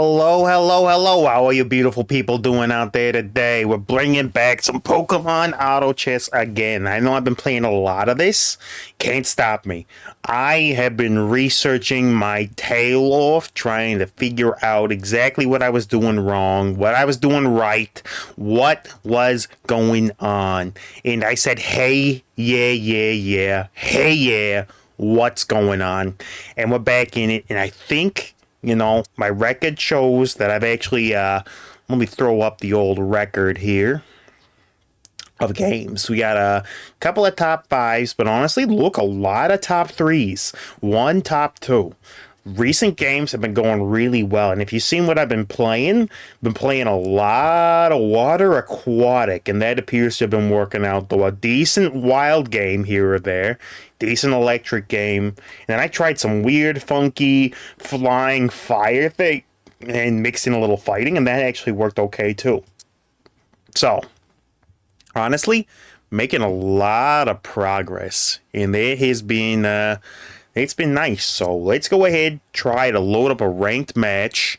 Hello, hello, hello. How are you beautiful people doing out there today? We're bringing back some Pokemon Auto Chess again. I know I've been playing a lot of this. Can't stop me. I have been researching my tail off, trying to figure out exactly what I was doing wrong, what I was doing right, what was going on. And I said, hey, yeah. Hey, yeah, what's going on? And we're back in it. And I think, my record shows that I've actually, let me throw up the old record here of games. We got a couple of top fives, but honestly, look, a lot of top threes, one top two. Recent games have been going really well, and if you've seen what I've been playing a lot of water aquatic, and that appears to have been working out, though. A decent wild game here or there, decent electric game, and I tried some weird, funky, flying fire thing, and mixed in a little fighting, and that actually worked okay, too. So, honestly, making a lot of progress, and there has been, it's been nice. So let's go ahead, try to load up a ranked match.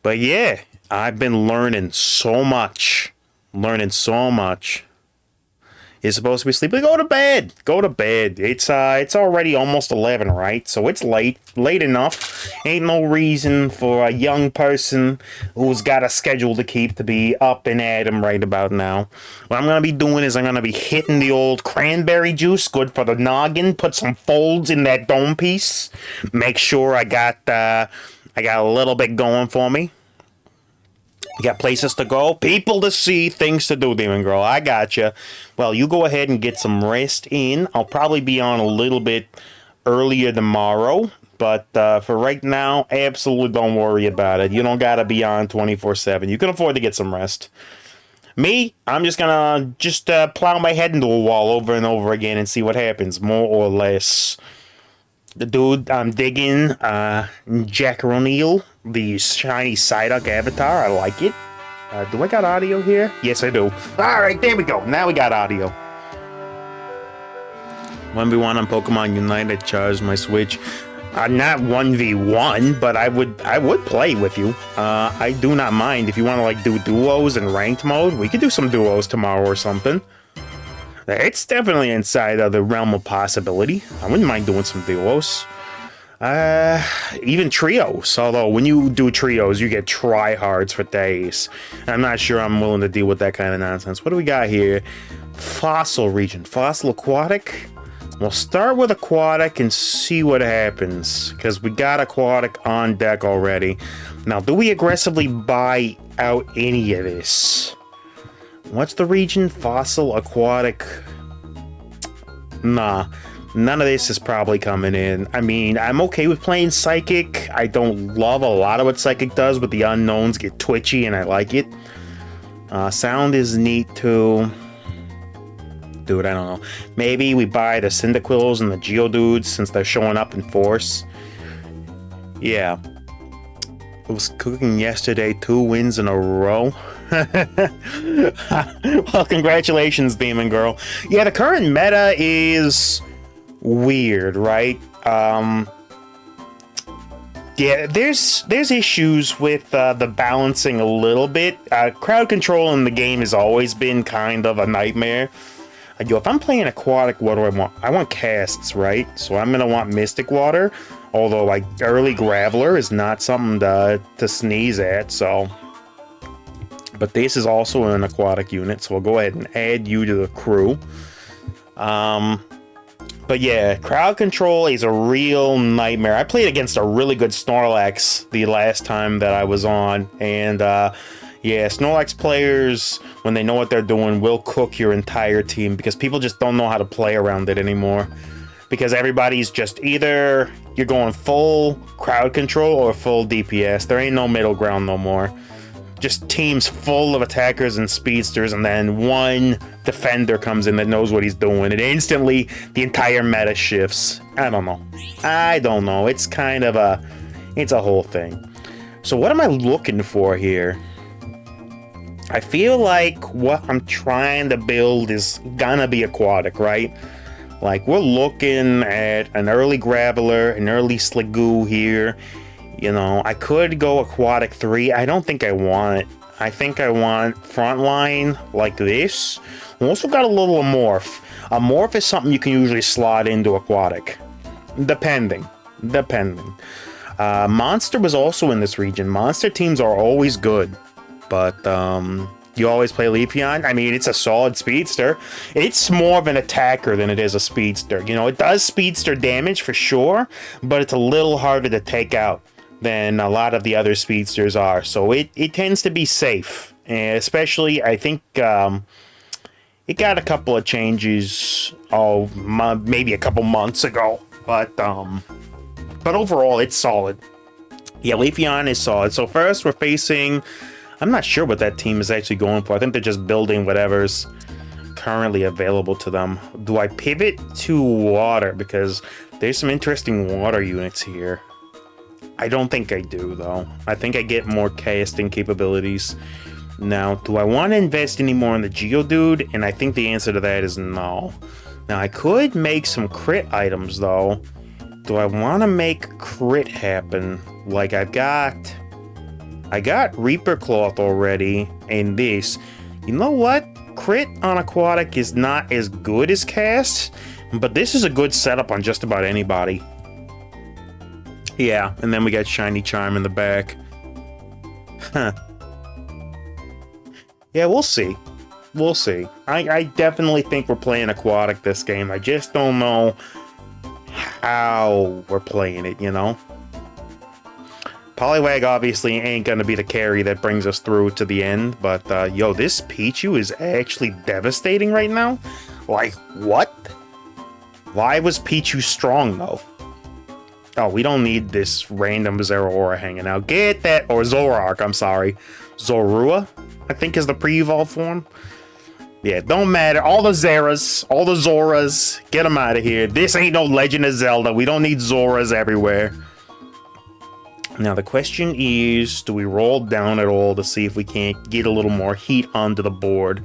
But yeah, I've been learning so much. You're supposed to be sleeping. Go to bed. It's already almost 11, right? So it's late enough. Ain't no reason for a young person who's got a schedule to keep to be up and at 'em right about now. What I'm gonna be doing is I'm gonna be hitting the old cranberry juice, good for the noggin. Put some folds in that dome piece. Make sure I got a little bit going for me. You got places to go, people to see, things to do, Demon Girl. I got you. Well, you go ahead and get some rest in. I'll probably be on a little bit earlier tomorrow, but for right now, absolutely don't worry about it. You don't got to be on 24/7. You can afford to get some rest. Me, I'm just going to plow my head into a wall over and over again and see what happens, more or less. The dude I'm digging, Jack O'Neil, the shiny Psyduck avatar. I like it. Do I got audio here? Yes, I do. Alright, there we go. Now we got audio. 1v1 on Pokemon Unite. I charged my Switch. Not 1v1, but I would play with you. I do not mind. If you want to do duos in ranked mode, we could do some duos tomorrow or something. It's definitely inside of the realm of possibility. I wouldn't mind doing some duos. Even trios. Although, when you do trios, you get tryhards for days. I'm not sure I'm willing to deal with that kind of nonsense. What do we got here? Fossil region. Fossil aquatic? We'll start with aquatic and see what happens. Because we got aquatic on deck already. Now, do we aggressively buy out any of this? What's the region? Fossil, aquatic. Nah, none of this is probably coming in. I mean, I'm okay with playing Psychic. I don't love a lot of what Psychic does, but the unknowns get twitchy and I like it. Sound is neat too. Dude, I don't know. Maybe we buy the Cyndaquils and the Geodudes since they're showing up in force. Yeah. I was cooking yesterday, 2 wins in a row. Well, congratulations, Demon Girl. Yeah, the current meta is weird, right? Yeah, there's issues with the balancing a little bit. Crowd control in the game has always been kind of a nightmare. If I'm playing aquatic, what do I want? I want casts, right? So I'm gonna want Mystic Water. Although, early Graveler is not something to sneeze at, so. But this is also an aquatic unit, so we'll go ahead and add you to the crew. But yeah, crowd control is a real nightmare. I played against a really good Snorlax the last time that I was on, and yeah, Snorlax players, when they know what they're doing, will cook your entire team because people just don't know how to play around it anymore. Because everybody's just either you're going full crowd control or full DPS. There ain't no middle ground no more. Just teams full of attackers and speedsters, and then one defender comes in that knows what he's doing, and instantly the entire meta shifts. I don't know. It's kind of it's a whole thing. So what am I looking for here? I feel like what I'm trying to build is gonna be aquatic, right? We're looking at an early Graveler, an early Sliggoo here, You know, I could go Aquatic 3. I don't think I want it. I think I want Frontline like this. We also got a little Amorph. Amorph is something you can usually slot into Aquatic. Depending. Monster was also in this region. Monster teams are always good. But, you always play Leafeon? I mean, it's a solid speedster. It's more of an attacker than it is a speedster. You know, it does speedster damage for sure, but it's a little harder to take out than a lot of the other speedsters are. So it tends to be safe. And especially, I think, it got a couple of changes, maybe a couple months ago. But overall, it's solid. Yeah, Leafeon is solid. So first, we're facing... I'm not sure what that team is actually going for. I think they're just building whatever's currently available to them. Do I pivot to water? Because there's some interesting water units here. I don't think I do, though. I think I get more casting capabilities. Now, do I want to invest any more in the Geodude? And I think the answer to that is no. Now, I could make some crit items, though. Do I want to make crit happen? Like, I got Reaper Cloth already, and this. You know what? Crit on Aquatic is not as good as Cast, but this is a good setup on just about anybody. Yeah, and then we got Shiny Charm in the back. Huh. Yeah, we'll see. We'll see. I definitely think we're playing Aquatic this game. I just don't know how we're playing it, you know? Poliwag obviously ain't gonna be the carry that brings us through to the end, but yo, this Pichu is actually devastating right now? Like, what? Why was Pichu strong, though? Oh, we don't need this random Zeraora hanging out. Get that, or Zoroark, I'm sorry. Zorua, I think is the pre-evolved form. Yeah, don't matter. All the Zeras, all the Zoras, get them out of here. This ain't no Legend of Zelda. We don't need Zoras everywhere. Now, the question is, do we roll down at all to see if we can't get a little more heat onto the board?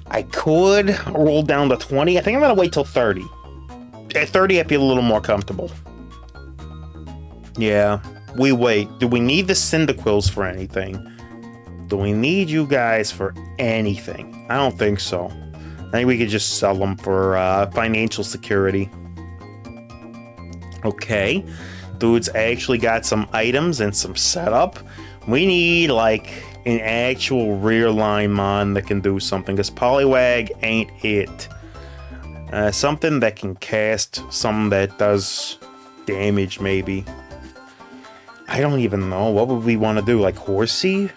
I could roll down to 20. I think I'm going to wait till 30. At 30, I feel a little more comfortable. Yeah, we wait. Do we need the Cyndaquils for anything? Do we need you guys for anything? I don't think so. I think we could just sell them for financial security. Okay. Dude's actually got some items and some setup. We need, like, an actual rear line mon that can do something, because Poliwag ain't it. Something that can cast, something that does damage, maybe. I don't even know. What would we want to do? Like Horsey?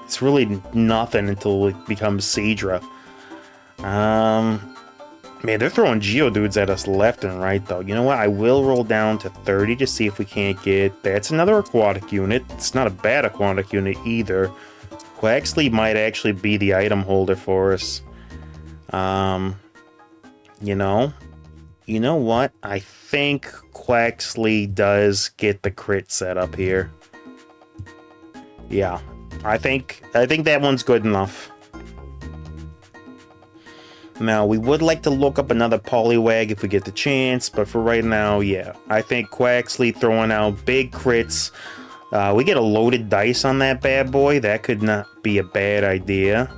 It's really nothing until it becomes Seadra. Man, they're throwing Geodudes at us left and right, though. You know what? I will roll down to 30 to see if we can't get... That's another aquatic unit. It's not a bad aquatic unit either. Quaxley might actually be the item holder for us. You know? You know what? I think Quaxley does get the crit set up here. Yeah. I think that one's good enough. Now, we would like to look up another Poliwag if we get the chance, but for right now, yeah. I think Quaxley throwing out big crits. We get a loaded dice on that bad boy. That could not be a bad idea.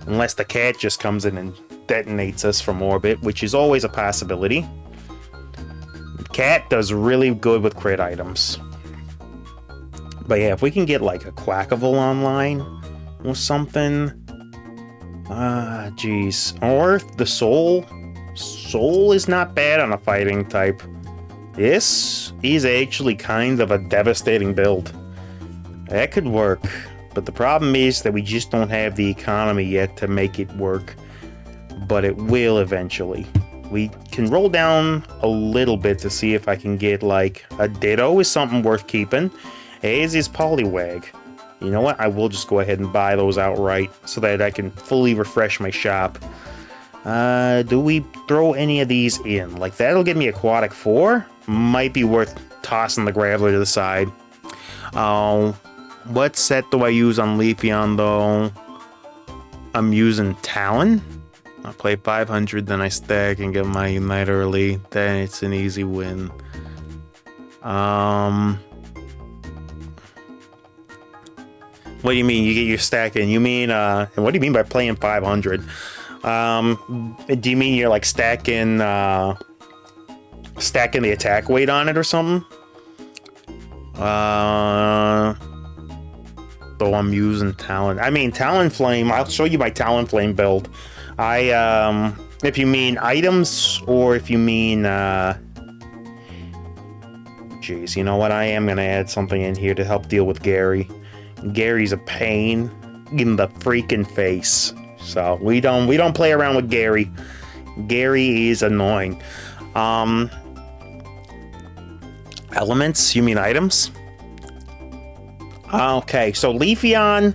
Unless the cat just comes in and detonates us from orbit, which is always a possibility. Cat does really good with crit items. But yeah, if we can get like a Quackable online or something... Jeez. Or the Soul. Soul is not bad on a fighting type. This is actually kind of a devastating build. That could work. But the problem is that we just don't have the economy yet to make it work. But it will eventually. We can roll down a little bit to see if I can get like a Ditto is something worth keeping. As is Poliwag. You know what? I will just go ahead and buy those outright so that I can fully refresh my shop. Do we throw any of these in? Like, that'll give me Aquatic 4. Might be worth tossing the Graveler to the side. What set do I use on Leafeon, though? I'm using Talon. I'll play 500, then I stack and get my Unite early. Then it's an easy win. What do you mean you get your stacking? You mean, what do you mean by playing 500? Do you mean you're like stacking the attack weight on it or something? Though I'm using Talon. I mean, Talonflame, I'll show you my Talonflame build. If you mean items or if you mean, jeez, you know what? I am gonna add something in here to help deal with Gary. Gary's a pain in the freaking face. So we don't play around with Gary. Gary is annoying. Elements? You mean items? Okay, so Leafeon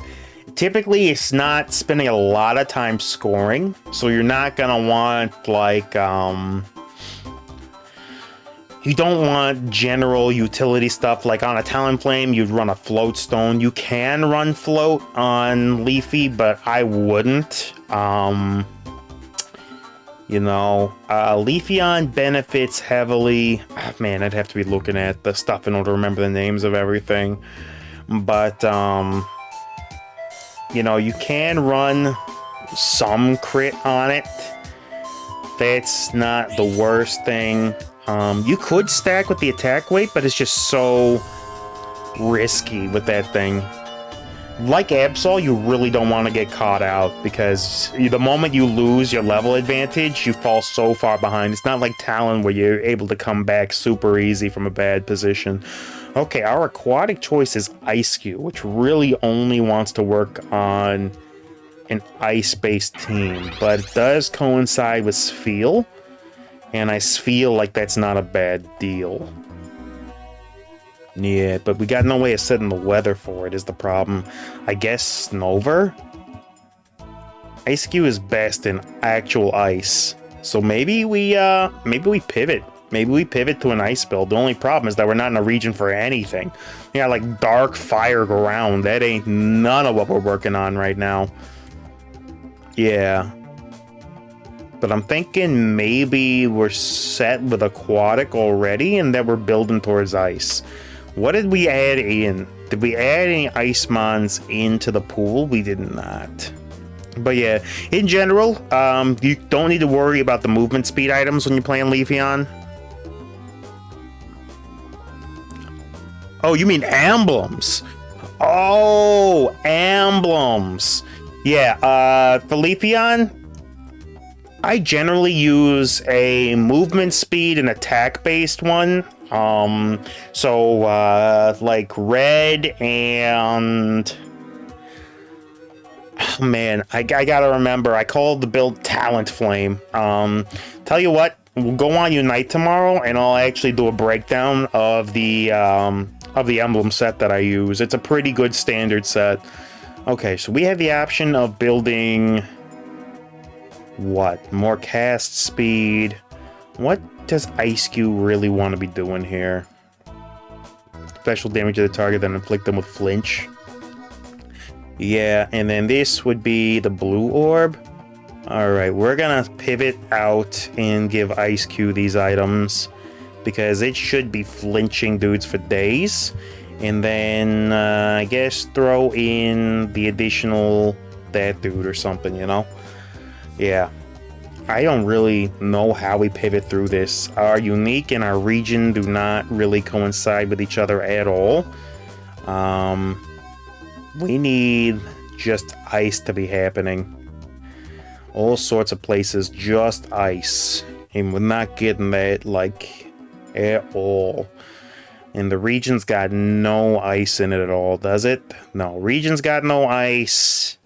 typically it's not spending a lot of time scoring, so you're not gonna want like you don't want general utility stuff. Like on a Talonflame, you'd run a Float Stone. You can run Float on Leafy, but I wouldn't. You know, Leafeon benefits heavily. Oh, man, I'd have to be looking at the stuff in order to remember the names of everything. But, you know, you can run some crit on it. That's not the worst thing. You could stack with the attack weight, but it's just so risky with that thing. Like Absol, you really don't want to get caught out because the moment you lose your level advantage, you fall so far behind. It's not like Talon where you're able to come back super easy from a bad position. Okay, our aquatic choice is Ice-Q, which really only wants to work on an ice-based team, but it does coincide with Spheal, and I feel like that's not a bad deal. Yeah, but we got no way of setting the weather for it is the problem. I guess Snover? Ice-Q is best in actual ice. So maybe we pivot. Maybe we pivot to an ice build. The only problem is that we're not in a region for anything. Yeah, like dark fire ground. That ain't none of what we're working on right now. Yeah. But I'm thinking maybe we're set with aquatic already and that we're building towards ice. What did we add in? Did we add any ice mons into the pool? We did not. But yeah, in general, you don't need to worry about the movement speed items when you're playing Leafeon. Oh, you mean emblems? Oh, emblems. Yeah, for Leafeon, I generally use a movement speed and attack based one. Like red and oh, man, I gotta remember. I called the build Talonflame. Tell you what, we'll go on Unite tomorrow, and I'll actually do a breakdown of the emblem set that I use. It's a pretty good standard set. Okay, so we have the option of building what? More cast speed. What does Ice-Q really want to be doing here? Special damage to the target, then inflict them with flinch. Yeah, and then this would be the blue orb. Alright, we're gonna pivot out and give Ice-Q these items because it should be flinching dudes for days. And then, I guess throw in the additional that dude or something, you know? Yeah. I don't really know how we pivot through this. Our unique and our region do not really coincide with each other at all. We need just ice to be happening. All sorts of places, just ice. And we're not getting that, like, at all. And the region's got no ice in it at all, does it? No, region's got no ice.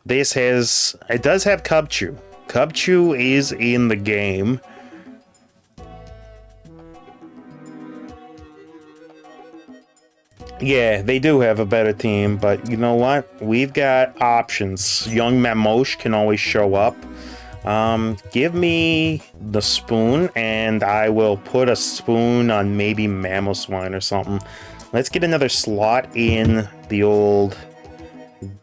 This has... It does have Cubchoo. Cubchoo is in the game. Yeah, they do have a better team, but you know what? We've got options. Young Mamosh can always show up. Give me the spoon, and I will put a spoon on maybe Mamoswine or something. Let's get another slot in the old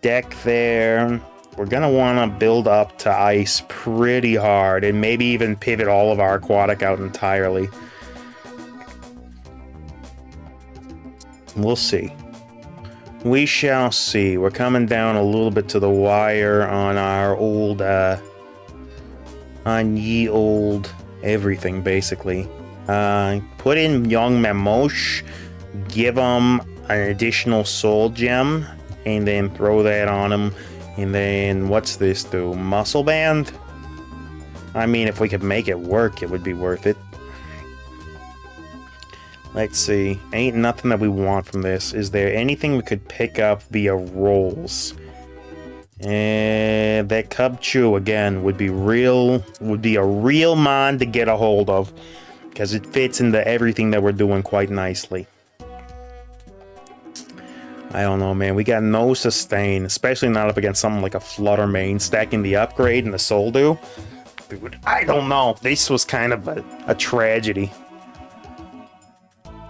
deck there. We're gonna want to build up to ice pretty hard, and maybe even pivot all of our aquatic out entirely. We'll see. We shall see. We're coming down a little bit to the wire on our old, on ye old everything, basically. Put in Young Mamosh, give him an additional soul gem, and then throw that on him. And then, what's this do? Muscle Band? I mean, if we could make it work, it would be worth it. Let's see. Ain't nothing that we want from this. Is there anything we could pick up via rolls? And that Cubchoo again would be a real mon to get a hold of, because it fits into everything that we're doing quite nicely. I don't know, man. We got no sustain, especially not up against something like a Flutter Mane, stacking the upgrade and the Soul Dew. Dude, I don't know. This was kind of a tragedy.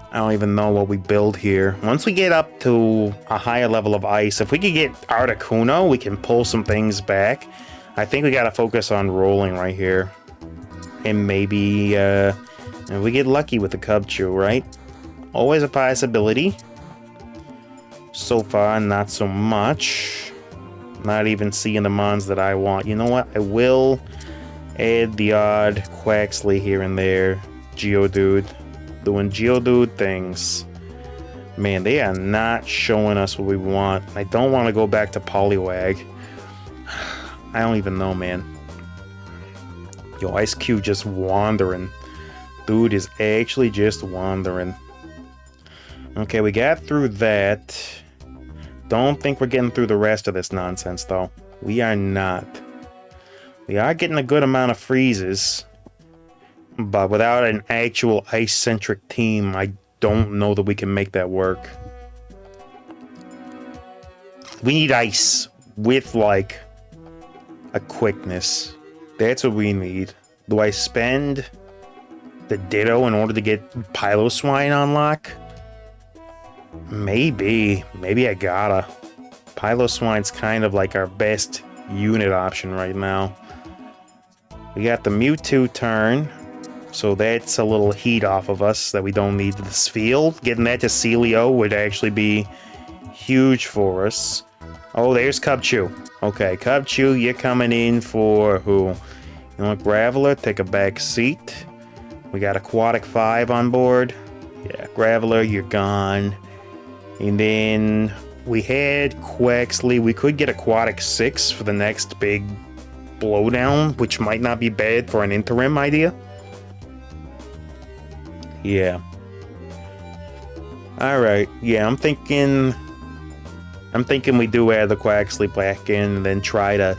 I don't even know what we build here. Once we get up to a higher level of ice, if we could get Articuno, we can pull some things back. I think we gotta focus on rolling right here. And maybe, if we get lucky with the Cubchoo, right? Always a possibility. So far, not so much. Not even seeing the mons that I want. You know what? I will add the odd Quaxley here and there. Geodude. Doing Geodude things. Man, they are not showing us what we want. I don't want to go back to Poliwag. I don't even know, man. Yo, Ice Cube just wandering. Dude is actually just wandering. Okay, we got through that. Don't think we're getting through the rest of this nonsense, though. We are not. We are getting a good amount of freezes. But without an actual ice-centric team, I don't know that we can make that work. We need ice with, like, a quickness. That's what we need. Do I spend the Ditto in order to get Piloswine on lock? Maybe. Maybe I gotta. Piloswine's kind of like our best unit option right now. We got the Mewtwo turn. So that's a little heat off of us that we don't need this field. Getting that to Celio would actually be huge for us. Oh, there's Cubchoo. Okay, Cubchoo, you're coming in for who? You know what, Graveler, take a back seat. We got Aquatic 5 on board. Yeah, Graveler, you're gone. And then we had Quaxley. We could get Aquatic 6 for the next big blowdown, which might not be bad for an interim idea. Yeah. Alright, yeah, I'm thinking we do add the Quaxley back in and then try to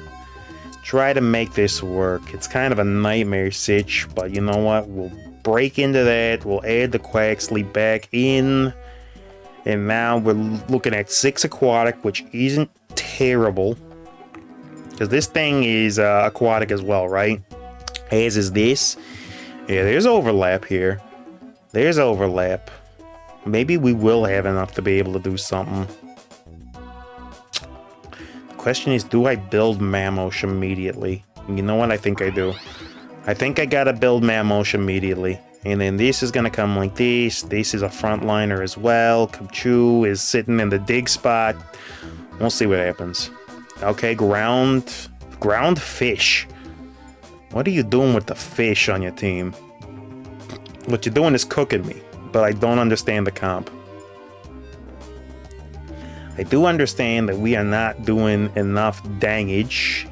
make this work. It's kind of a nightmare sitch, but you know what? We'll break into that, we'll add the Quaxley back in, and now we're looking at 6 Aquatic, which isn't terrible. Because this thing is Aquatic as well, right? As is this. Yeah, there's overlap here. There's overlap. Maybe we will have enough to be able to do something. The question is, do I build Mamosh immediately? You know what? I think I do. I think I gotta build Mamosh immediately. And then this is gonna come like this. This is a frontliner as well. Cubchoo is sitting in the dig spot. We'll see what happens. Okay, ground fish. What are you doing with the fish on your team? What you're doing is cooking me, but I don't understand the comp. I do understand that we are not doing enough damage,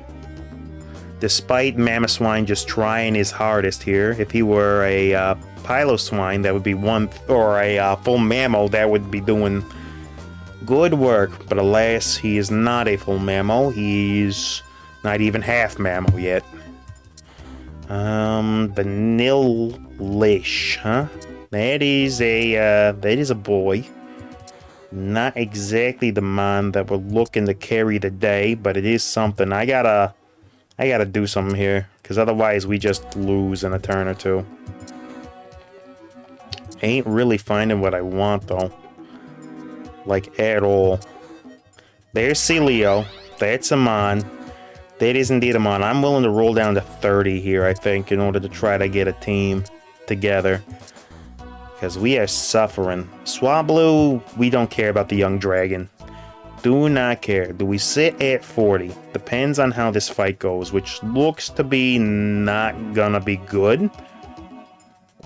despite Mamoswine just trying his hardest here. If he were a Piloswine, that would be one, or a full Mammo, that would be doing good work. But alas, he is not a full Mammo. He's not even half Mammo yet. Vanillish, huh? That is a boy. Not exactly the mon that we're looking to carry today, but it is something. I gotta do something here, because otherwise we just lose in a turn or two. Ain't really finding what I want though. Like at all. There's Celio. That's a mon. That is indeed a mon. I'm willing to roll down to 30 here, I think, in order to try to get a team together. Because we are suffering. Swablu, we don't care about the young dragon. Do not care. Do we sit at 40? Depends on how this fight goes, which looks to be not gonna be good.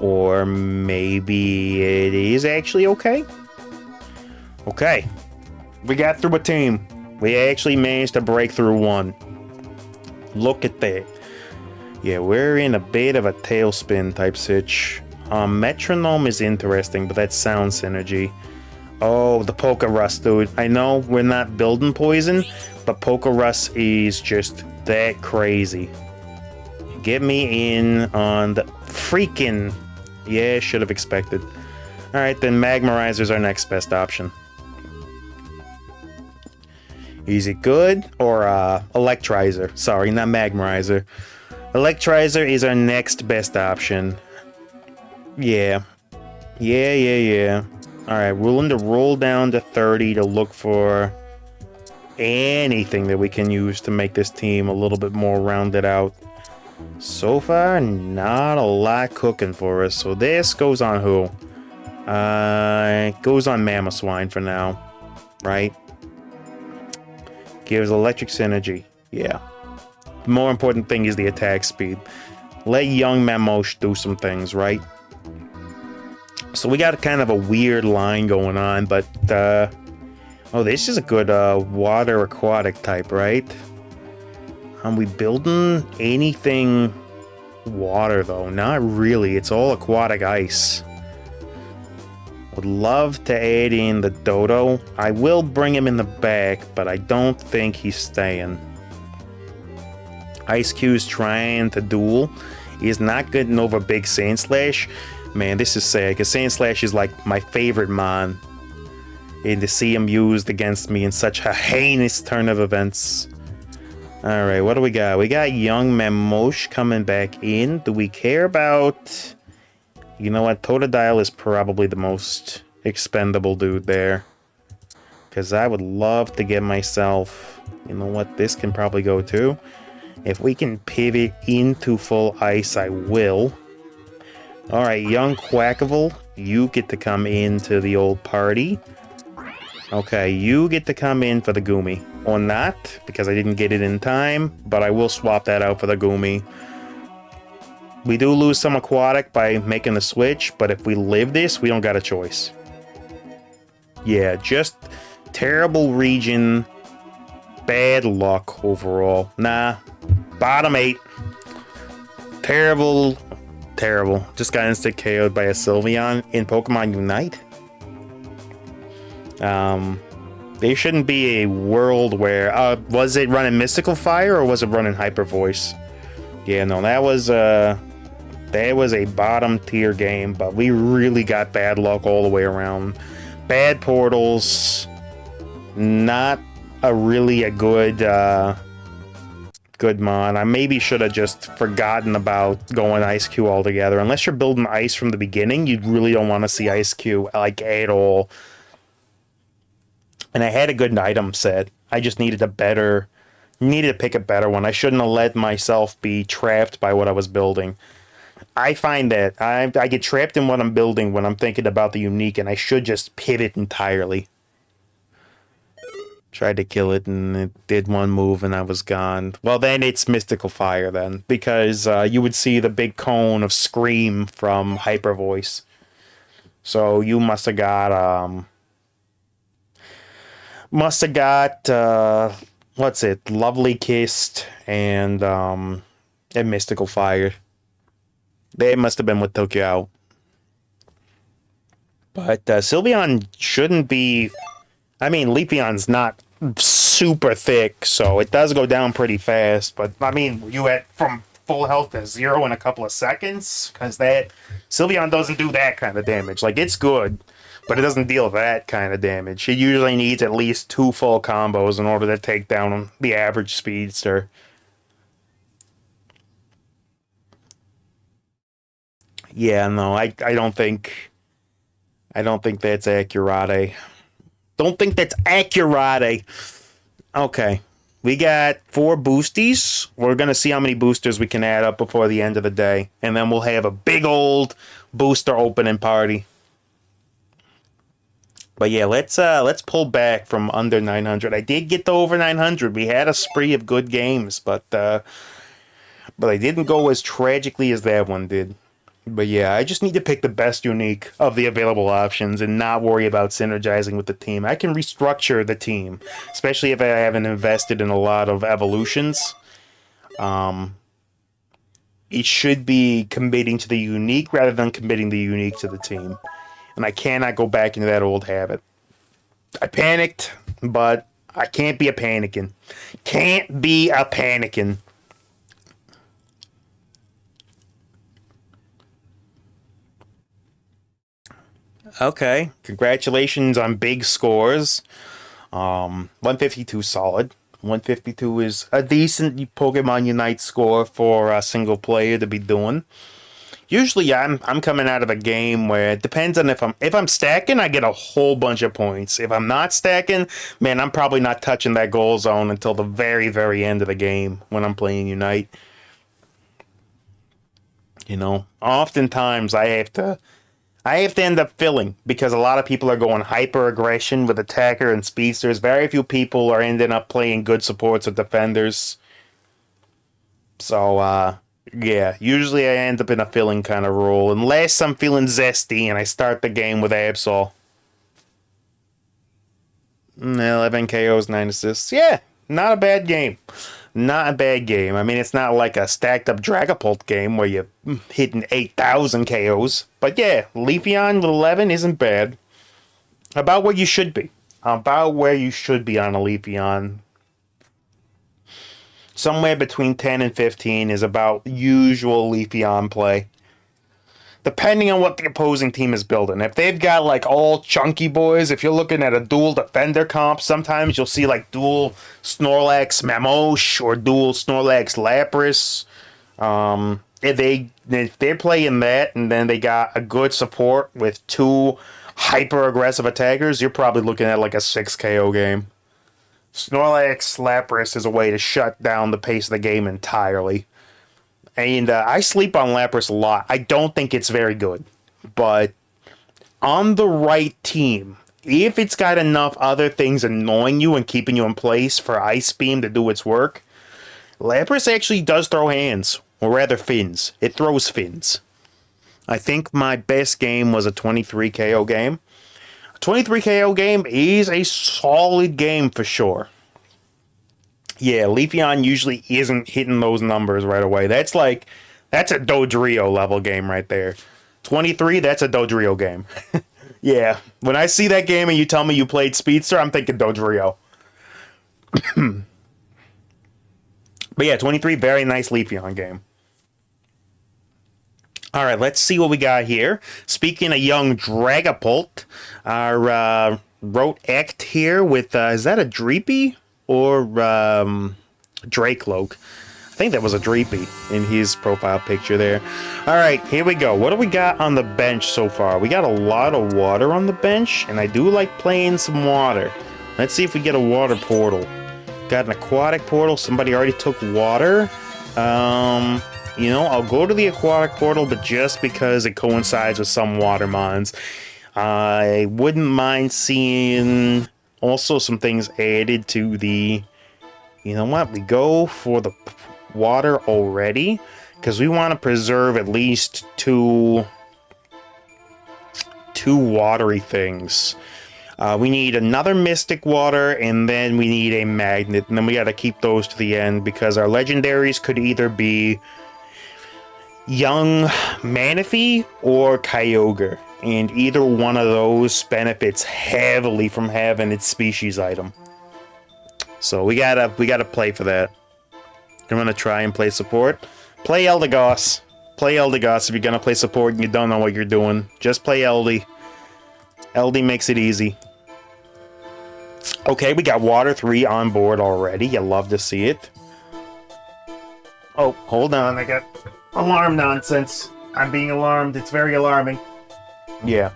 Or maybe it is actually okay. Okay. We got through a team. We actually managed to break through one. Look at that. Yeah, we're in a bit of a tailspin type sitch. Metronome is interesting, but that's sound synergy. Oh, the Poke Rust, dude. I know we're not building poison, but Poke Rust is just that crazy. Get me in on the freaking... Yeah, should have expected. Alright, then Magmarizer's our next best option. Is it good? Or Electrizer. Sorry, not Magmarizer. Electrizer is our next best option. Yeah. Yeah. Alright, we're willing to roll down to 30 to look for anything that we can use to make this team a little bit more rounded out. So far, not a lot cooking for us. So this goes on who? It goes on Mamoswine for now. Right? Gives electric synergy. Yeah. The more important thing is the attack speed. Let young Mamosh do some things, right? So we got kind of a weird line going on, but oh, this is a good water aquatic type, right? Are we building anything water though? Not really. It's all aquatic ice. Would love to add in the Dodo. I will bring him in the back, but I don't think he's staying. Ice Q's trying to duel. He's not getting over Big Sandslash. Man, this is sad, because Sandslash is like my favorite mon. And to see him used against me in such a heinous turn of events. Alright, what do we got? We got young Mamosh coming back in. Do we care about... You know what? Totodile is probably the most expendable dude there. Because I would love to get myself... You know what? This can probably go too. If we can pivot into full ice, I will. Alright, young Quackable, you get to come into the old party. Okay, you get to come in for the Goomy. Or not, because I didn't get it in time, but I will swap that out for the Goomy. We do lose some aquatic by making the switch, but if we live this, we don't got a choice. Yeah, just terrible region. Bad luck overall. Nah, bottom 8. Terrible. Just got instant KO'd by a Sylveon in Pokemon Unite. There shouldn't be a world where... was it running Mystical Fire or was it running Hyper Voice? Yeah, no, that was a bottom tier game, but we really got bad luck all the way around. Bad portals. Not a good good mon. I maybe should have just forgotten about going Ice Q altogether. Unless you're building ice from the beginning, you really don't want to see Ice Q like at all. And I had a good item set. I just needed to pick a better one. I shouldn't have let myself be trapped by what I was building. I find that I get trapped in what I'm building when I'm thinking about the unique, and I should just pivot entirely. Tried to kill it, and it did one move, and I was gone. Well, then it's Mystical Fire, then. Because you would see the big cone of Scream from Hyper Voice. So you must have got... what's it? Lovely Kissed and Mystical Fire. They must have been what took you out. But Sylveon shouldn't be... I mean, Leafeon's not super thick, so it does go down pretty fast. But, I mean, you went from full health to 0 in a couple of seconds? Because that... Sylveon doesn't do that kind of damage. Like, it's good, but it doesn't deal that kind of damage. It usually needs at least 2 full combos in order to take down the average speedster. Yeah, no, I don't think that's accurate. Don't think that's accurate. Okay. We got 4 boosties. We're going to see how many boosters we can add up before the end of the day. And then we'll have a big old booster opening party. But yeah, let's pull back from under 900. I did get to over 900. We had a spree of good games, but I didn't go as tragically as that one did. But yeah, I just need to pick the best unique of the available options and not worry about synergizing with the team. I can restructure the team, especially if I haven't invested in a lot of evolutions. It should be committing to the unique rather than committing the unique to the team. And I cannot go back into that old habit. I panicked, but I can't be a panicking. Can't be a panicking. Okay, congratulations on big scores. 152 solid. 152 is a decent Pokemon Unite score for a single player to be doing. Usually, I'm coming out of a game where it depends on if I'm stacking, I get a whole bunch of points. If I'm not stacking, man, I'm probably not touching that goal zone until the very very end of the game when I'm playing Unite. Oftentimes I have to end up filling because a lot of people are going hyper aggression with attacker and speedsters. Very few people are ending up playing good supports or defenders. So yeah, usually I end up in a filling kind of role unless I'm feeling zesty and I start the game with Absol. 11 KOs, 9 assists. Yeah, not a bad game. Not a bad game. I mean, it's not like a stacked up Dragapult game where you're hitting 8,000 KOs. But yeah, Leafeon with 11 isn't bad. About where you should be. About where you should be on a Leafeon. Somewhere between 10 and 15 is about usual Leafeon play. Depending on what the opposing team is building. If they've got like all chunky boys, if you're looking at a dual defender comp, sometimes you'll see like dual Snorlax Mamosh or dual Snorlax Lapras. If they're playing that and then they got a good support with two hyper aggressive attackers, you're probably looking at like a 6 KO game. Snorlax Lapras is a way to shut down the pace of the game entirely. And I sleep on Lapras a lot. I don't think it's very good. But on the right team, if it's got enough other things annoying you and keeping you in place for Ice Beam to do its work, Lapras actually does throw hands. Or rather fins. It throws fins. I think my best game was a 23 KO game. A 23 KO game is a solid game for sure. Yeah, Leafeon usually isn't hitting those numbers right away. That's a Dodrio level game right there. 23, that's a Dodrio game. Yeah, when I see that game and you tell me you played Speedster, I'm thinking Dodrio. But yeah, 23, very nice Leafeon game. All right, let's see what we got here. Speaking of young Dragapult, our wrote act here with, is that a Dreepy? Or Dracloak. I think that was a Dreepy in his profile picture there. Alright, here we go. What do we got on the bench so far? We got a lot of water on the bench, and I do like playing some water. Let's see if we get a water portal. Got an aquatic portal. Somebody already took water. I'll go to the aquatic portal, but just because it coincides with some water mons. I wouldn't mind seeing also some things added to the... You know what? We go for the water already, because we want to preserve at least two watery things. We need another Mystic Water, and then we need a Magnet, and then we got to keep those to the end, because our legendaries could either be young Manaphy or Kyogre. And either one of those benefits heavily from having its species item. So we gotta play for that. I'm gonna try and play support. Play Eldegoss. Play Eldegoss if you're gonna play support and you don't know what you're doing. Just play Elde. Elde makes it easy. Okay, we got Water 3 on board already. You love to see it. Oh, hold on. I got alarm nonsense. I'm being alarmed. It's very alarming. Yeah.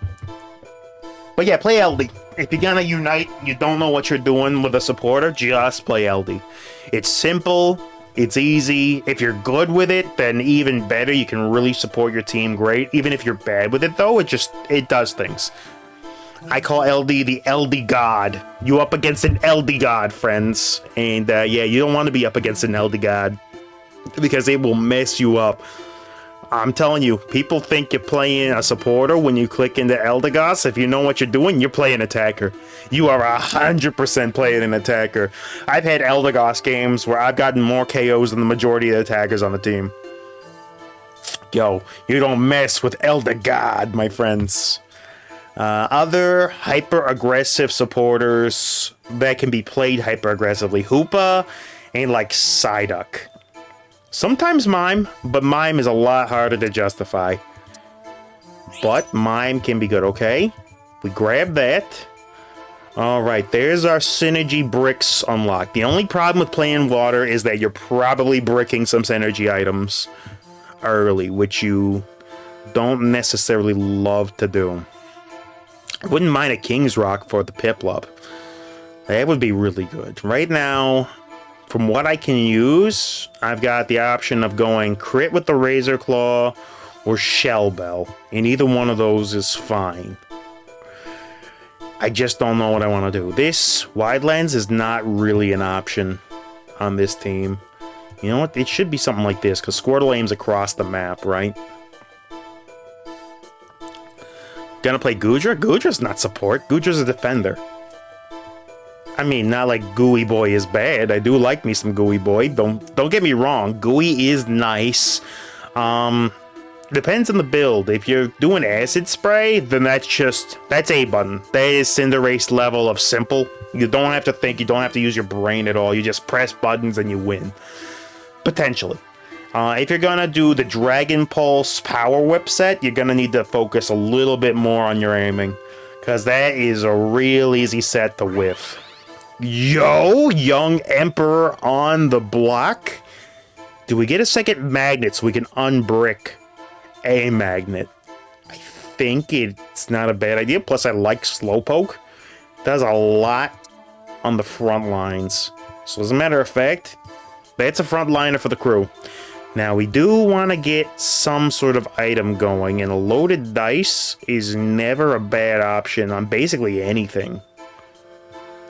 But yeah, play LD. If you're gonna unite, you don't know what you're doing with a supporter, just play LD. It's simple, it's easy. If you're good with it, then even better. You can really support your team great. Even if you're bad with it, though, it does things. I call LD the LD God. You up against an LD God, friends. And yeah, you don't want to be up against an LD God because it will mess you up. I'm telling you, people think you're playing a supporter when you click into Eldegoss. If you know what you're doing, you're playing attacker. You are 100% playing an attacker. I've had Eldegoss games where I've gotten more KOs than the majority of the attackers on the team. Yo, you don't mess with Elder God, my friends. Other hyper-aggressive supporters that can be played hyper-aggressively. Hoopa and like Psyduck. Sometimes Mime, but Mime is a lot harder to justify. But Mime can be good, okay? We grab that. Alright, there's our Synergy Bricks unlocked. The only problem with playing water is that you're probably bricking some Synergy items early, which you don't necessarily love to do. I wouldn't mind a King's Rock for the Piplup. That would be really good. Right now, from what I can use, I've got the option of going Crit with the Razor Claw or Shell Bell, and either one of those is fine. I just don't know what I want to do. This Wide Lens is not really an option on this team. You know what? It should be something like this, because Squirtle aims across the map, right? Gonna play Goodra? Goodra's not support. Goodra's a defender. I mean, not like Gooey Boy is bad. I do like me some Gooey Boy. Don't get me wrong. Gooey is nice. Depends on the build. If you're doing Acid Spray, then that's A button. That is Cinderace level of simple. You don't have to think. You don't have to use your brain at all. You just press buttons and you win. Potentially. If you're gonna do the Dragon Pulse Power Whip set, you're gonna need to focus a little bit more on your aiming, because that is a real easy set to whiff. Yo, Young Emperor on the block. Do we get a second magnet so we can unbrick a magnet? I think it's not a bad idea. Plus, I like Slowpoke. Does a lot on the front lines. So as a matter of fact, that's a front liner for the crew. Now, we do want to get some sort of item going, and a loaded dice is never a bad option on basically anything.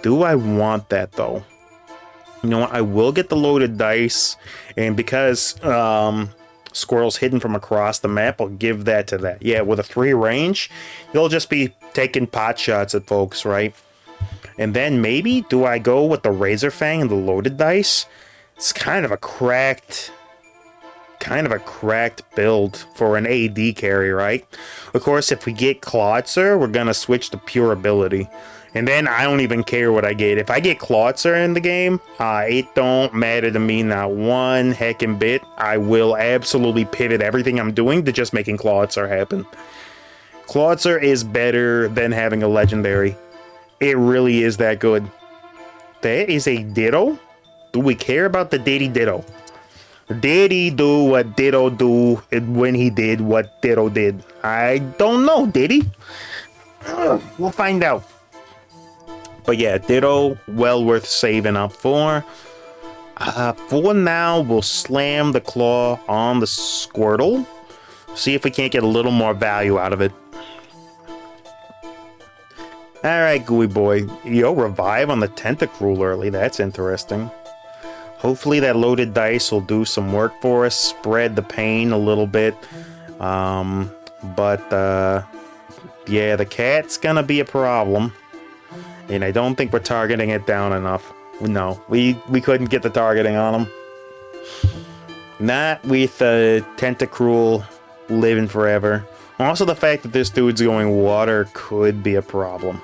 Do I want that, though? You know what? I will get the loaded dice, and because Squirrel's hidden from across the map, I'll give that to that. Yeah, with a 3 range, they'll just be taking pot shots at folks, right? And then maybe, do I go with the Razor Fang and the loaded dice? It's kind of a cracked build for an AD carry, right? Of course, if we get Clawitzer, we're gonna switch to pure ability. And then I don't even care what I get. If I get Clawitzer in the game, it don't matter to me not one heckin' bit. I will absolutely pivot everything I'm doing to just making Clawitzer happen. Clawitzer is better than having a legendary. It really is that good. That is a Ditto? Do we care about the Ditto? Did he do what Ditto do when he did what Ditto did? I don't know, did he? We'll find out. But yeah, Ditto, well worth saving up for. For now, we'll slam the claw on the Squirtle. See if we can't get a little more value out of it. Alright, Gooey Boy. Yo, revive on the Tentacruel early. That's interesting. Hopefully that loaded dice will do some work for us. Spread the pain a little bit. Yeah, the cat's gonna be a problem. And I don't think we're targeting it down enough. No, we couldn't get the targeting on him. Not with Tentacruel living forever. Also, the fact that this dude's going water could be a problem.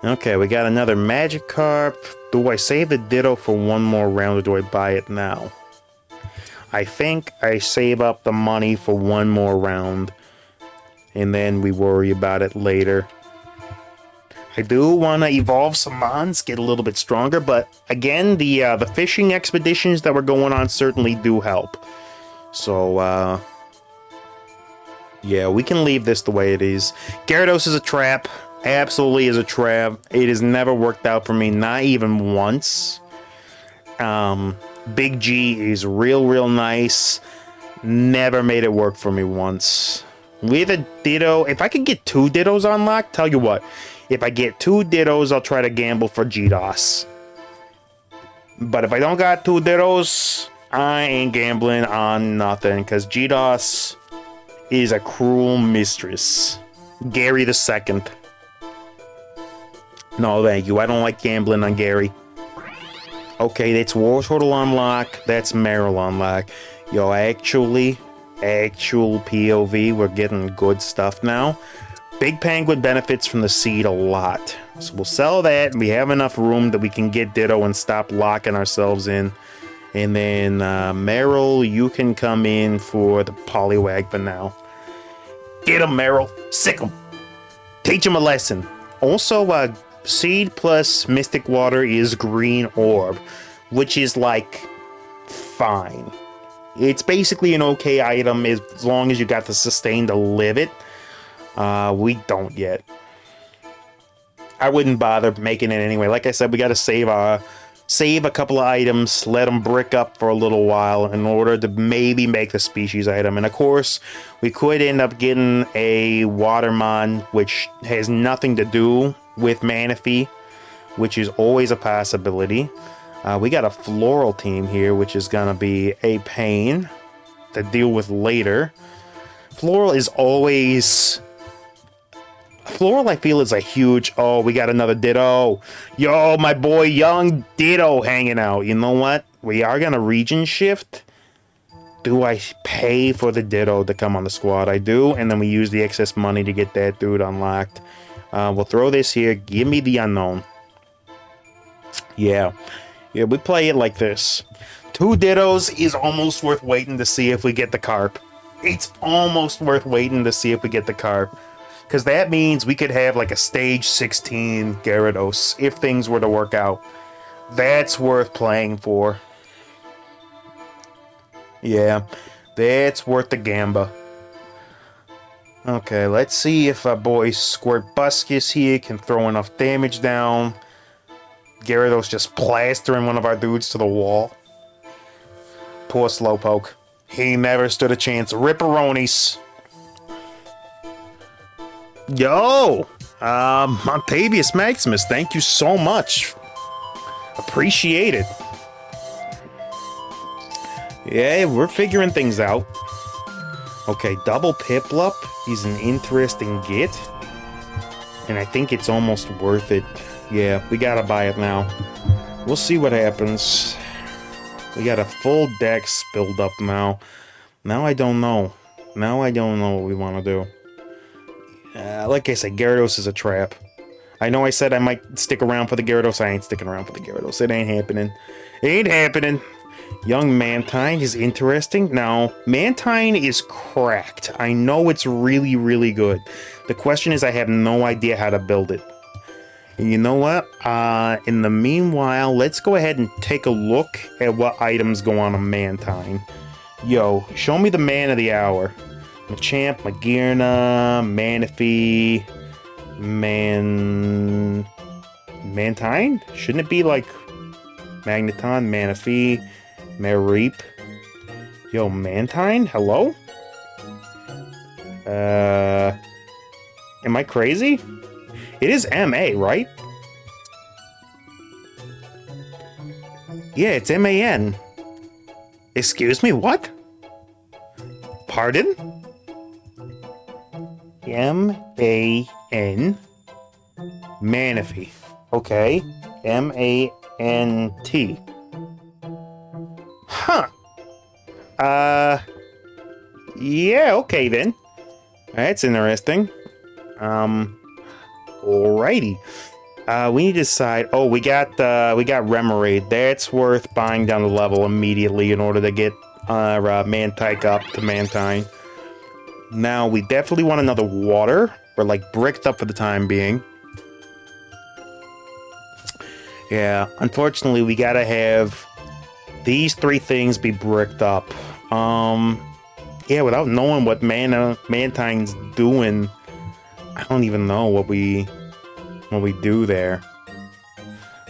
Okay, we got another Magikarp. Do I save the Ditto for one more round, or do I buy it now? I think I save up the money for one more round, and then we worry about it later. I do want to evolve some Mons, get a little bit stronger, but again, the fishing expeditions that were going on certainly do help. So, yeah, we can leave this the way it is. Gyarados is a trap. Absolutely is a trap. It has never worked out for me, not even once. Big G is real nice. Never made it work for me once. With a Ditto, if I could get 2 Dittos unlocked, tell you what. If I get 2 Dittos, I'll try to gamble for GDOS. But if I don't got 2 Dittos, I ain't gambling on nothing. Because GDOS is a cruel mistress. Gary the Second. No, thank you. I don't like gambling on Gary. Okay, that's War Turtle unlock. That's Meryl unlock. Yo, actual POV, we're getting good stuff now. Big Penguin benefits from the seed a lot. So we'll sell that, and we have enough room that we can get Ditto and stop locking ourselves in. And then, Meryl, you can come in for the Poliwag for now. Get him, Meryl. Sick him. Teach him a lesson. Also, Seed plus Mystic Water is Green Orb, which is, like, fine. It's basically an okay item as long as you got the sustain to live it. We don't yet. I wouldn't bother making it anyway. Like I said, we got to save a couple of items, let them brick up for a little while in order to maybe make the species item. And of course, we could end up getting a Watermon, which has nothing to do with Manaphy, which is always a possibility. We got a Floral team here, which is going to be a pain to deal with later. Floral is always... Floral, I feel, is a huge... Oh, we got another Ditto. Yo, my boy Young Ditto hanging out. You know what? We are going to region shift. Do I pay for the Ditto to come on the squad? I do, and then we use the excess money to get that dude unlocked. We'll throw this here. Give me the unknown. Yeah, we play it like this. 2 Dittos is almost worth waiting to see if we get the Carp. It's almost worth waiting to see if we get the Carp. Because that means we could have like a stage 16 Gyarados if things were to work out. That's worth playing for. Yeah, that's worth the gamba. Okay, let's see if our boy Squirtbuscus here can throw enough damage down. Gyarados just plastering one of our dudes to the wall. Poor Slowpoke. He never stood a chance. Ripperonis. Yo! Montavious Maximus, thank you so much. Appreciate it. Yeah, we're figuring things out. Okay, double Piplup is an interesting get. And I think it's almost worth it. Yeah, we gotta buy it now. We'll see what happens. We got a full deck spilled up now. Now I don't know. Now I don't know what we want to do. Like I said, Gyarados is a trap. I know I said I might stick around for the Gyarados. I ain't sticking around for the Gyarados. It ain't happening. It ain't happening. Young Mantine is interesting. Now, Mantine is cracked. I know it's really, really good. The question is I have no idea how to build it. And you know what? In the meanwhile, let's go ahead and take a look at what items go on a Mantine. Yo, show me the man of the hour. Machamp, Magearna, Manaphy, Mantine? Shouldn't it be like Magneton, Manaphy, Mareep? Yo, Mantine? Hello? Am I crazy? It is MA, right? Yeah, it's MAN. Excuse me, what? Pardon? M-A-N Manaphy. Okay. M-A-N-T. Huh. Yeah, okay then. That's interesting. Alrighty. We need to decide. Oh, we got Remoraid. That's worth buying down the level immediately in order to get Mantike up to Mantine. Now, we definitely want another water. We're, like, bricked up for the time being. Yeah, unfortunately, we gotta have these 3 things be bricked up. Yeah, without knowing what Mantine's doing, I don't even know what we do there.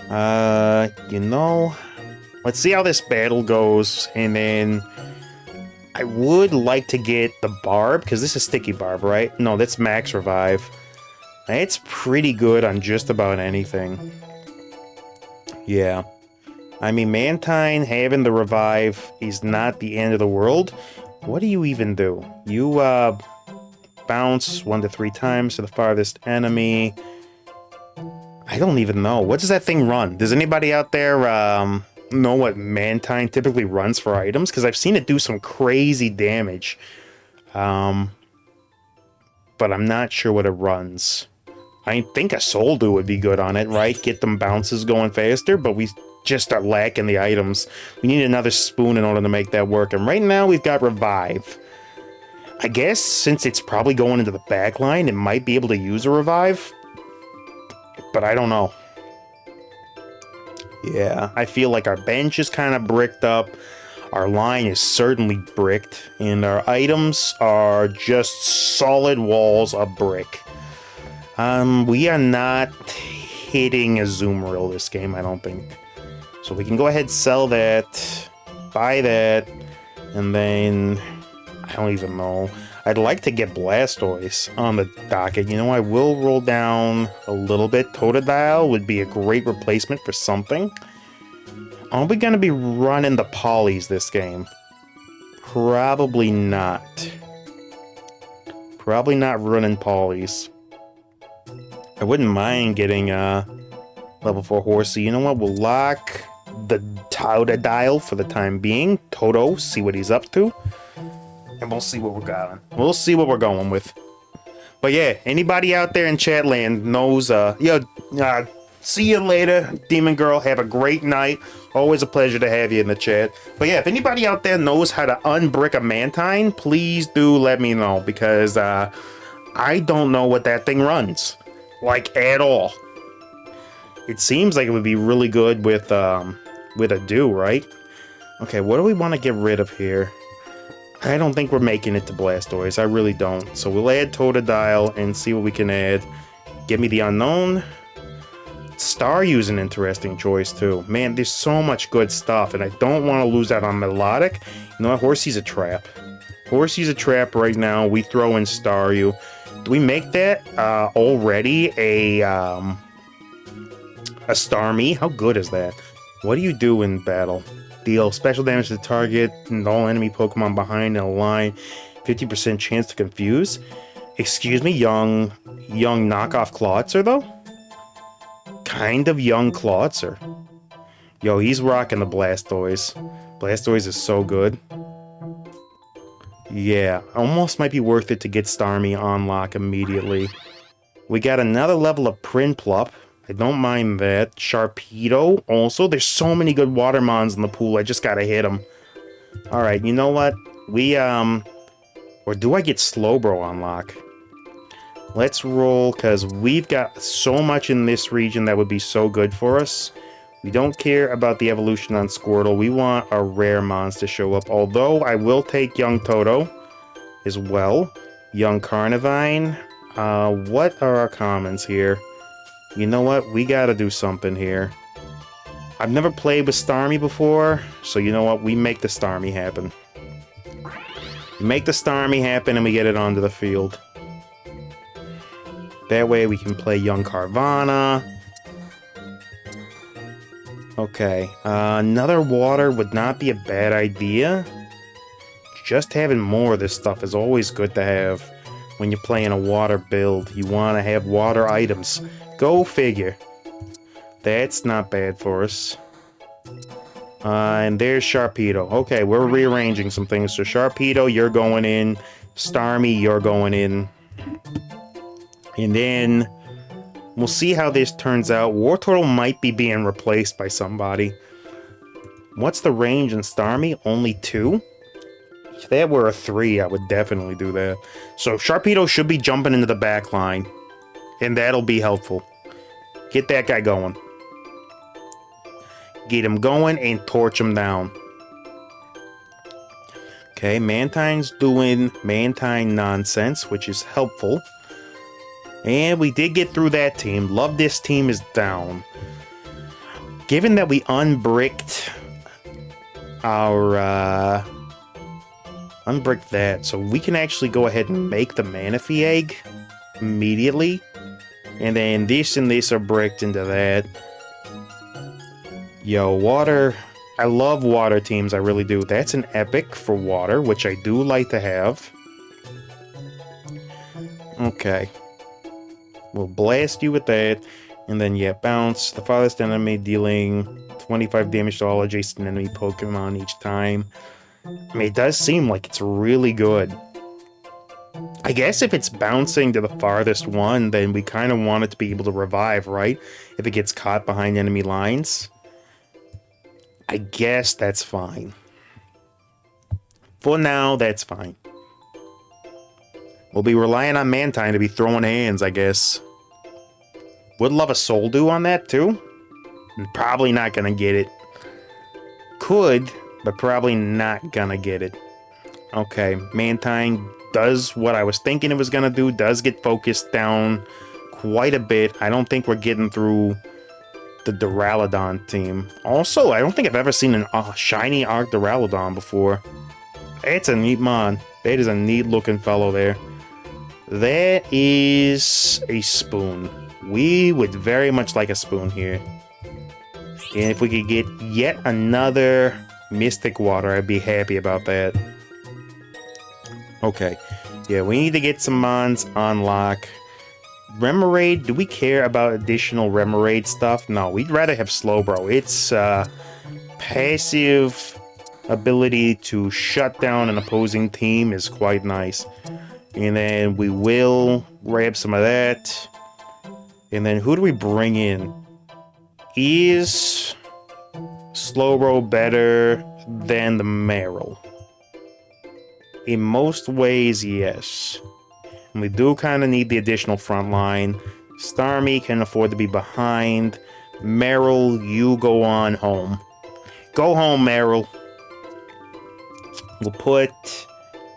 You know, let's see how this battle goes, and then I would like to get the barb, because this is sticky barb, right? No, that's max revive. It's pretty good on just about anything. Yeah. I mean, Mantine having the revive is not the end of the world. What do you even do? You, bounce 1 to 3 times to the farthest enemy. I don't even know. What does that thing run? Does anybody out there, know what Mantine typically runs for items? Because I've seen it do some crazy damage. But I'm not sure what it runs. I think a Soul Dew would be good on it, right? Get them bounces going faster, but we just are lacking the items. We need another spoon in order to make that work. And right now we've got Revive. I guess since it's probably going into the back line, it might be able to use a Revive. But I don't know. Yeah, I feel like our bench is kind of bricked up. Our line is certainly bricked. And our items are just solid walls of brick. We are not hitting a Azumarill this game, I don't think. So we can go ahead and sell that, buy that, and then I don't even know. I'd like to get Blastoise on the docket. You know, I will roll down a little bit. Totodile would be a great replacement for something. Are we going to be running the Polys this game? Probably not. Probably not running Polys. I wouldn't mind getting level 4 Horsey. You know what? We'll lock the Totodile for the time being. Toto, see what he's up to. And we'll see what we're going. We'll see what we're going with. But yeah, anybody out there in chat land knows, see you later, Demon Girl. Have a great night. Always a pleasure to have you in the chat. But yeah, if anybody out there knows how to unbrick a Mantine, please do let me know. Because I don't know what that thing runs. Like, at all. It seems like it would be really good with a Dew, right? Okay, what do we want to get rid of here? I don't think we're making it to Blastoise. I really don't. So we'll add Totodile and see what we can add. Give me the Unknown. Staryu's an interesting choice, too. Man, there's so much good stuff, and I don't want to lose out on Melodic. You know what? Horsey's a trap. Horsey's a trap right now. We throw in Staryu. Do we make that already a Starmie? How good is that? What do you do in battle? Deal special damage to the target and all enemy Pokemon behind in a line. 50% chance to confuse. Excuse me, young knockoff Clawitzer, though? Kind of young Clawitzer. Yo, he's rocking the Blastoise. Blastoise is so good. Yeah, almost might be worth it to get Starmie on lock immediately. We got another level of Prinplup. I don't mind that. Sharpedo also. There's so many good Watermons in the pool. I just gotta hit them. Alright, you know what? We, or do I get Slowbro on lock? Let's roll, because we've got so much in this region that would be so good for us. We don't care about the evolution on Squirtle. We want our rare mons to show up. Although, I will take young Toto as well. Young Carnivine. What are our commons here? You know what? We gotta do something here. I've never played with Starmie before, so you know what? We make the Starmie happen. We make the Starmie happen and we get it onto the field. That way we can play young Carvana. Okay, another water would not be a bad idea. Just having more of this stuff is always good to have when you're playing a water build. You want to have water items. Go figure. That's not bad for us. And there's Sharpedo. Okay, we're rearranging some things. So Sharpedo, you're going in. Starmie, you're going in. And then we'll see how this turns out. Wartortle might be being replaced by somebody. What's the range in Starmie? Only 2? If that were a 3, I would definitely do that. So Sharpedo should be jumping into the back line. And that'll be helpful. Get that guy going. Get him going and torch him down. Okay, Mantine's doing Mantine nonsense, which is helpful. And we did get through that team. Love this team is down. Given that we unbricked our Unbrick that. So we can actually go ahead and make the Manaphy egg immediately. And then this and this are bricked into that. Yo, water. I love water teams, I really do. That's an epic for water, which I do like to have. Okay. We'll blast you with that. And then, yeah, bounce. The farthest enemy dealing 25 damage to all adjacent enemy Pokemon each time. I mean, it does seem like it's really good. I guess if it's bouncing to the farthest one, then we kind of want it to be able to revive, right? If it gets caught behind enemy lines. I guess that's fine. For now, that's fine. We'll be relying on Mantine to be throwing hands, I guess. Would love a Soul Dew on that, too. Probably not gonna get it. Could, but probably not gonna get it. Okay, Mantine does what I was thinking it was gonna do. Does get focused down quite a bit. I don't think we're getting through the Duraludon team. Also, I don't think I've ever seen a shiny Arc Duraludon before. It's a neat mon. That is a neat looking fellow there. That is a spoon. We would very much like a spoon here. And if we could get yet another Mystic Water, I'd be happy about that. Okay. Yeah, we need to get some mons on lock. Remoraid, do we care about additional Remoraid stuff? No, we'd rather have Slowbro. It's passive ability to shut down an opposing team is quite nice. And then we will grab some of that. And then who do we bring in? Is Slowbro better than the Marill? In most ways, yes. And we do kind of need the additional front line. Starmie can afford to be behind. Marill, you go on home. Go home, Marill. We'll put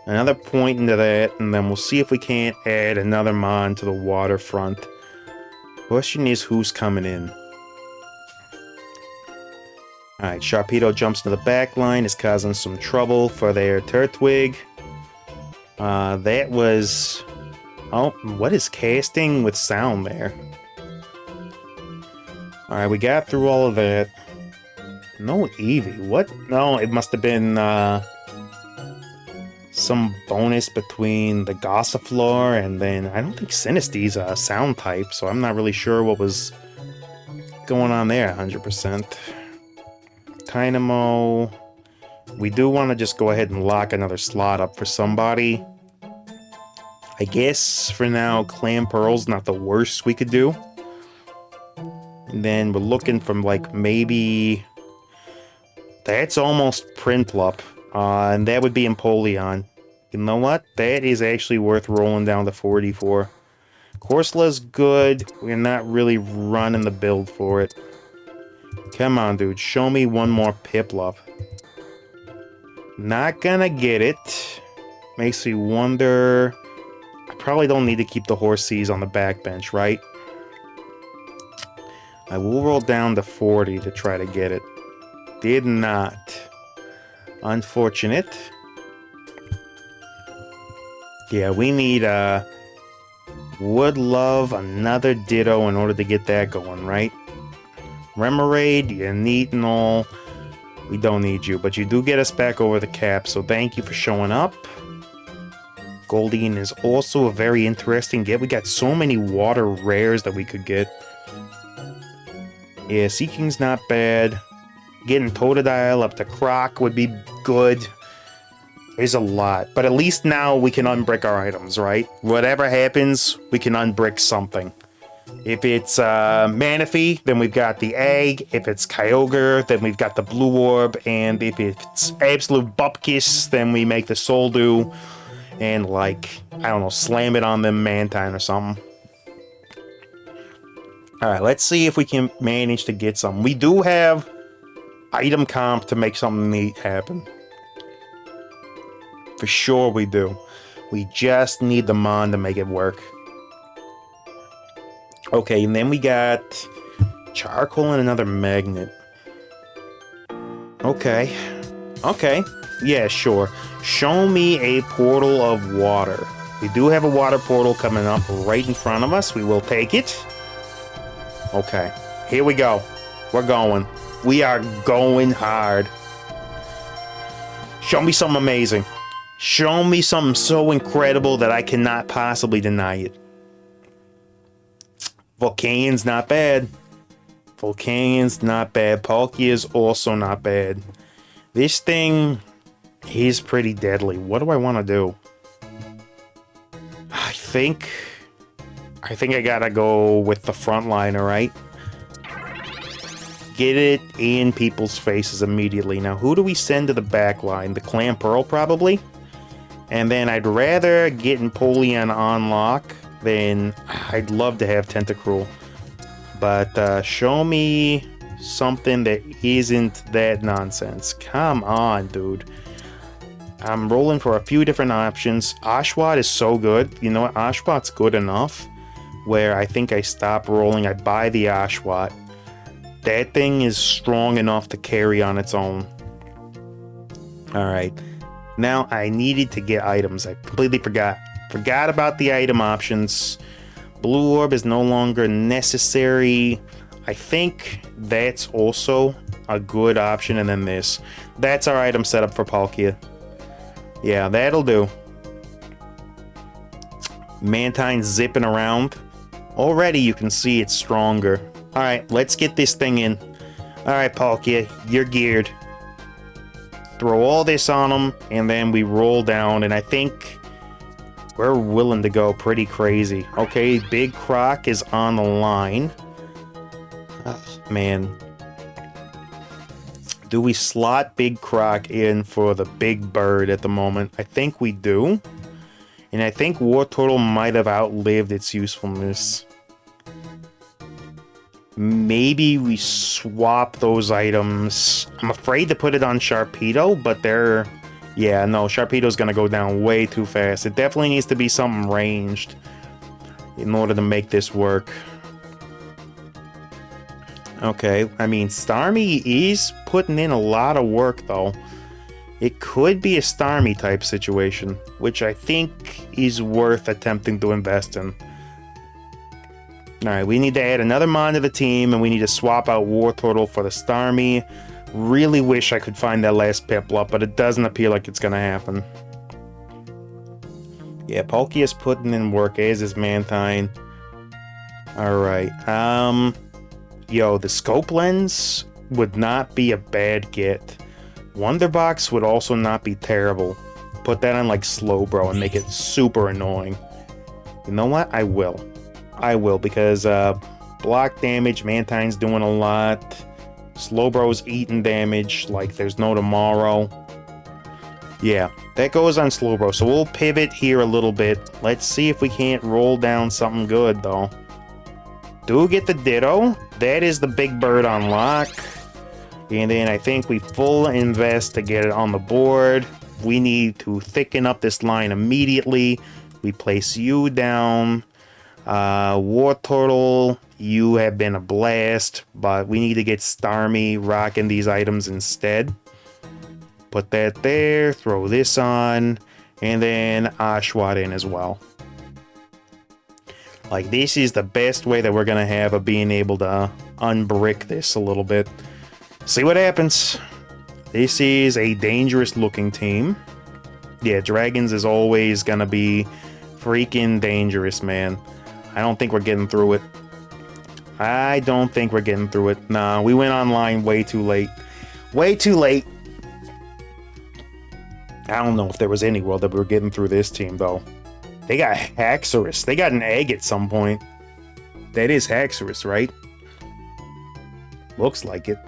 another point into that, and then we'll see if we can't add another mon to the waterfront. Question is, who's coming in? Alright, Sharpedo jumps to the back line, is causing some trouble for their Turtwig. That was... Oh, what is casting with sound there? Alright, we got through all of that. No Eevee. What? No, it must have been some bonus between the Gossifleur and then... I don't think Sinisty's a sound type, so I'm not really sure what was going on there 100%. Dynamo. We do want to just go ahead and lock another slot up for somebody. I guess for now, Clam Pearl's not the worst we could do. And then we're looking from like maybe... That's almost Prinplup. And that would be Empoleon. You know what? That is actually worth rolling down to 40 for. Corsora's good. We're not really running the build for it. Come on, dude. Show me one more Piplup. Not gonna get it. Makes me wonder... I probably don't need to keep the Horseys on the backbench, right? I will roll down to 40 to try to get it. Did not. Unfortunate. Yeah, we need would love another Ditto in order to get that going, right? Remoraid, you're neat and all. We don't need you, but you do get us back over the cap, so thank you for showing up. Goldeen is also a very interesting get. We got so many water rares that we could get. Yeah, Seeking's not bad. Getting Totodile up to Croc would be good. There's a lot. But at least now we can unbrick our items, right? Whatever happens, we can unbrick something. If it's Manaphy, then we've got the egg. If it's Kyogre, then we've got the blue orb. And if it's Absolute Bupkis, then we make the Soul Dew. And like, I don't know, slam it on them Mantine or something. Alright, let's see if we can manage to get some. We do have item comp to make something neat happen. For sure we do. We just need the mon to make it work. Okay, and then we got Charcoal and another Magnet. Okay. Okay. Yeah, sure. Show me a portal of water. We do have a water portal coming up right in front of us. We will take it. Okay. Here we go. We're going. We are going hard. Show me something amazing. Show me something so incredible that I cannot possibly deny it. Volcanian's not bad. Volcanian's not bad. Palkia's also not bad. This thing is pretty deadly. What do I want to do? I think I gotta go with the frontliner, right? Get it in people's faces immediately. Now, who do we send to the back line? The Clan Pearl, probably? And then I'd rather get Empoleon on lock than... I'd love to have Tentacruel. But show me something that isn't that nonsense. Come on, dude. I'm rolling for a few different options. Oshawott is so good. You know what? Oshawott's good enough where I think I stop rolling. I buy the Oshawott. That thing is strong enough to carry on its own. Alright. Now, I needed to get items. I completely forgot. Forgot about the item options. Blue Orb is no longer necessary. I think that's also a good option. And then this. That's our item setup for Palkia. Yeah, that'll do. Mantine's zipping around. Already you can see it's stronger. Alright, let's get this thing in. Alright, Palkia, you're geared. Throw all this on them, and then we roll down, and I think we're willing to go pretty crazy. Okay, Big Croc is on the line. Man. Do we slot Big Croc in for the Big Bird at the moment? I think we do. And I think War Turtle might have outlived its usefulness. Maybe we swap those items. I'm afraid to put it on Sharpedo, but they're... Yeah, no, Sharpedo's gonna go down way too fast. It definitely needs to be something ranged in order to make this work. Okay, I mean, Starmie is putting in a lot of work, though. It could be a Starmie type situation, which I think is worth attempting to invest in. Alright, we need to add another Mon to the team, and we need to swap out War Turtle for the Starmie. Really wish I could find that last Piplup, but it doesn't appear like it's gonna happen. Yeah, Palkia's putting in work, as is Mantine. Alright, yo, the Scope Lens would not be a bad get. Wonderbox would also not be terrible. Put that on, like, Slowbro and make it super annoying. You know what? I will. I will, because block damage, Mantine's doing a lot. Slowbro's eating damage like there's no tomorrow. Yeah, that goes on Slowbro. So we'll pivot here a little bit. Let's see if we can't roll down something good, though. Do get the Ditto. That is the Big Bird on lock. And then I think we full invest to get it on the board. We need to thicken up this line immediately. We place you down. War Turtle, you have been a blast, but we need to get Starmie rocking these items instead. Put that there, throw this on, and then Oshawott in as well. Like, this is the best way that we're gonna have of being able to unbrick this a little bit. See what happens. This is a dangerous looking team. Yeah, Dragons is always gonna be freaking dangerous, man. I don't think we're getting through it. I don't think we're getting through it. Nah, we went online way too late. Way too late. I don't know if there was any world that we were getting through this team, though. They got Haxorus. They got an egg at some point. That is Haxorus, right? Looks like it.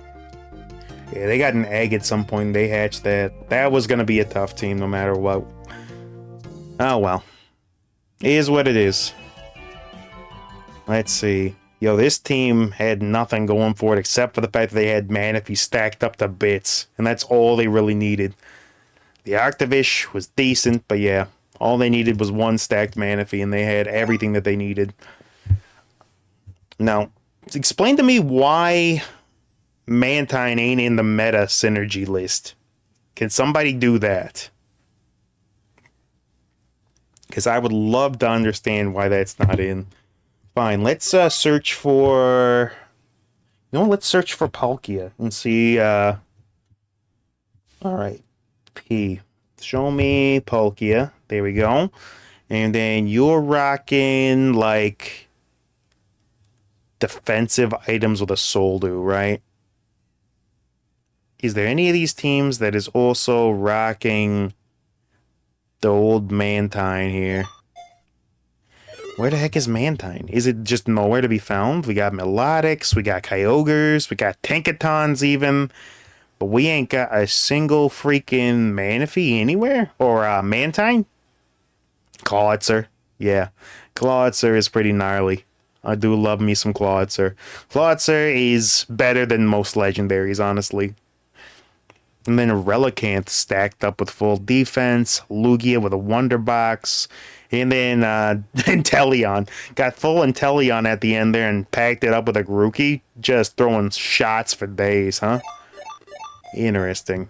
Yeah, they got an egg at some point. They hatched that. That was going to be a tough team no matter what. Oh, well. It is what it is. Let's see. Yo, this team had nothing going for it except for the fact that they had Manaphy stacked up to bits. And that's all they really needed. The Arctovish was decent, but yeah. All they needed was one stacked Manaphy, and they had everything that they needed. Now, explain to me why Mantine ain't in the meta synergy list. Can somebody do that? Because I would love to understand why that's not in. Fine, let's search for... let's search for Palkia and see... Alright, P. Show me Palkia. There we go. And then you're rocking, like, defensive items with a Soldu, right? Is there any of these teams that is also rocking the old Mantine here? Where the heck is Mantine? Is it just nowhere to be found? We got Melodics, we got Kyogres, we got Tankatons even. But we ain't got a single freaking Manaphy anywhere? Or Mantine? Clawitzer. Yeah, Clawitzer is pretty gnarly. I do love me some Clawitzer. Clawitzer is better than most legendaries, honestly. And then Relicanth stacked up with full defense. Lugia with a Wonder Box. And then Inteleon. Got full Inteleon at the end there and packed it up with a Grookey. Just throwing shots for days, huh? Interesting.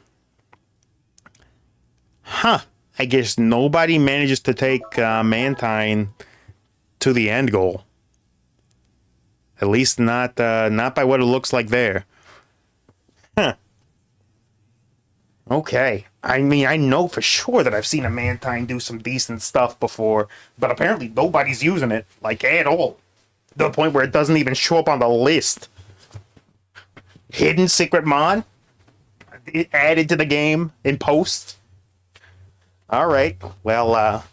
Huh. I guess nobody manages to take Mantine to the end goal. At least not by what it looks like there. Huh. Okay. I mean, I know for sure that I've seen a Mantine do some decent stuff before, but apparently nobody's using it, like, at all. To the point where it doesn't even show up on the list. Hidden Secret Mon? Added to the game in post? Alright, well,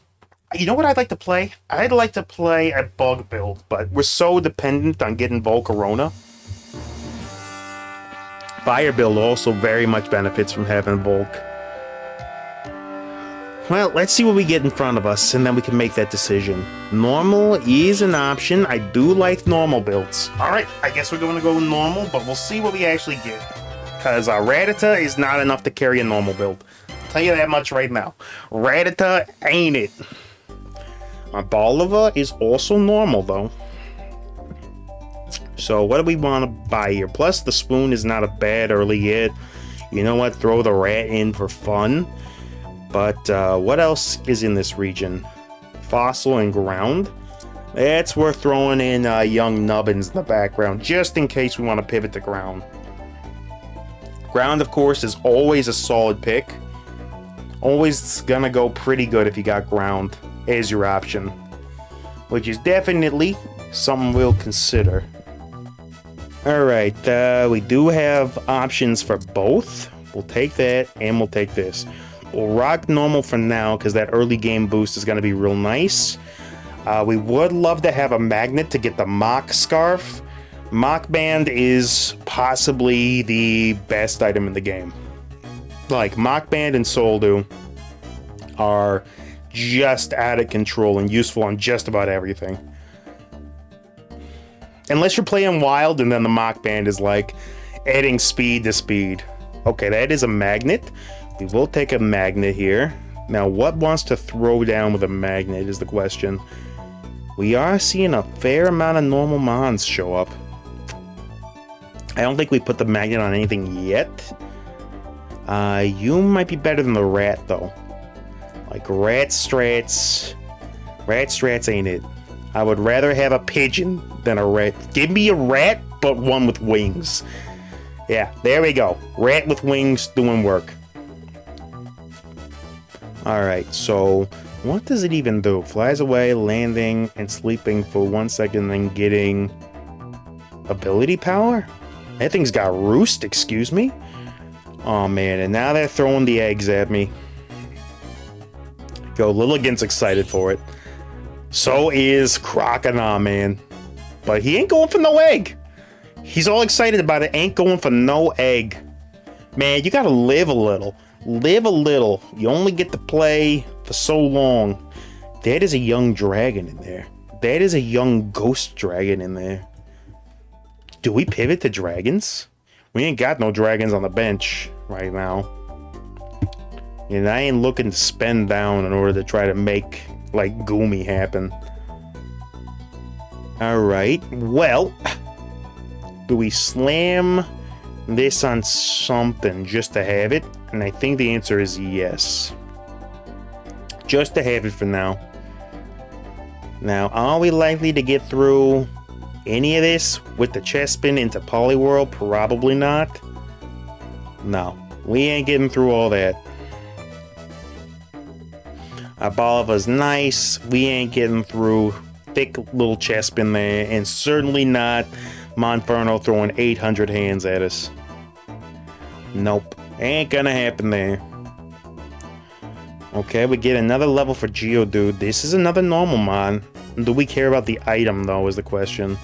you know what I'd like to play? I'd like to play a bug build, but we're so dependent on getting Volcarona. Fire build also very much benefits from having Volk. Well, let's see what we get in front of us, and then we can make that decision. Normal is an option. I do like normal builds. Alright, I guess we're going to go normal, but we'll see what we actually get. Because Rattata is not enough to carry a normal build. I'll tell you that much right now. Rattata ain't it. My Bolivar is also normal, though. So what do we want to buy here? Plus, the Spoon is not a bad early hit. You know what? Throw the Rat in for fun. But what else is in this region? Fossil and Ground. That's worth throwing in Young Nubbins in the background, just in case we want to pivot to Ground. Ground, of course, is always a solid pick. Always gonna go pretty good if you got Ground as your option. Which is definitely something we'll consider. Alright, we do have options for both. We'll take that, and we'll take this. We'll rock normal for now, because that early game boost is going to be real nice. We would love to have a magnet to get the Mach Scarf. Mach Band is possibly the best item in the game. Like, Mach Band and Soldu are just out of control and useful on just about everything. Unless you're playing Wild, and then the Mach Band is like adding speed to speed. Okay, that is a magnet. We will take a magnet here. Now, what wants to throw down with a magnet is the question. We are seeing a fair amount of normal Mons show up. I don't think we put the magnet on anything yet. You might be better than the Rat, though. Like, Rat Strats ain't it. I would rather have a pigeon than a rat. Give me a rat, but one with wings. Yeah, there we go. Rat with wings doing work. Alright, so what does it even do? Flies away, landing, and sleeping for 1 second, then getting ability power? That thing's got roost, excuse me? Oh man, and now they're throwing the eggs at me. Go, Lilligant's excited for it. So is Croconaw, man. But he ain't going for no egg. He's all excited about it, ain't going for no egg. Man, you gotta live a little. Live a little. You only get to play for so long. That is a young dragon in there. That is a young ghost dragon in there. Do we pivot to dragons? We ain't got no dragons on the bench right now. And I ain't looking to spend down in order to try to make, like, Goomy happen. Alright, well. Do we slam this on something just to have it? And I think the answer is yes. Just to have it for now. Now, are we likely to get through any of this with the chest spin into Poliworld? Probably not. No, we ain't getting through all that. Our Bolivar's nice. We ain't getting through thick little chest spin there, and certainly not Monferno throwing 800 hands at us. Nope, ain't gonna happen there. Okay, we get another level for Geodude. This is another normal mon. Do we care about the item, though, is the question.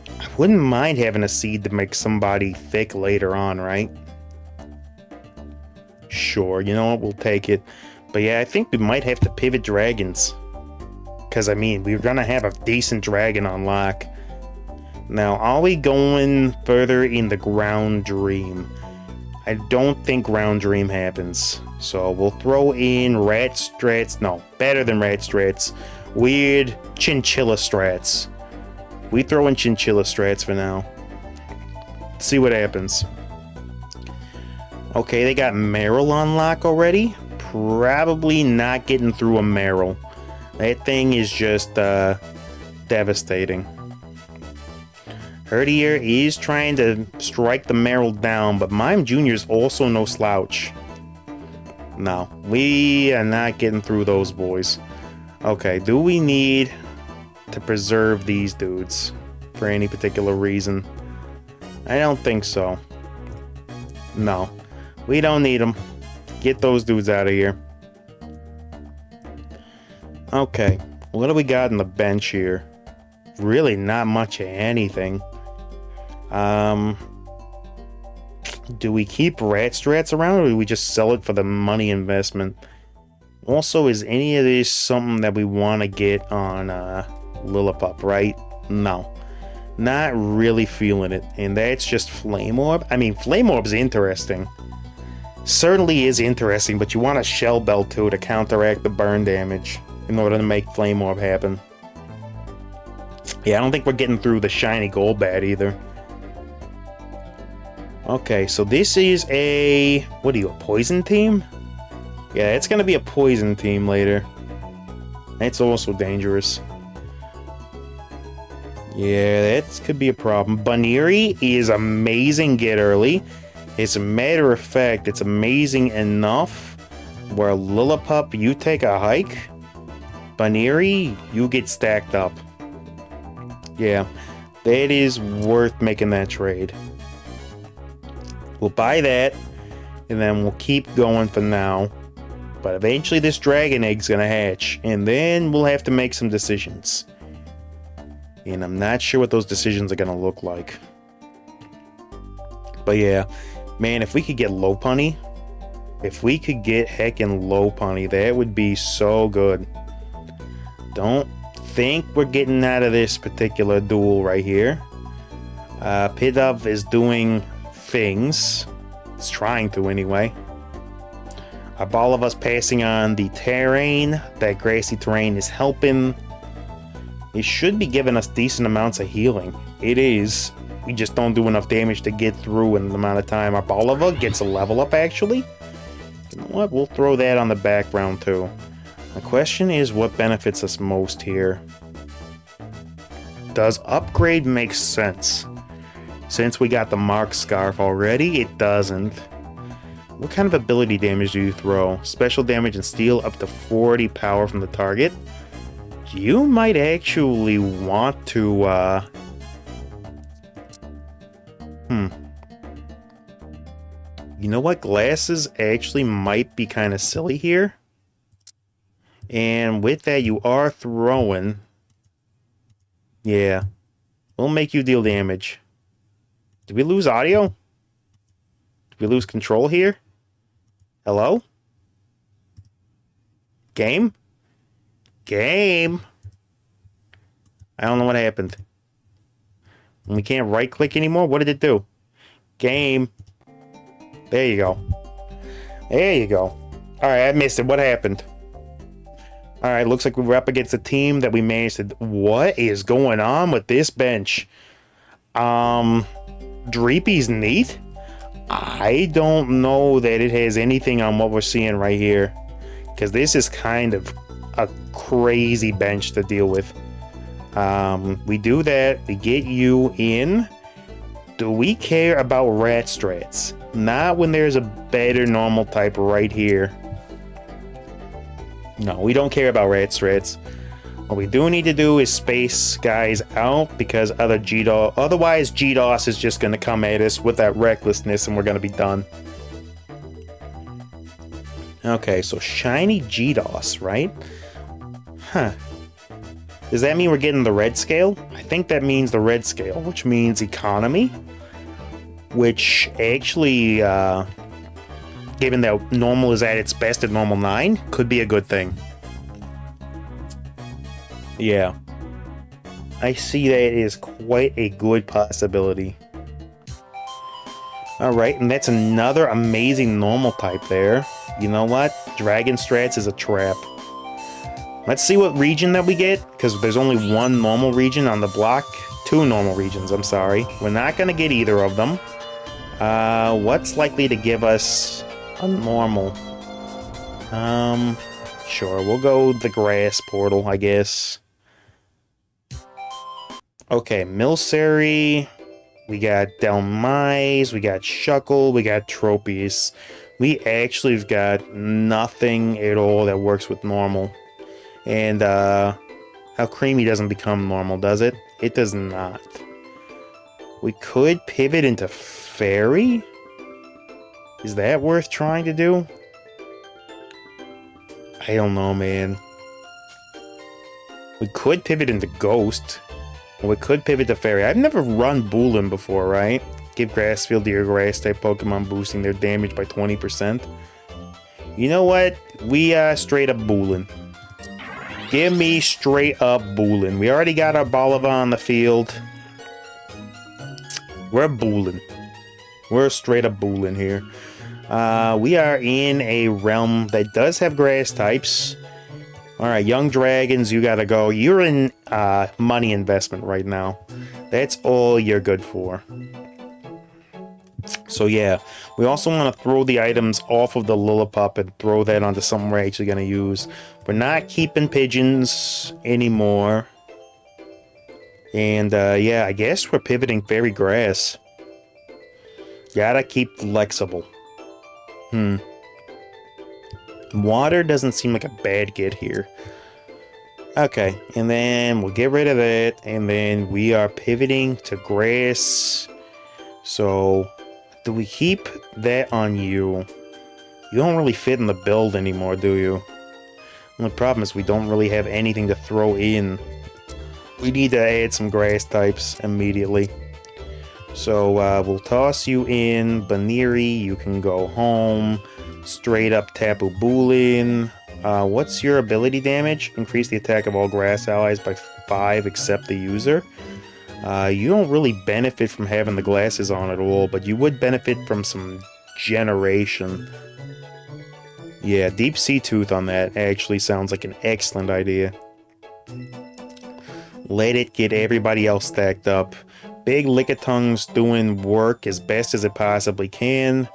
I wouldn't mind having a seed to make somebody thick later on, right? Sure, you know what, we'll take it. But yeah, I think we might have to pivot dragons. Because, I mean, we're gonna have a decent dragon on lock. Now, are we going further in the Ground Dream? I don't think Ground Dream happens. So we'll throw in Rat Strats. No, better than Rat Strats. Weird Chinchilla Strats. We throw in Chinchilla Strats for now. Let's see what happens. Okay, they got Meryl on lock already. Probably not getting through a Meryl. That thing is just devastating. Herdier is trying to strike the Meryl down, but Mime Jr. is also no slouch. No, we are not getting through those boys. Okay, do we need to preserve these dudes for any particular reason? I don't think so. No, we don't need them. Get those dudes out of here. Okay, what do we got in the bench here? Really not much of anything. Do we keep Rat Strats around, or do we just sell it for the money investment? Also, is any of this something that we want to get on Lillipup, right? No. Not really feeling it. And that's just Flame Orb. I mean, Flame Orb's interesting. Certainly is interesting, but you want a Shell Belt too to counteract the burn damage in order to make Flame Orb happen. Yeah, I don't think we're getting through the shiny Golbat either. Okay, so this is a... what are you, a poison team? Yeah, it's gonna be a poison team later. That's also dangerous. Yeah, that could be a problem. Baniri is amazing get early. As a matter of fact, it's amazing enough where Lillipup, you take a hike. Baniri, you get stacked up. Yeah, that is worth making that trade. We'll buy that, and then we'll keep going for now. But eventually this dragon egg's gonna hatch, and then we'll have to make some decisions. And I'm not sure what those decisions are gonna look like. But yeah, man, if we could get Lopunny, if we could get heckin' Lopunny, that would be so good. Don't think we're getting out of this particular duel right here. Pidove is doing things. It's trying to anyway. All of us passing on the terrain. That grassy terrain is helping. It should be giving us decent amounts of healing. It is. We just don't do enough damage to get through in the amount of time. Our Bolivar gets a level up actually. You know what? We'll throw that on the background too. The question is what benefits us most here. Does upgrade make sense? Since we got the Mark Scarf already, it doesn't. What kind of ability damage do you throw? Special damage and steal up to 40 power from the target. You might actually want to, You know what? Glasses actually might be kind of silly here. And with that, you are throwing... Yeah. We'll make you deal damage. Did we lose audio? Did we lose control here? Hello? Game? Game? I don't know what happened. We can't right-click anymore? What did it do? Game. There you go. There you go. Alright, I missed it. What happened? Alright, looks like we were up against a team that we managed to... What is going on with this bench? Dreepy's neat. I don't know that it has anything on what we're seeing right here, because this is kind of a crazy bench to deal with. We do that. We get you in. Do we care about rat strats? Not when there's a better normal type right here. No, we don't care about rat strats. What we do need to do is space guys out, because otherwise GDOS is just going to come at us with that recklessness and we're going to be done. Okay, so shiny GDOS, right? Huh. Does that mean we're getting the red scale? I think that means the red scale, which means economy. Which actually, given that normal is at its best at normal 9, could be a good thing. Yeah. I see that is quite a good possibility. Alright, and that's another amazing normal type there. You know what? Dragon Strats is a trap. Let's see what region that we get, because there's only one normal region on the block. 2 normal regions, I'm sorry. We're not going to get either of them. What's likely to give us a normal? Sure, we'll go the grass portal, I guess. Okay, Milcery, we got Delmise, we got Shuckle, we got Tropius. We actually have got nothing at all that works with normal. And, how Creamy doesn't become normal, does it? It does not. We could pivot into Fairy? Is that worth trying to do? I don't know, man. We could pivot into Ghost. Or we could pivot to Fairy. I've never run Boolin before, right? Give Grass Field to your Grass-type Pokemon, boosting their damage by 20%. You know what? We, straight up Boolin. Give me straight up Boolin. We already got our Bolivar on the field. We're Boolin. We're straight up Boolin here. We are in a realm that does have grass types. Alright, Young Dragons, you gotta go. You're in money investment right now. That's all you're good for. So yeah, we also want to throw the items off of the Lillipup and throw that onto something we're actually going to use. We're not keeping pigeons anymore. And yeah, I guess we're pivoting Fairy Grass. Gotta keep flexible. Water doesn't seem like a bad get here. Okay, and then we'll get rid of that, and then we are pivoting to grass. So, do we keep that on you? You don't really fit in the build anymore, do you? The only problem is we don't really have anything to throw in. We need to add some grass types immediately. So, we'll toss you in. Baniri, you can go home. Straight up Tapu Boolin. What's your ability damage? Increase the attack of all grass allies by 5 except the user. You don't really benefit from having the glasses on at all, but you would benefit from some generation. Yeah, Deep Sea Tooth on that actually sounds like an excellent idea. Let it get everybody else stacked up. Big Lickitung's doing work as best as it possibly can,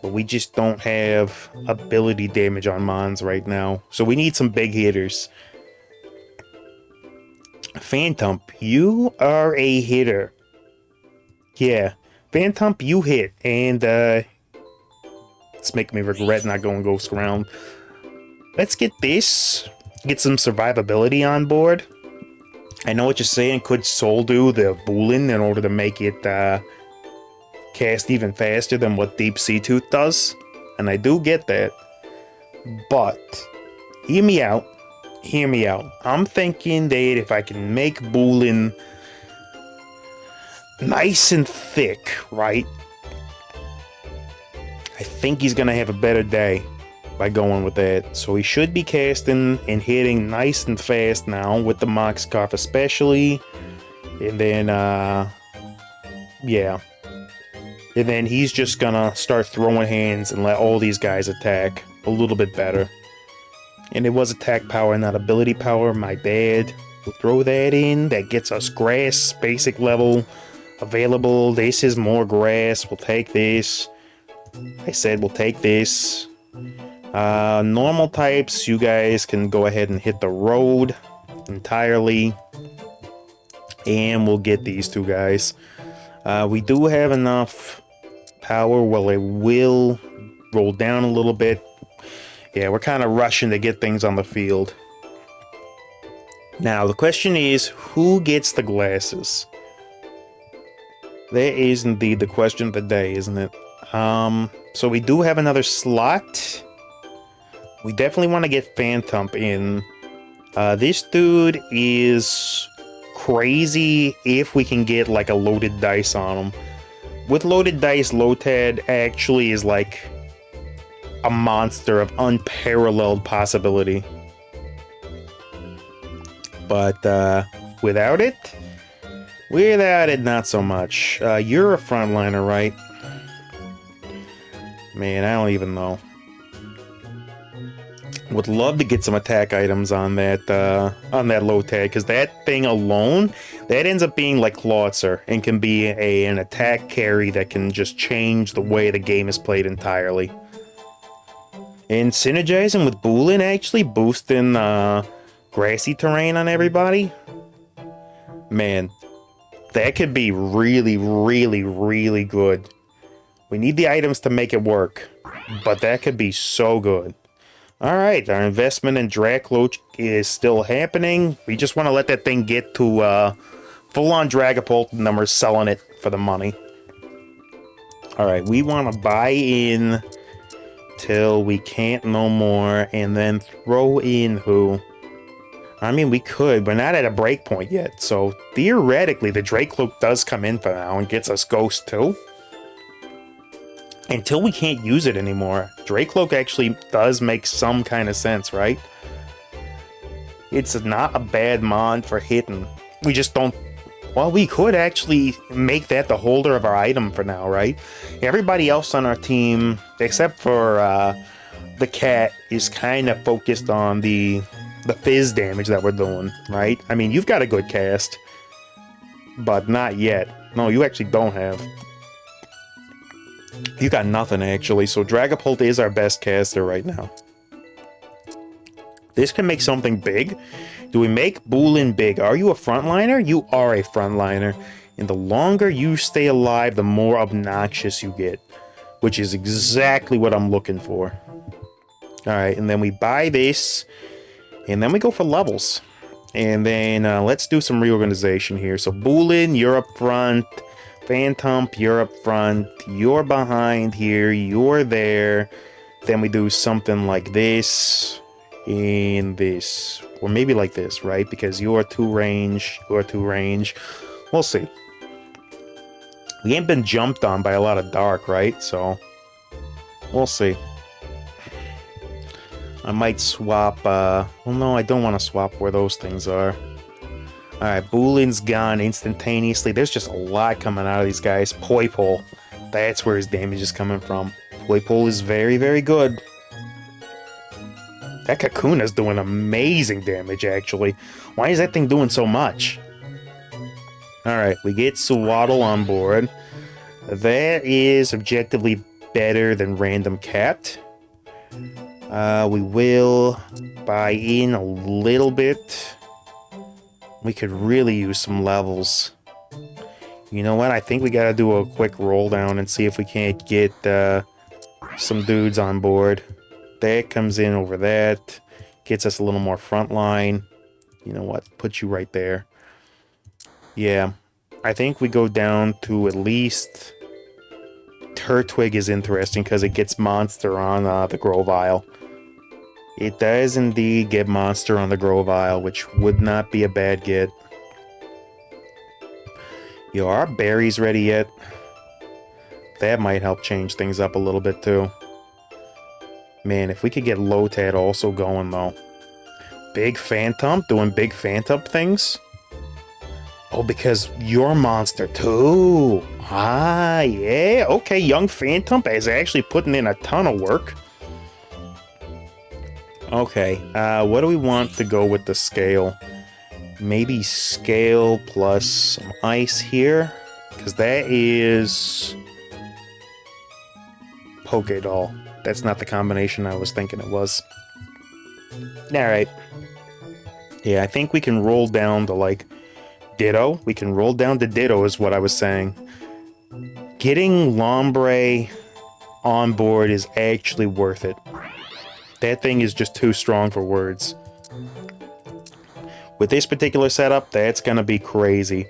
but we just don't have ability damage on Mons right now. So we need some big hitters. Phantump, you are a hitter. Yeah, Phantump, you hit, and it's making me regret not going Ghost Ground. Let's get this, get some survivability on board. I know what you're saying, could Soul do the Boolin in order to make it cast even faster than what Deep Sea Tooth does, and I do get that, but hear me out. Hear me out. I'm thinking that if I can make Boolin nice and thick, right? I think he's gonna have a better day by going with that. So he should be casting and hitting nice and fast now with the Mock Scarf especially. And then, yeah. And then he's just gonna start throwing hands and let all these guys attack a little bit better. And it was attack power, not ability power, my bad. We'll throw that in. That gets us grass, basic level. Available. This is more grass. We'll take this. I said we'll take this. Normal types, you guys can go ahead and hit the road entirely. And we'll get these two guys. We do have enough power. Well, it will roll down a little bit. Yeah, we're kind of rushing to get things on the field. Now, the question is, who gets the glasses? That is indeed the question of the day, isn't it? So we do have another slot. We definitely want to get Phantom in. This dude is crazy if we can get like a loaded dice on him. With loaded dice, Lotad actually is like a monster of unparalleled possibility. But without it, not so much. You're a frontliner, right? Man, I don't even know. Would love to get some attack items on that Lotad, because that thing alone, that ends up being like Clawitzer and can be an attack carry that can just change the way the game is played entirely. And synergizing with Boolin, actually boosting grassy terrain on everybody. Man, that could be really, really, really good. We need the items to make it work, but that could be so good. Alright, our investment in Dracloach is still happening. We just want to let that thing get to full-on Dragapult, and then we're selling it for the money. Alright, we want to buy in till we can't no more, and then throw in who? I mean, we could, but not at a break point yet. So, theoretically, the Dracloak does come in for now and gets us Ghost too. Until we can't use it anymore. Dracloak actually does make some kind of sense, right? It's not a bad mon for hitting. We just don't... Well, we could actually make that the holder of our item for now, right? Everybody else on our team, except for the cat, is kind of focused on the fizz damage that we're doing, right? I mean, you've got a good cast, but not yet. No, you actually don't have. You got nothing, actually, so Dragapult is our best caster right now. This can make something big. Do we make Boolin big? Are you a frontliner? You are a frontliner. And the longer you stay alive, the more obnoxious you get. Which is exactly what I'm looking for. Alright, and then we buy this. And then we go for levels. And then let's do some reorganization here. So Boolin, you're up front. Phantom, you're up front. You're behind here. You're there. Then we do something like this. And this. Or maybe like this, right? Because you're 2 range. You're 2 range. We'll see. We ain't been jumped on by a lot of dark, right? So, we'll see. I might swap, well, no, I don't want to swap where those things are. Alright, Boolin's gone instantaneously. There's just a lot coming out of these guys. Poipole. That's where his damage is coming from. Poipole is very, very good. That Kakuna's doing amazing damage, actually. Why is that thing doing so much? Alright, we get Swaddle on board. That is objectively better than Random Cat. We will buy in a little bit. We could really use some levels. You know what? I think we gotta do a quick roll down and see if we can't get some dudes on board. That comes in over that. Gets us a little more front line. You know what? Put you right there. Yeah. I think we go down to at least... Turtwig is interesting because it gets Monster on the Grovyle. It does indeed get Monster on the Grovyle, which would not be a bad get. Yo, are our berries ready yet? That might help change things up a little bit too. Man, if we could get Lotad also going though. Big Phantom, doing big Phantom things? Oh, because you're Monster too. Ah, yeah. Okay, young Phantom is actually putting in a ton of work. Okay, what do we want to go with the scale? Maybe scale plus some ice here. Because that is Pokédoll. That's not the combination I was thinking it was. Alright. Yeah, I think we can roll down to, like, Ditto. We can roll down to Ditto is what I was saying. Getting Lombre on board is actually worth it. That thing is just too strong for words. With this particular setup, that's gonna be crazy.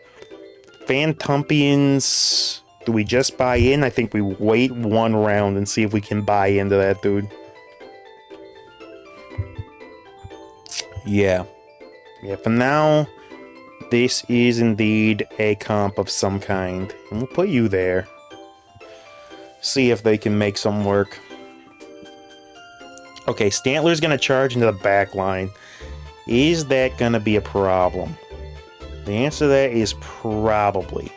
Phantumpians, do we just buy in? I think we wait one round and see if we can buy into that dude. Yeah. Yeah, for now, this is indeed a comp of some kind. And we'll put you there. See if they can make some work. Okay, Stantler's gonna charge into the back line. Is that gonna be a problem? The answer to that is probably.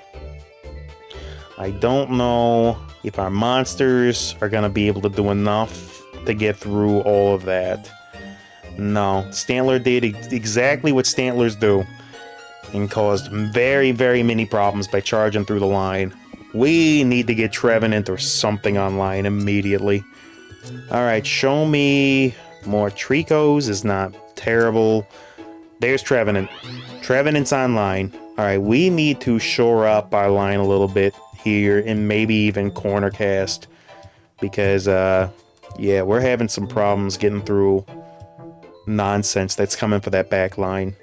I don't know if our monsters are gonna be able to do enough to get through all of that. No, Stantler did exactly what Stantlers do and caused very, very many problems by charging through the line. We need to get Trevenant or something online immediately. Alright, show me more Tricos is not terrible. There's Trevenant. Trevenant's online. Alright, we need to shore up our line a little bit here and maybe even corner cast. Because, yeah, we're having some problems getting through nonsense that's coming for that back line.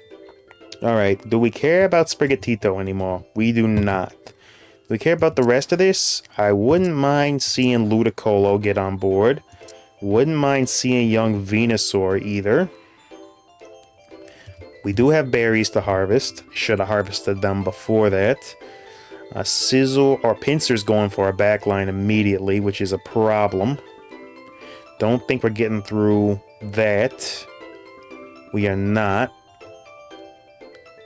Alright, do we care about Sprigatito anymore? We do not. Do we care about the rest of this? I wouldn't mind seeing Ludicolo get on board. Wouldn't mind seeing young Venusaur either. We do have berries to harvest. Should have harvested them before that. Sizzle or Pinsir's going for our back line immediately, which is a problem. Don't think we're getting through that. We are not.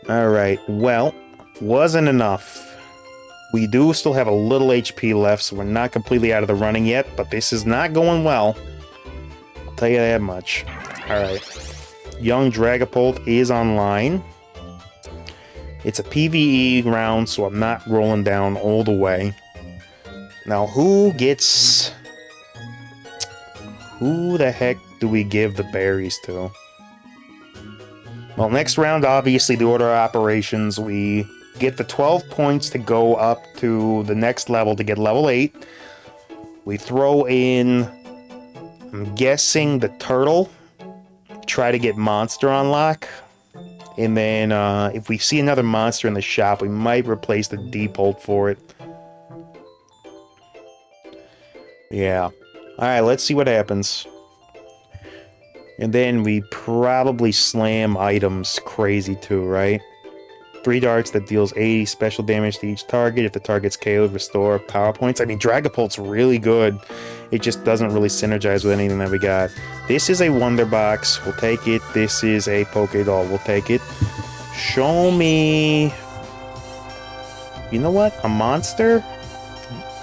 Alright, well, wasn't enough. We do still have a little HP left, so we're not completely out of the running yet, but this is not going well. I'll tell you that much. Alright. Young Dragapult is online. It's a PvE round, so I'm not rolling down all the way. Now, who the heck do we give the berries to? Well, next round, obviously, the order of operations, we get the 12 points to go up to the next level to get level 8. We throw in, I'm guessing, the turtle. Try to get monster unlock. And then, if we see another monster in the shop, we might replace the Deepult for it. Yeah. Alright, let's see what happens. And then we probably slam items crazy too, right? 3 darts that deals 80 special damage to each target. If the target's KO'd, restore power points. I mean, Dragapult's really good. It just doesn't really synergize with anything that we got. This is a Wonder Box. We'll take it. This is a Pokédoll. We'll take it. Show me... You know what? A monster?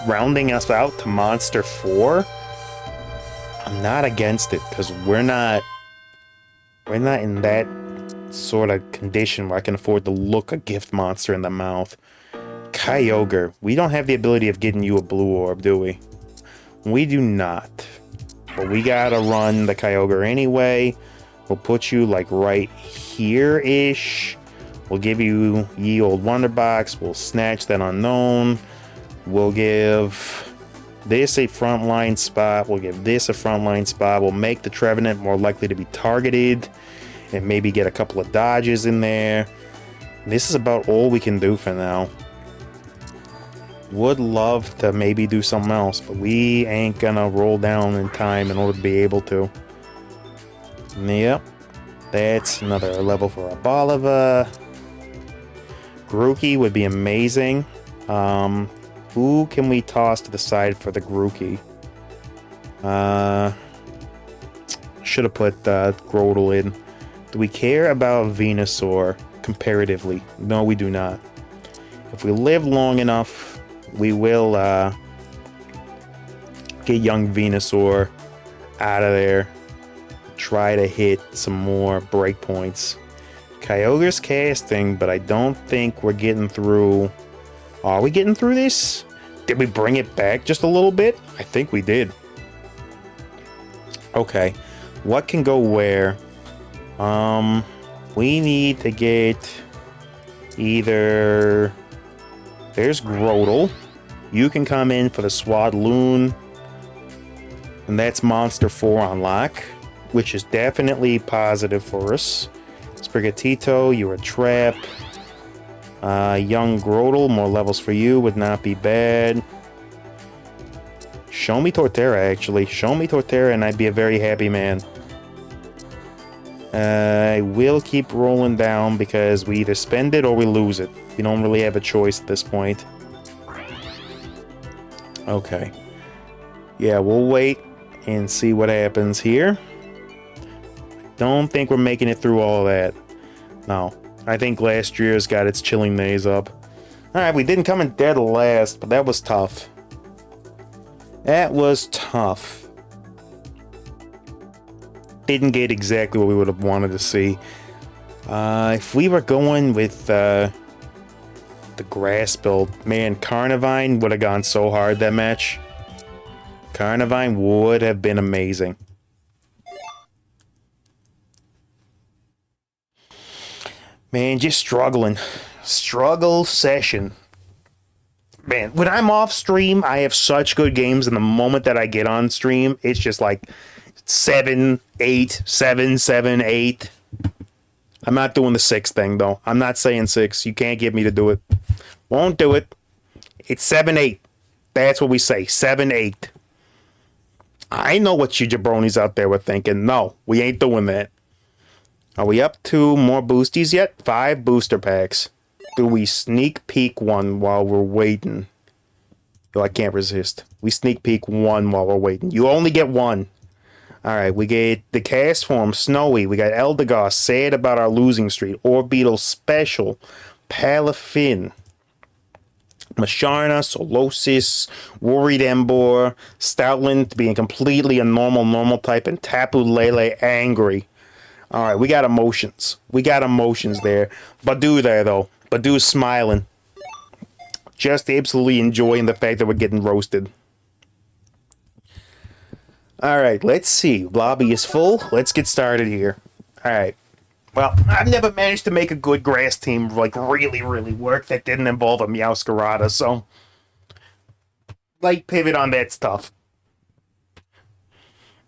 Rounding us out to Monster 4? I'm not against it, because we're not in that sort of condition where I can afford to look a gift monster in the mouth. Kyogre. We don't have the ability of getting you a blue orb, do we? We do not. But we gotta run the Kyogre anyway. We'll put you, like, right here-ish. We'll give you Ye Old Wonder Box. We'll snatch that Unknown. We'll give this a frontline spot. We'll give this a frontline spot. We'll make the Trevenant more likely to be targeted. And maybe get a couple of dodges in there. This is about all we can do for now. Would love to maybe do something else, but we ain't gonna roll down in time in order to be able to. Yep. That's another level for a Bolivar. Grookey would be amazing. Who can we toss to the side for the Grookey? Should have put Grotle in. Do we care about Venusaur comparatively? No, we do not. If we live long enough, we will get young Venusaur out of there. Try to hit some more breakpoints. Kyogre's casting, but I don't think we're getting through Are we getting through this? Did we bring it back just a little bit? I think we did. Okay. What can go where? We need to get either... There's Grodel. You can come in for the Swadloon. And that's Monster 4 on lock, which is definitely positive for us. Sprigatito, you're a trap. Young Grodel, more levels for you, would not be bad. Show me Torterra, actually. Show me Torterra, and I'd be a very happy man. I will keep rolling down because we either spend it or we lose it. We don't really have a choice at this point. Okay. Yeah, we'll wait and see what happens here. Don't think we're making it through all of that. No. I think last year's got its chilling days up. Alright, we didn't come in dead last, but that was tough. That was tough. Didn't get exactly what we would have wanted to see. If we were going with the grass build, man, Carnivine would have gone so hard that match. Carnivine would have been amazing. Man, just struggling. Struggle session. Man, when I'm off stream, I have such good games, and the moment that I get on stream, it's just like 7, 8, 7, 7, 8. I'm not doing the 6 thing, though. I'm not saying 6. You can't get me to do it. Won't do it. It's 7, 8. That's what we say. 7, 8. I know what you jabronis out there were thinking. No, we ain't doing that. Are we up to more boosties yet? 5 booster packs. Do we sneak peek one while we're waiting? Oh, I can't resist. We sneak peek one while we're waiting. You only get one. Alright, we get the cast form, Snowy. We got Eldegoss, sad about our losing streak. Orbeetle Special. Palafin. Masharna, Solosis, Worried Embor, Stoutland being completely a normal type, and Tapu Lele Angry. Alright, we got emotions. We got emotions there. Badu there, though. Badu's smiling. Just absolutely enjoying the fact that we're getting roasted. Alright, let's see. Lobby is full. Let's get started here. Alright. Well, I've never managed to make a good grass team, like, really work that didn't involve a Meowscarada, so... Light pivot on that stuff.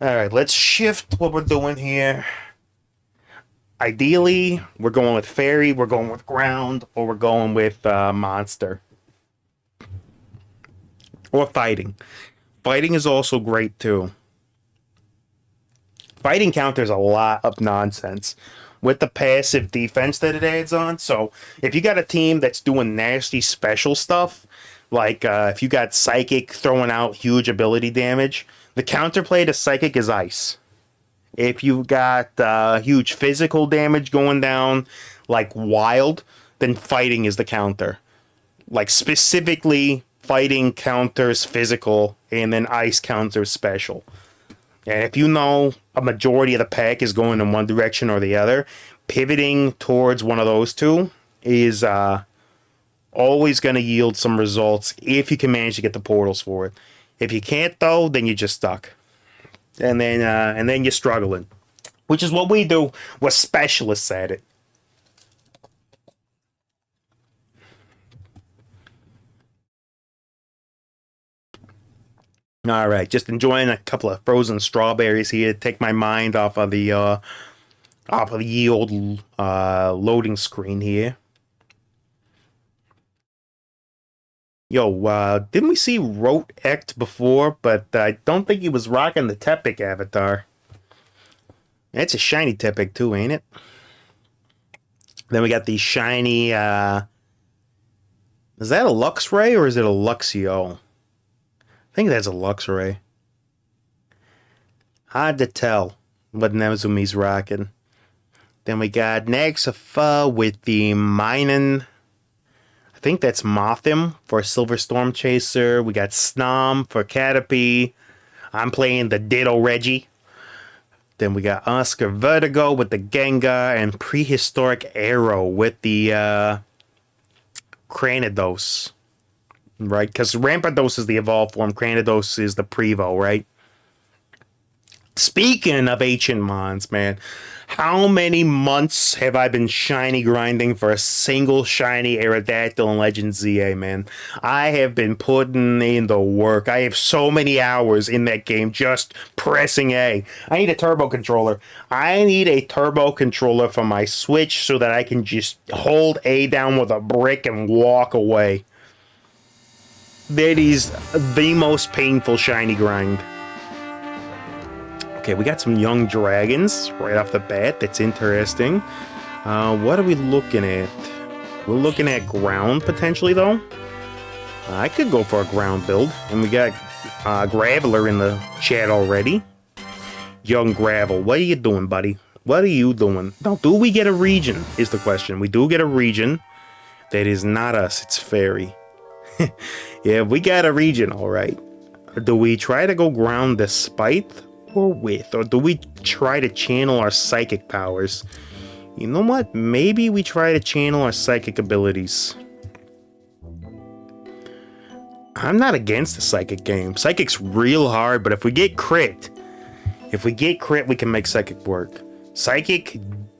Alright, let's shift what we're doing here. Ideally, we're going with Fairy, we're going with Ground, or we're going with Monster. Or Fighting. Fighting is also great, too. Fighting counters a lot of nonsense with the passive defense that it adds on. So if you got a team that's doing nasty special stuff, like if you got Psychic throwing out huge ability damage, the counterplay to Psychic is Ice. If you've got huge physical damage going down, like Wild, then Fighting is the counter. Like specifically, Fighting counters physical, and then Ice counters special. And if you know a majority of the pack is going in one direction or the other, pivoting towards one of those two is always going to yield some results if you can manage to get the portals for it. If you can't, though, then you're just stuck. And then you're struggling. Which is what we do. We're specialists at it. All right, just enjoying a couple of frozen strawberries here to take my mind off of the ye old loading screen here. Yo, didn't we see Rote Ect before? But I don't think he was rocking the Tepic avatar. That's a shiny Tepic too, ain't it? Then we got the shiny. Is that a Luxray or is it a Luxio? I think that's a Luxray. Hard to tell what Nezumi's rocking. Then we got Naxafa with the Minun. I think that's Mothim for Silver Storm Chaser. We got Snom for Caterpie. I'm playing the Ditto Reggie. Then we got Oscar Vertigo with the Gengar and Prehistoric Arrow with the Cranidos. right? Because Rampardos is the evolved form, Granados is the Prevo, right? Speaking of ancient mons, man, how many months have I been shiny grinding for a single shiny Aerodactyl in Legend ZA, man? I have been putting in the work. I have so many hours in that game just pressing A. I need a turbo controller. I need a turbo controller for my Switch so that I can just hold A down with a brick and walk away. That is the most painful shiny grind. Okay, we got some young dragons right off the bat. That's interesting. What are we looking at? We're looking at ground potentially, though. I could go for a ground build. And we got Graveler in the chat already. Young Gravel, what are you doing, buddy? What are you doing? Now, do we get a region, is the question. We do get a region. That is not us, it's Fairy. Yeah, we got a region, all right. Do we try to go ground despite or with? Or do we try to channel our psychic powers? You know what? Maybe we try to channel our psychic abilities. I'm not against the psychic game. Psychic's real hard, but if we get crit, we can make psychic work. Psychic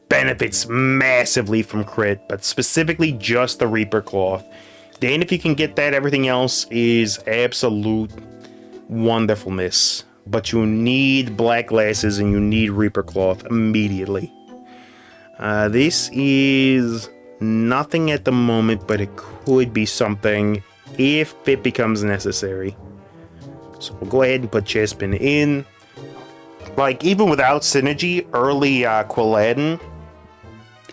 benefits massively from crit, but specifically just the Reaper Cloth. Then if you can get that, everything else is absolute wonderfulness. But you need black glasses and you need Reaper Cloth immediately. This is nothing at the moment, but it could be something if it becomes necessary. So we'll go ahead and put Chespin in. Like, even without synergy, early Quilladin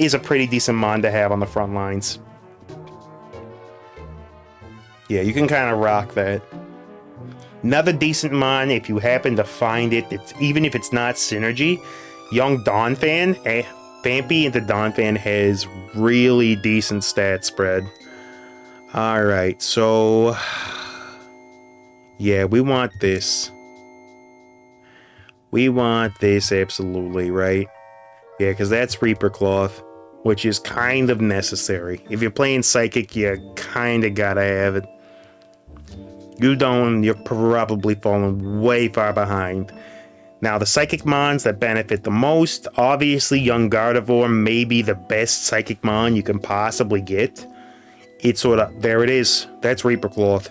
is a pretty decent mon to have on the front lines. Yeah, you can kind of rock that. Another decent mon, if you happen to find it, even if it's not synergy, young Donphan, Vampy into Donphan has really decent stat spread. Alright, so yeah, we want this. We want this absolutely, right? Yeah, because that's Reaper Cloth, which is kind of necessary. If you're playing Psychic, you kind of gotta have it. You don't, you're probably falling way far behind. Now, the Psychic Mons that benefit the most, obviously Young Gardevoir may be the best Psychic Mon you can possibly get. It's sort of, there it is. That's Reaper Cloth.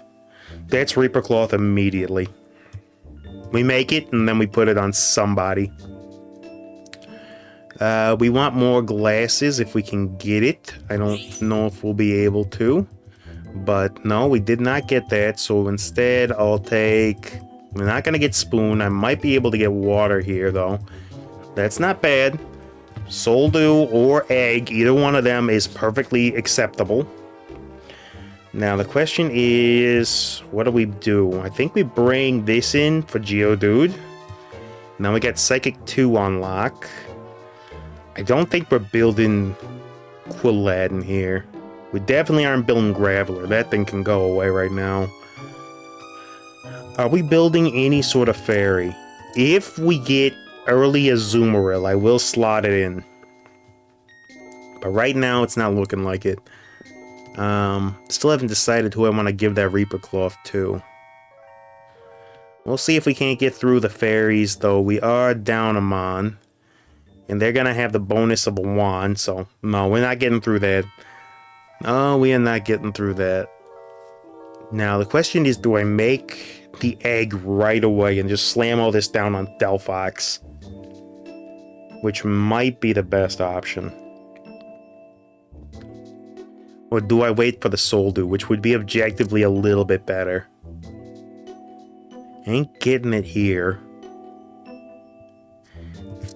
That's Reaper Cloth immediately. We make it, and then we put it on somebody. We want more glasses if we can get it. I don't know if we'll be able to. But no, we did not get that, so instead I'll take... We're not going to get Spoon. I might be able to get Water here, though. That's not bad. Soldew or Egg, either one of them is perfectly acceptable. Now, the question is, what do we do? I think we bring this in for Geodude. Now we got Psychic 2 on lock. I don't think we're building Quilladin here. We definitely aren't building Graveler. That thing can go away right now. Are we building any sort of fairy? If we get early Azumarill, I will slot it in. But right now, it's not looking like it. Still haven't decided who I want to give that Reaper Cloth to. We'll see if we can't get through the fairies, though. We are down a mon. And they're going to have the bonus of a wand, so no, we're not getting through that. No, we are not getting through that. Now, the question is, do I make the egg right away and just slam all this down on Delphox? Which might be the best option. Or do I wait for the Soldew, which would be objectively a little bit better? Ain't getting it here.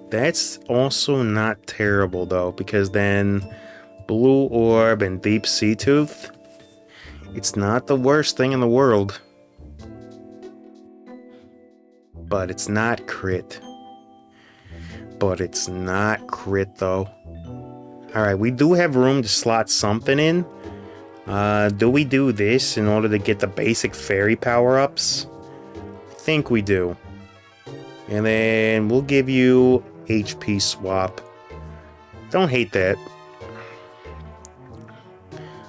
That's also not terrible, though, because then Blue Orb and Deep Sea Tooth, it's not the worst thing in the world. But it's not crit. But it's not crit, though. Alright, we do have room to slot something in. Do we do this in order to get the basic fairy power-ups? I think we do. And then we'll give you HP swap. Don't hate that.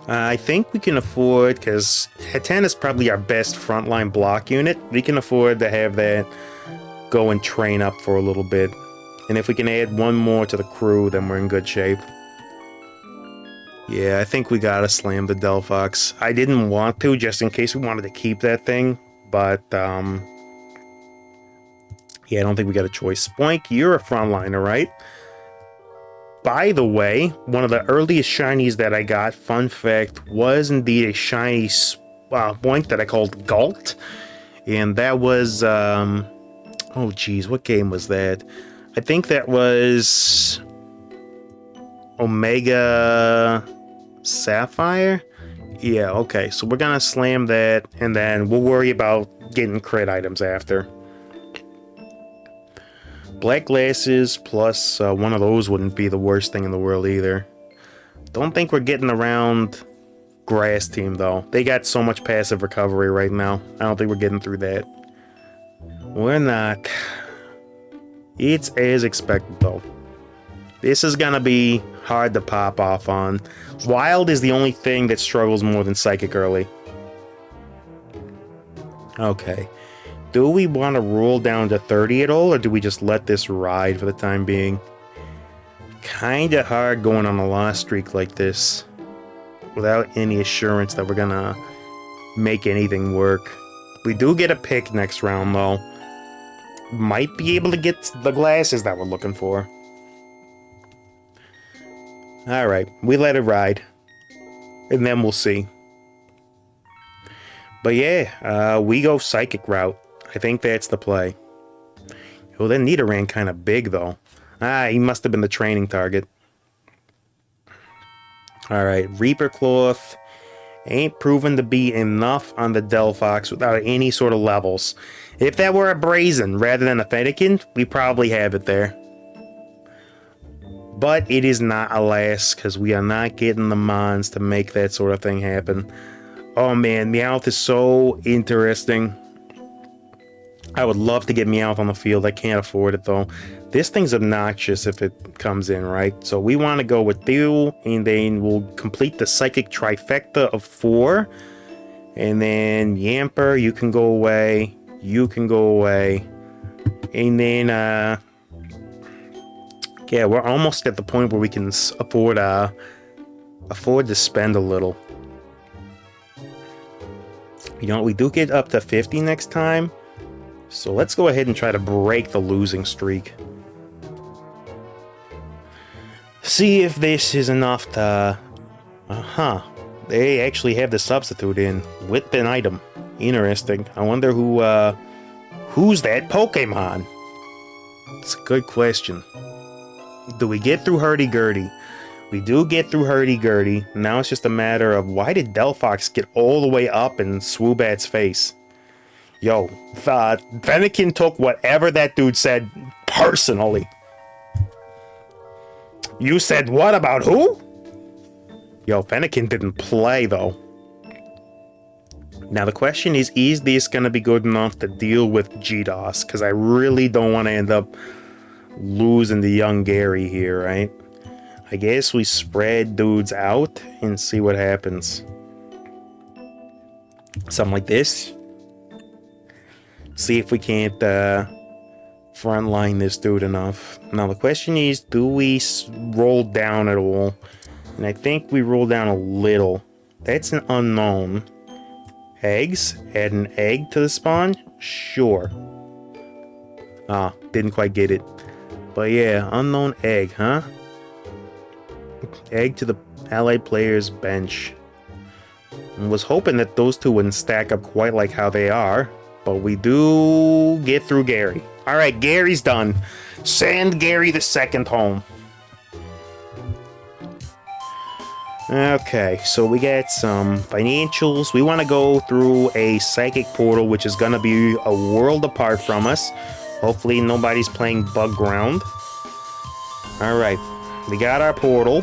I think we can afford, because Hatan is probably our best frontline block unit. We can afford to have that go and train up for a little bit. And if we can add one more to the crew, then we're in good shape. Yeah, I think we gotta slam the Delphox. I didn't want to, just in case we wanted to keep that thing. But, yeah, I don't think we got a choice. Spoink, you're a frontliner, right? By the way, one of the earliest shinies that I got, fun fact, was indeed a shiny Spoink that I called Galt. And that was, oh geez, what game was that? I think that was Omega Sapphire? Yeah, okay, so we're gonna slam that, and then we'll worry about getting crit items after. Black glasses plus one of those wouldn't be the worst thing in the world either. Don't think we're getting around Grass Team though. They got so much passive recovery right now. I don't think we're getting through that. We're not. It's as expected though. This is gonna be hard to pop off on. Wild is the only thing that struggles more than Psychic early. Okay. Do we want to roll down to 30 at all, or do we just let this ride for the time being? Kinda hard going on a loss streak like this without any assurance that we're gonna make anything work. We do get a pick next round though. Might be able to get the glasses that we're looking for. Alright, we let it ride. And then we'll see. But yeah, we go Psychic route. I think that's the play. Oh, that Nidoran kind of big, though. Ah, he must have been the training target. Alright, Reaper Cloth ain't proven to be enough on the Delphox without any sort of levels. If that were a Brazen rather than a Fennekin, we probably have it there. But it is not, alas, because we are not getting the Mons to make that sort of thing happen. Oh man, Meowth is so interesting. I would love to get Meowth on the field. I can't afford it, though. This thing's obnoxious if it comes in, right? So we want to go with you, and then we'll complete the Psychic Trifecta of 4. And then Yamper, you can go away. You can go away. And then, yeah, we're almost at the point where we can afford to spend a little. You know, we do get up to 50 next time. So let's go ahead and try to break the losing streak. See if this is enough to... They actually have the substitute in with an item. Interesting. I wonder who's that Pokemon? It's a good question. Do we get through Hurdy-Gurdy? We do get through Hurdy-Gurdy. Now it's just a matter of why did Delphox get all the way up in Swoobat's face? Yo, Fennekin took whatever that dude said personally. You said what about who? Yo, Fennekin didn't play, though. Now, the question is this going to be good enough to deal with GDOS? Because I really don't want to end up losing to young Gary here, right? I guess we spread dudes out and see what happens. Something like this. See if we can't frontline this dude enough. Now the question is, do we roll down at all? And I think we roll down a little. That's an unknown. Eggs? Add an egg to the spawn? Sure. Ah, didn't quite get it. But yeah, unknown egg, huh? Egg to the allied player's bench. And was hoping that those two wouldn't stack up quite like how they are. But we do get through Gary. Alright, Gary's done. Send Gary the second home. Okay, so we got some financials. We want to go through a psychic portal, which is going to be a world apart from us. Hopefully nobody's playing Bug Ground. Alright, we got our portal.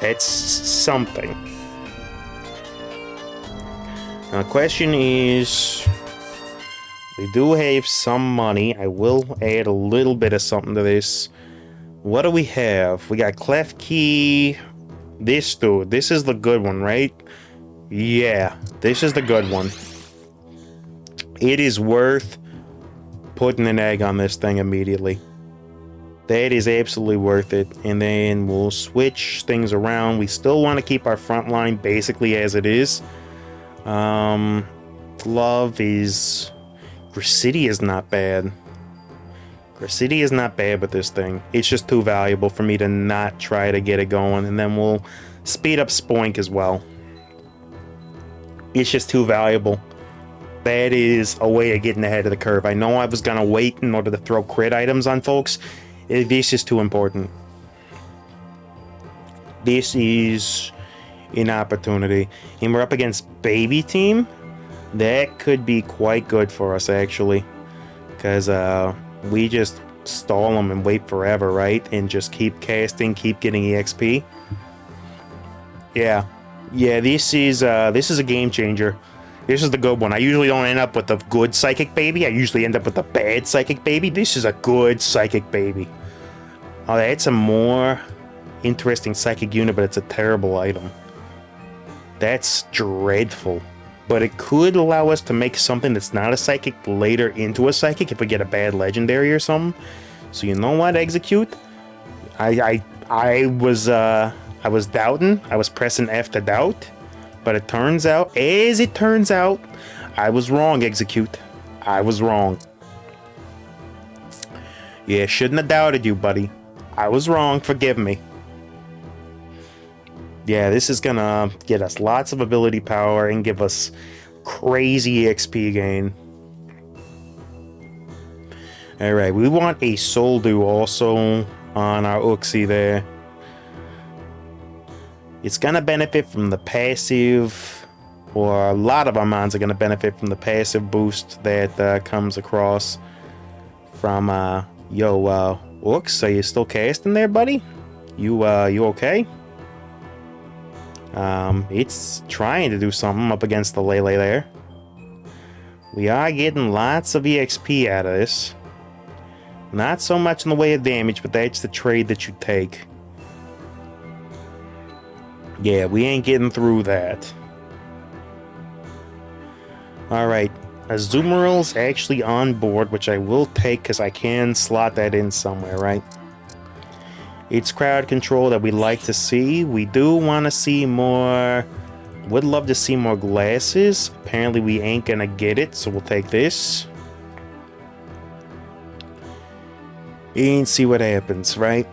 That's something. Now the question is... we do have some money. I will add a little bit of something to this. What do we have? We got Clef Key, This dude. This is the good one, right? Yeah, this is the good one. It is worth putting an egg on this thing immediately. That is absolutely worth it. And then we'll switch things around. We still want to keep our front line basically as it is. Glove is... Gracity is not bad. Gracity is not bad with this thing. It's just too valuable for me to not try to get it going. And then we'll speed up Spoink as well. It's just too valuable. That is a way of getting ahead of the curve. I know I was going to wait in order to throw crit items on folks. This is too important. This is an opportunity. And we're up against Baby Team. That could be quite good for us, actually. Because we just stall them and wait forever, right? And just keep casting, keep getting EXP. Yeah. Yeah, this is a game changer. This is the good one. I usually don't end up with a good Psychic Baby. I usually end up with a bad Psychic Baby. This is a good Psychic Baby. Oh, that's a more interesting Psychic unit, but it's a terrible item. That's dreadful. But it could allow us to make something that's not a Psychic later into a Psychic if we get a bad Legendary or something. So you know what, Execute? I was doubting. I was pressing F to doubt. But it turns out, as it turns out, I was wrong, Execute. I was wrong. Yeah, shouldn't have doubted you, buddy. I was wrong, forgive me. Yeah, this is gonna get us lots of ability power and give us crazy XP gain. Alright, we want a Soul Dew also on our Uxie there. It's gonna benefit from the passive, or a lot of our mons are gonna benefit from the passive boost that comes across from, Ux, are you still casting there, buddy? You okay? It's trying to do something up against the Lele there. We are getting lots of EXP out of this. Not so much in the way of damage, but that's the trade that you take. Yeah, we ain't getting through that. Alright, Azumarill's actually on board, which I will take because I can slot that in somewhere, right? It's crowd control that we like to see. We do want to see more... Would love to see more glasses. Apparently we ain't gonna get it, so we'll take this. And see what happens, right?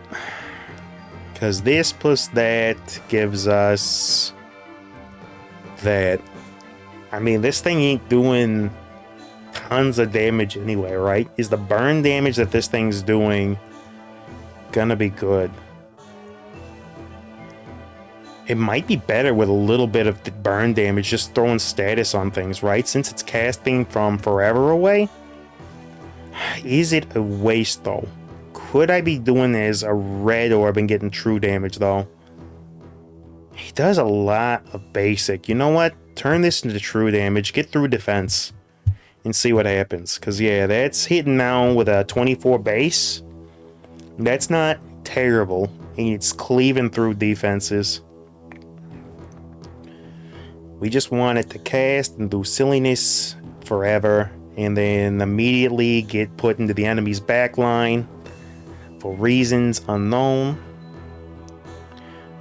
Because this plus that gives us that. I mean, this thing ain't doing tons of damage anyway, right? Is the burn damage that this thing's doing gonna be good? It might be better with a little bit of the burn damage, just throwing status on things, right? Since it's casting from forever away. Is it a waste, though? Could I be doing as a red orb and getting true damage, though? He does a lot of basic. You know what? Turn this into true damage, get through defense, and see what happens. Because, yeah, that's hitting now with a 24 base. That's not terrible. And it's cleaving through defenses. We just want it to cast and do silliness forever. And then immediately get put into the enemy's backline. For reasons unknown.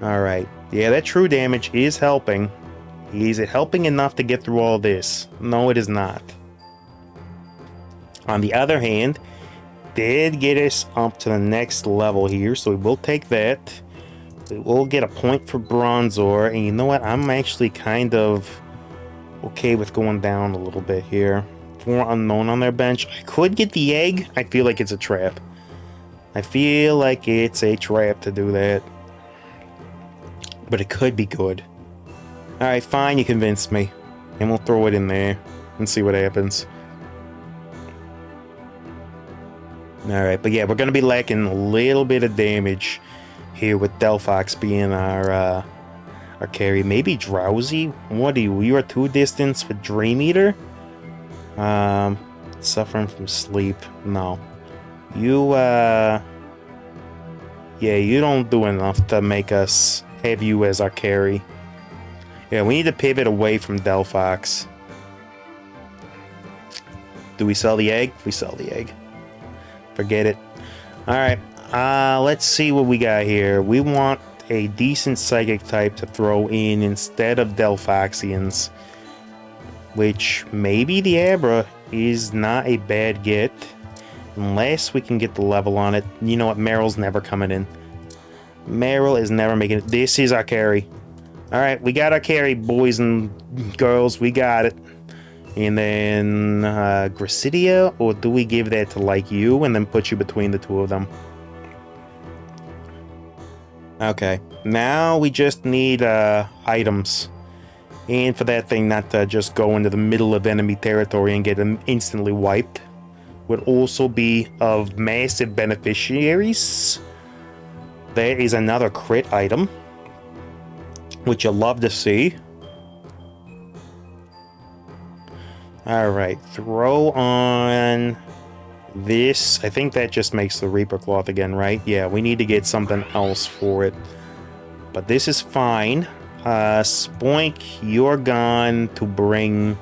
Alright. Yeah, that true damage is helping. Is it helping enough to get through all this? No, it is not. On the other hand, did get us up to the next level here, so we will take that. We will get a point for Bronzor, and you know what? I'm actually kind of okay with going down a little bit here. 4 unknown on their bench. I could get the egg. I feel like it's a trap. I feel like it's a trap to do that. But it could be good. Alright, fine, you convinced me. And we'll throw it in there and see what happens. Alright, but yeah, we're going to be lacking a little bit of damage here with Delphox being our carry. Maybe Drowsy? What are you? You are 2 distance with Dream Eater? Suffering from sleep. No. You, yeah, you don't do enough to make us have you as our carry. Yeah, we need to pivot away from Delphox. Do we sell the egg? We sell the egg. Forget it. Alright, let's see what we got here. We want a decent psychic type to throw in instead of Delphoxians. Which, maybe the Abra is not a bad get. Unless we can get the level on it. You know what, Meryl's never coming in. Meryl is never making it. This is our carry. Alright, we got our carry, boys and girls. We got it. And then, Gracidia? Or do we give that to, like, you and then put you between the two of them? Okay. Now we just need, items. And for that thing not to just go into the middle of enemy territory and get them instantly wiped. Would also be of massive beneficiaries. There is another crit item. Which you'll love to see. Alright, throw on this. I think that just makes the Reaper Cloth again, right? Yeah, we need to get something else for it. But this is fine. Spoink, you're gone to bring,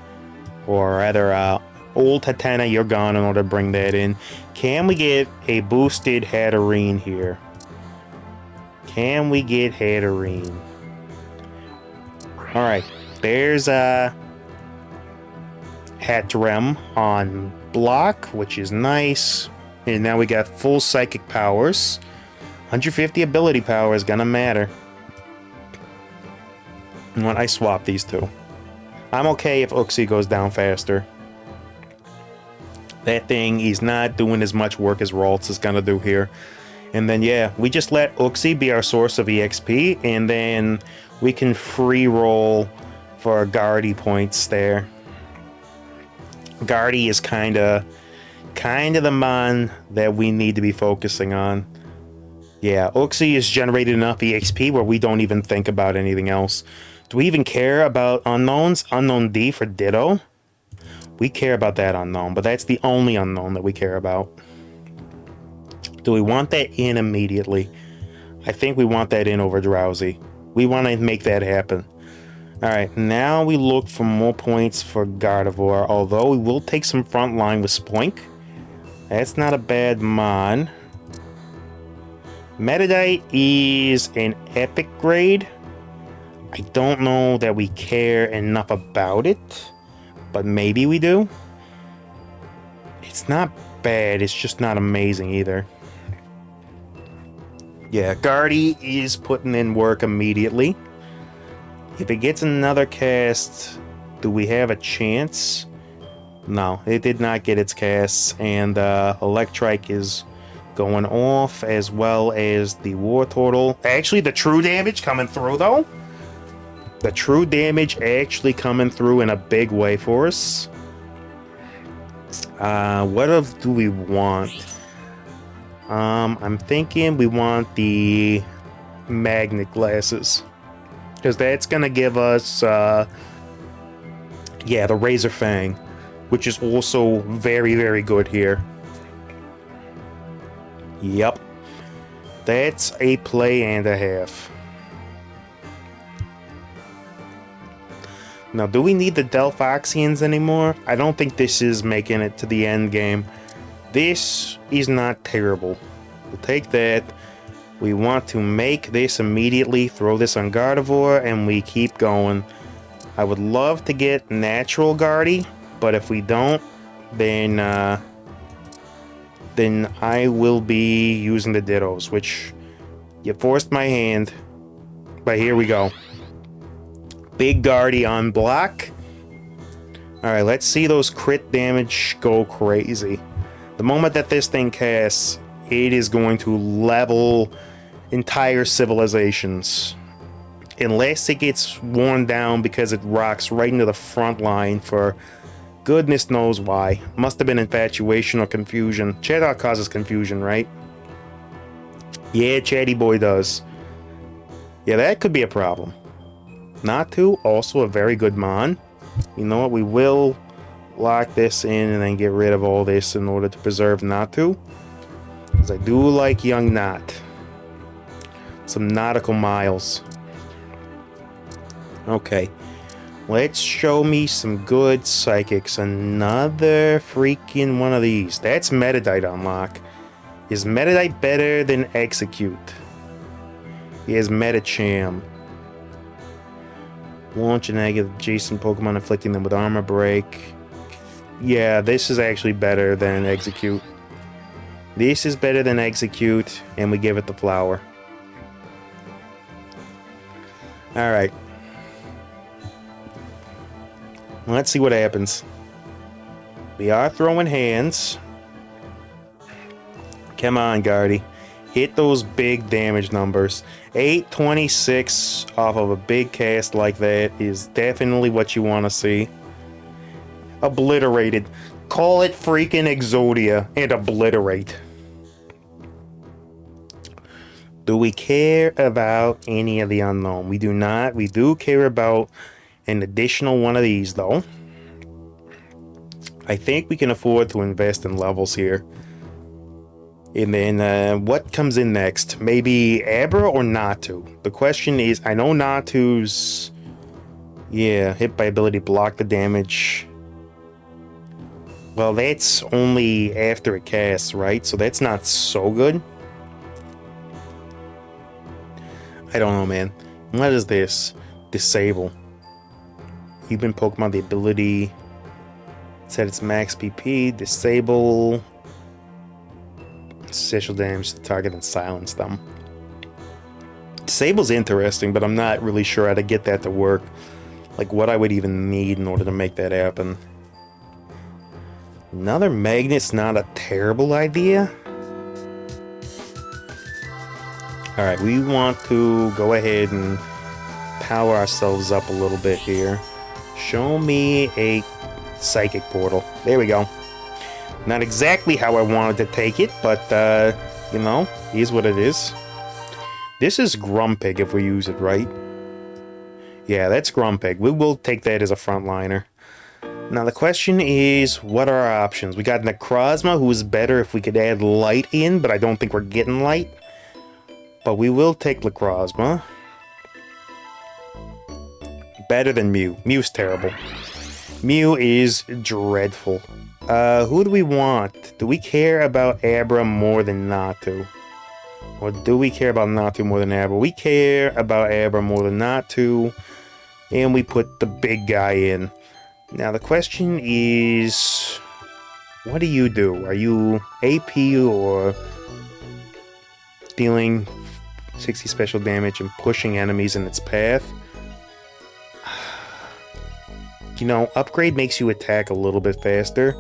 or rather, Old Tatana, you're gone in order to bring that in. Can we get a boosted Hatterene here? Can we get Hatterene? Alright, there's Hattrem on block, which is nice. And now we got full psychic powers. 150 ability power is gonna matter. When I swap these two. I'm okay if Uxie goes down faster. That thing is not doing as much work as Ralts is gonna do here. And then yeah, we just let Uxie be our source of EXP, and then we can free roll for Guardy points there. Guardy is kinda the mon that we need to be focusing on. Yeah, Uxie has generated enough EXP where we don't even think about anything else. Do we even care about unknowns? Unknown D for Ditto? We care about that unknown, but that's the only unknown that we care about. Do we want that in immediately? I think we want that in over Drowsy. We want to make that happen. Alright, now we look for more points for Gardevoir, although we will take some front line with Spoink. That's not a bad mon. Metadite is an epic grade. I don't know that we care enough about it, but maybe we do. It's not bad, it's just not amazing either. Yeah, Guardy is putting in work immediately. If it gets another cast, do we have a chance? No, it did not get its casts, and Electrike is going off, as well as the War Turtle. Actually, the true damage coming through, though. The true damage actually coming through in a big way for us. What do we want? I'm thinking we want the magnet glasses. Because that's going to give us, yeah, the Razor Fang. Which is also very, very good here. Yep. That's a play and a half. Now, do we need the Delphoxians anymore? I don't think this is making it to the end game. This is not terrible. We'll take that. We want to make this immediately, throw this on Gardevoir, and we keep going. I would love to get Natural Guardy, but if we don't, then I will be using the Dittos, which you forced my hand, but here we go. Big Guardy on block. Alright, let's see those crit damage go crazy. The moment that this thing casts, it is going to level entire civilizations. Unless it gets worn down because it rocks right into the front line for goodness knows why. Must have been infatuation or confusion. Chatot causes confusion, right? Yeah, Chatty Boy does. Yeah, that could be a problem. Natu, also a very good mon. You know what? We will lock this in and then get rid of all this in order to preserve Natu. Because I do like young Nat. Some nautical miles. Okay. Let's show me some good psychics. Another freaking one of these. That's Metadite unlock. Is Metadite better than Execute? Here's Metacham. Launch a negative adjacent Pokemon, inflicting them with armor break. Yeah, this is actually better than Execute. This is better than Execute, and we give it the flower. Alright. Let's see what happens. We are throwing hands. Come on, Guardy. Hit those big damage numbers. 826 off of a big cast like that is definitely what you want to see. Obliterated. Call it freaking Exodia and obliterate. Do we care about any of the unknown? We do not. We do care about an additional one of these, though. I think we can afford to invest in levels here. And then, what comes in next? Maybe Abra or Natu? The question is, I know Natu's... Yeah, hit by ability, block the damage. Well, that's only after it casts, right? So that's not so good. I don't know, man. What is this? Disable. Even Pokemon, the ability... Set its max PP. Disable... Special damage to the target and silence them. Disable's interesting, but I'm not really sure how to get that to work. Like, what I would even need in order to make that happen. Another magnet's not a terrible idea. Alright, we want to go ahead and power ourselves up a little bit here. Show me a psychic portal. There we go. Not exactly how I wanted to take it, but, you know, here's what it is. This is Grumpig if we use it right. Yeah, that's Grumpig. We will take that as a frontliner. Now, the question is, what are our options? We got Necrozma, who is better if we could add light in, but I don't think we're getting light. But we will take Necrozma. Better than Mew. Mew's terrible. Mew is dreadful. Who do we want? Do we care about Abra more than Natu? Or do we care about Natu more than Abra? We care about Abra more than Natu. And we put the big guy in. Now the question is... What do you do? Are you AP or... dealing 60 special damage and pushing enemies in its path? You know, upgrade makes you attack a little bit faster,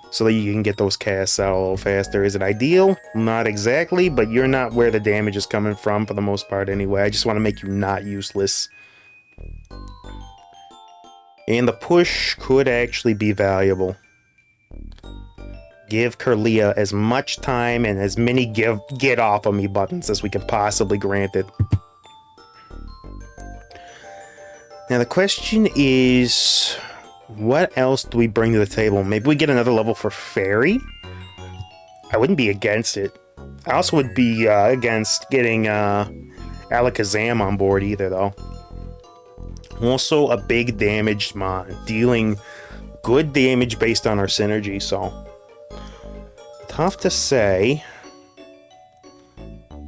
so that you can get those casts out a little faster. Is it ideal? Not exactly, but you're not where the damage is coming from for the most part anyway. I just want to make you not useless. And the push could actually be valuable. Give Kirlia as much time and as many get off of me buttons as we can possibly grant it. Now the question is, what else do we bring to the table? Maybe we get another level for Fairy? I wouldn't be against it. I also would be against getting Alakazam on board either, though. Also a big damaged mon, dealing good damage based on our synergy, so... Tough to say.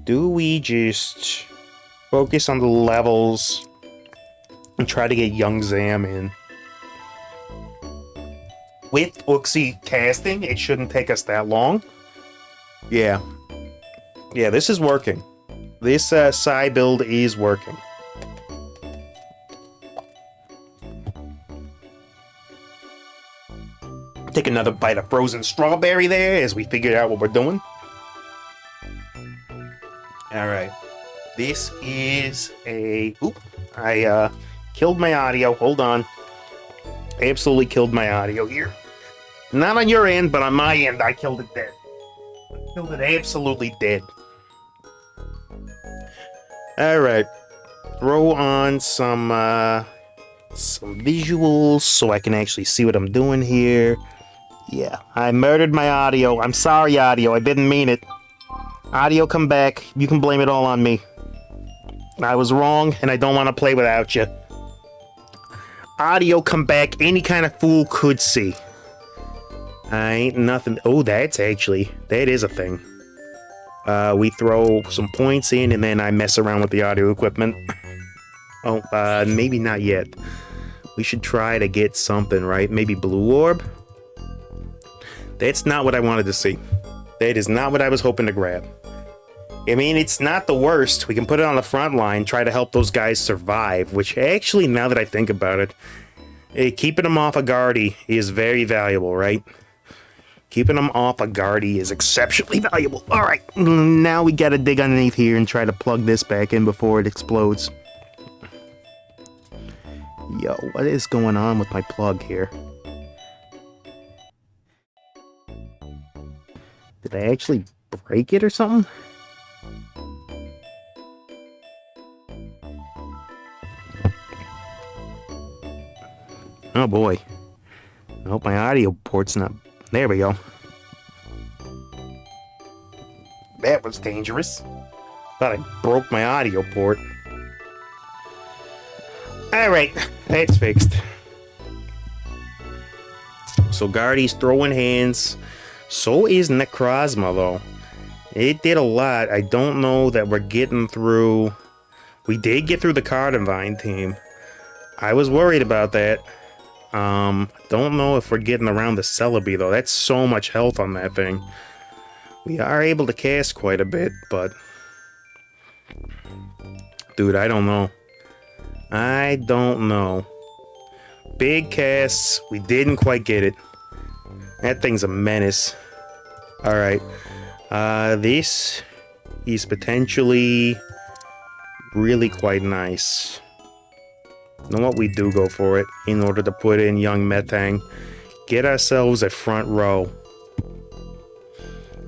Do we just focus on the levels and try to get young Zam in? With Uxie casting, it shouldn't take us that long. Yeah. Yeah, this is working. This Psy build is working. Take another bite of frozen strawberry there as we figure out what we're doing. Alright. This is a... Oop. I killed my audio. Hold on. Absolutely killed my audio here. Not on your end, but on my end, I killed it dead. I killed it absolutely dead. Alright. Throw on some visuals so I can actually see what I'm doing here. Yeah, I murdered my audio. I'm sorry, audio. I didn't mean it. Audio, come back. You can blame it all on me. I was wrong, and I don't want to play without you. audio come back any kind of fool could see. I ain't nothing. Oh, that is a thing. We throw some points in and then I mess around with the audio equipment. Oh, maybe not yet. We should try to get something, right? Maybe blue orb? That's not what I wanted to see. That is not what I was hoping to grab. I mean, it's not the worst. We can put it on the front line, try to help those guys survive, which actually, now that I think about it, keeping them off a Guardy is very valuable, right? Keeping them off a Guardy is exceptionally valuable. All right, now we gotta dig underneath here and try to plug this back in before it explodes. Yo, what is going on with my plug here? Did I actually break it or something? Oh boy. I hope my audio port's not... There we go. That was dangerous. Thought I broke my audio port. Alright, that's fixed. So Guardy's throwing hands. So is Necrozma, though. It did a lot. I don't know that we're getting through... We did get through the Cardivine team. I was worried about that. Don't know if we're getting around the Celebi, though. That's so much health on that thing. We are able to cast quite a bit, but... Dude, I don't know. I don't know. Big casts. We didn't quite get it. That thing's a menace. Alright. This is potentially really quite nice. You know what? We do go for it in order to put in young Metang. Get ourselves a front row.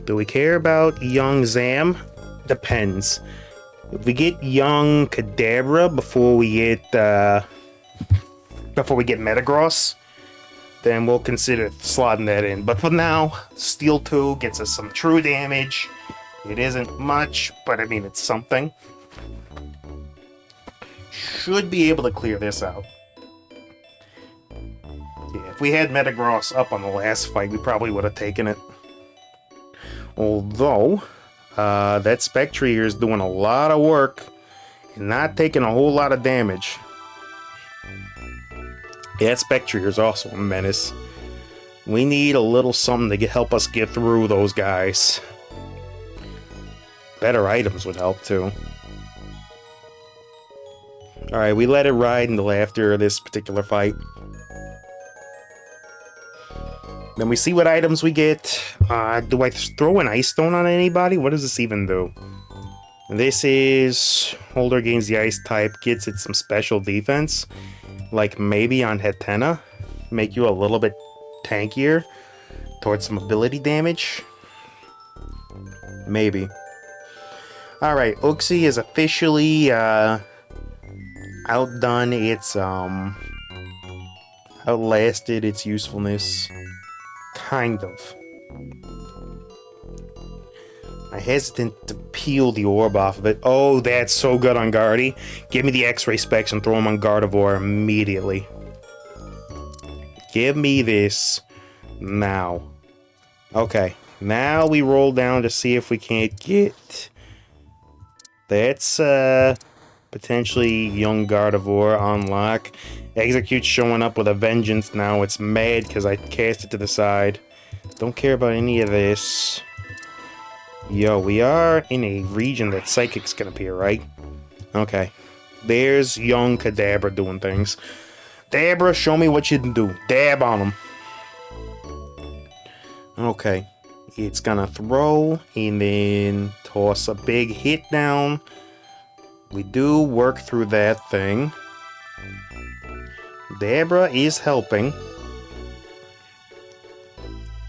Do we care about young Zam? Depends. If we get young Kadabra before we get Metagross, then we'll consider slotting that in. But for now, Steel 2 gets us some true damage. It isn't much, but I mean, it's something. Should be able to clear this out. Yeah, if we had Metagross up on the last fight, we probably would have taken it. Although, that Spectrier is doing a lot of work and not taking a whole lot of damage. Yeah, Spectrier is also a menace. We need a little something to help us get through those guys. Better items would help too. Alright, we let it ride until after this particular fight. Then we see what items we get. Do I throw an Ice Stone on anybody? What does this even do? This is... Holder gains the Ice type, gets it some special defense. Like maybe on Hetena. Make you a little bit tankier towards some ability damage. Maybe. Alright, Uxie is officially outdone its outlasted its usefulness. Kind of. I'm hesitant to peel the orb off of it. Oh, that's so good on Guardy. Give me the X-ray specs and throw them on Gardevoir immediately. Give me this now. Okay, now we roll down to see if we can't get... That's potentially young Gardevoir on lock. Execute's showing up with a vengeance now. It's mad because I cast it to the side. Don't care about any of this. Yo, we are in a region that Psychics can appear, right? Okay. There's young Kadabra doing things. Dabra, show me what you can do. Dab on him. Okay. It's gonna throw and then toss a big hit down. We do work through that thing. Dabra is helping.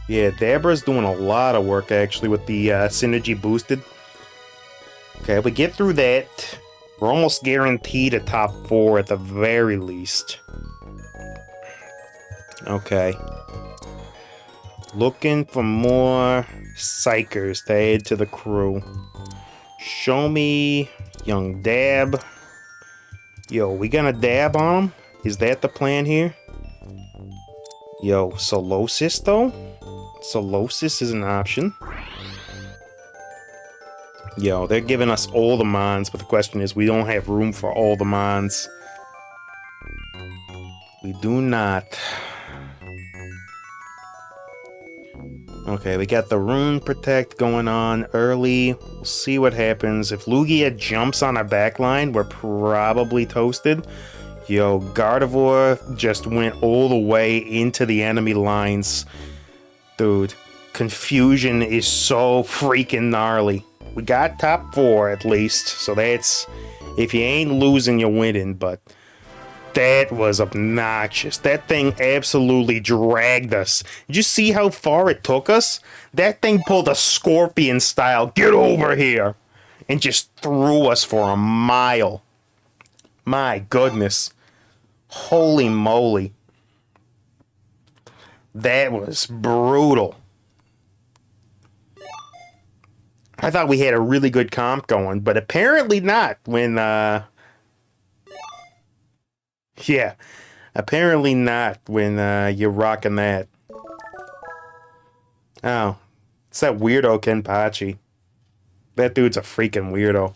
Yeah, Dabra's doing a lot of work actually with the synergy boosted. Okay, if we get through that, we're almost guaranteed a top 4 at the very least. Okay. Looking for more Psychers to add to the crew. Show me young Dab. Yo, we gonna dab on him? Is that the plan here? Yo, Solosis though? Solosis is an option. Yo, they're giving us all the mons, but the question is, we don't have room for all the mons. We do not. Okay, we got the Rune Protect going on early. We'll see what happens. If Lugia jumps on our backline, we're probably toasted. Yo, Gardevoir just went all the way into the enemy lines. Dude, confusion is so freaking gnarly. We got top 4 at least, so that's... If you ain't losing, you're winning, but... That was obnoxious. That thing absolutely dragged us. Did you see how far it took us? That thing pulled a scorpion style, get over here, and just threw us for a mile. My goodness. Holy moly. That was brutal. I thought we had a really good comp going, but apparently not when, yeah, apparently not when you're rocking that. Oh, it's that weirdo Kenpachi. That dude's a freaking weirdo.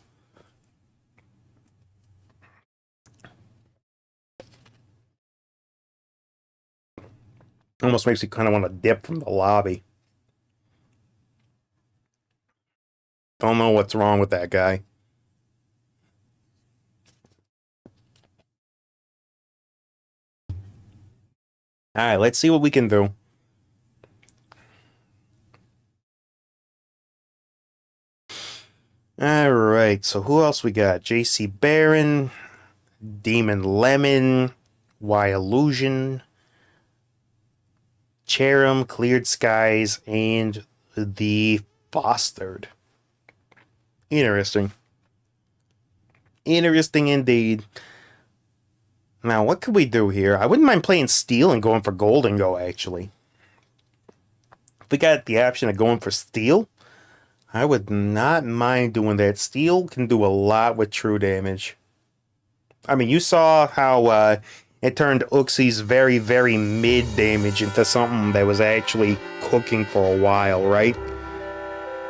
Almost makes me kind of want to dip from the lobby. Don't know what's wrong with that guy. Alright, let's see what we can do. Alright, so who else we got? JC Baron, Demon Lemon, Y Illusion, Cherim, Cleared Skies, and the Fostered. Interesting. Interesting indeed. Now, what could we do here? I wouldn't mind playing Steel and going for Golden Go, actually. If we got the option of going for Steel, I would not mind doing that. Steel can do a lot with true damage. I mean, you saw how it turned Uxie's very, very mid damage into something that was actually cooking for a while, right?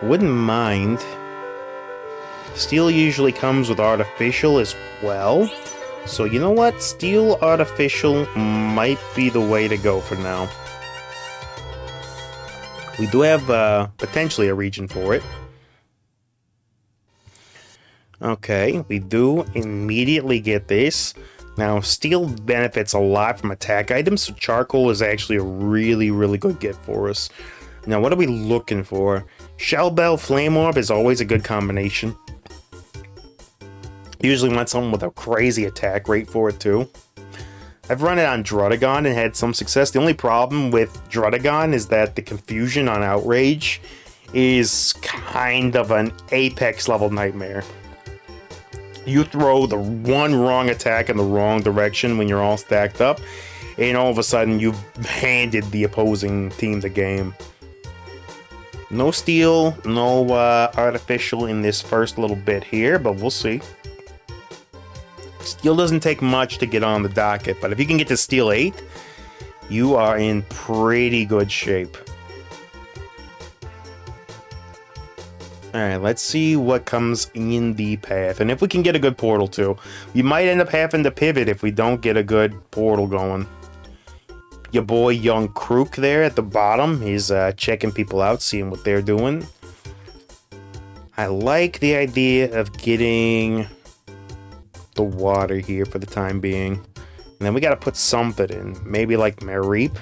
Wouldn't mind. Steel usually comes with Artificial as well. So you know what? Steel Artificial might be the way to go for now. We do have potentially a region for it. Okay, we do immediately get this. Now, Steel benefits a lot from attack items, so Charcoal is actually a really, really good get for us. Now, what are we looking for? Shell Bell, Flame Orb is always a good combination. Usually want something with a crazy attack rate for it too. I've run it on Druddigon and had some success. The only problem with Druddigon is that the confusion on Outrage is kind of an apex level nightmare. You throw the one wrong attack in the wrong direction when you're all stacked up, and all of a sudden you've handed the opposing team the game. No Steel, no Artificial in this first little bit here, but we'll see. Steel doesn't take much to get on the docket, but if you can get to Steel 8, you are in pretty good shape. Alright, let's see what comes in the path. And if we can get a good portal too. You might end up having to pivot if we don't get a good portal going. Your boy Young Krook there at the bottom is checking people out, seeing what they're doing. I like the idea of getting the water here for the time being. And then we gotta put something in. Maybe like Mareep.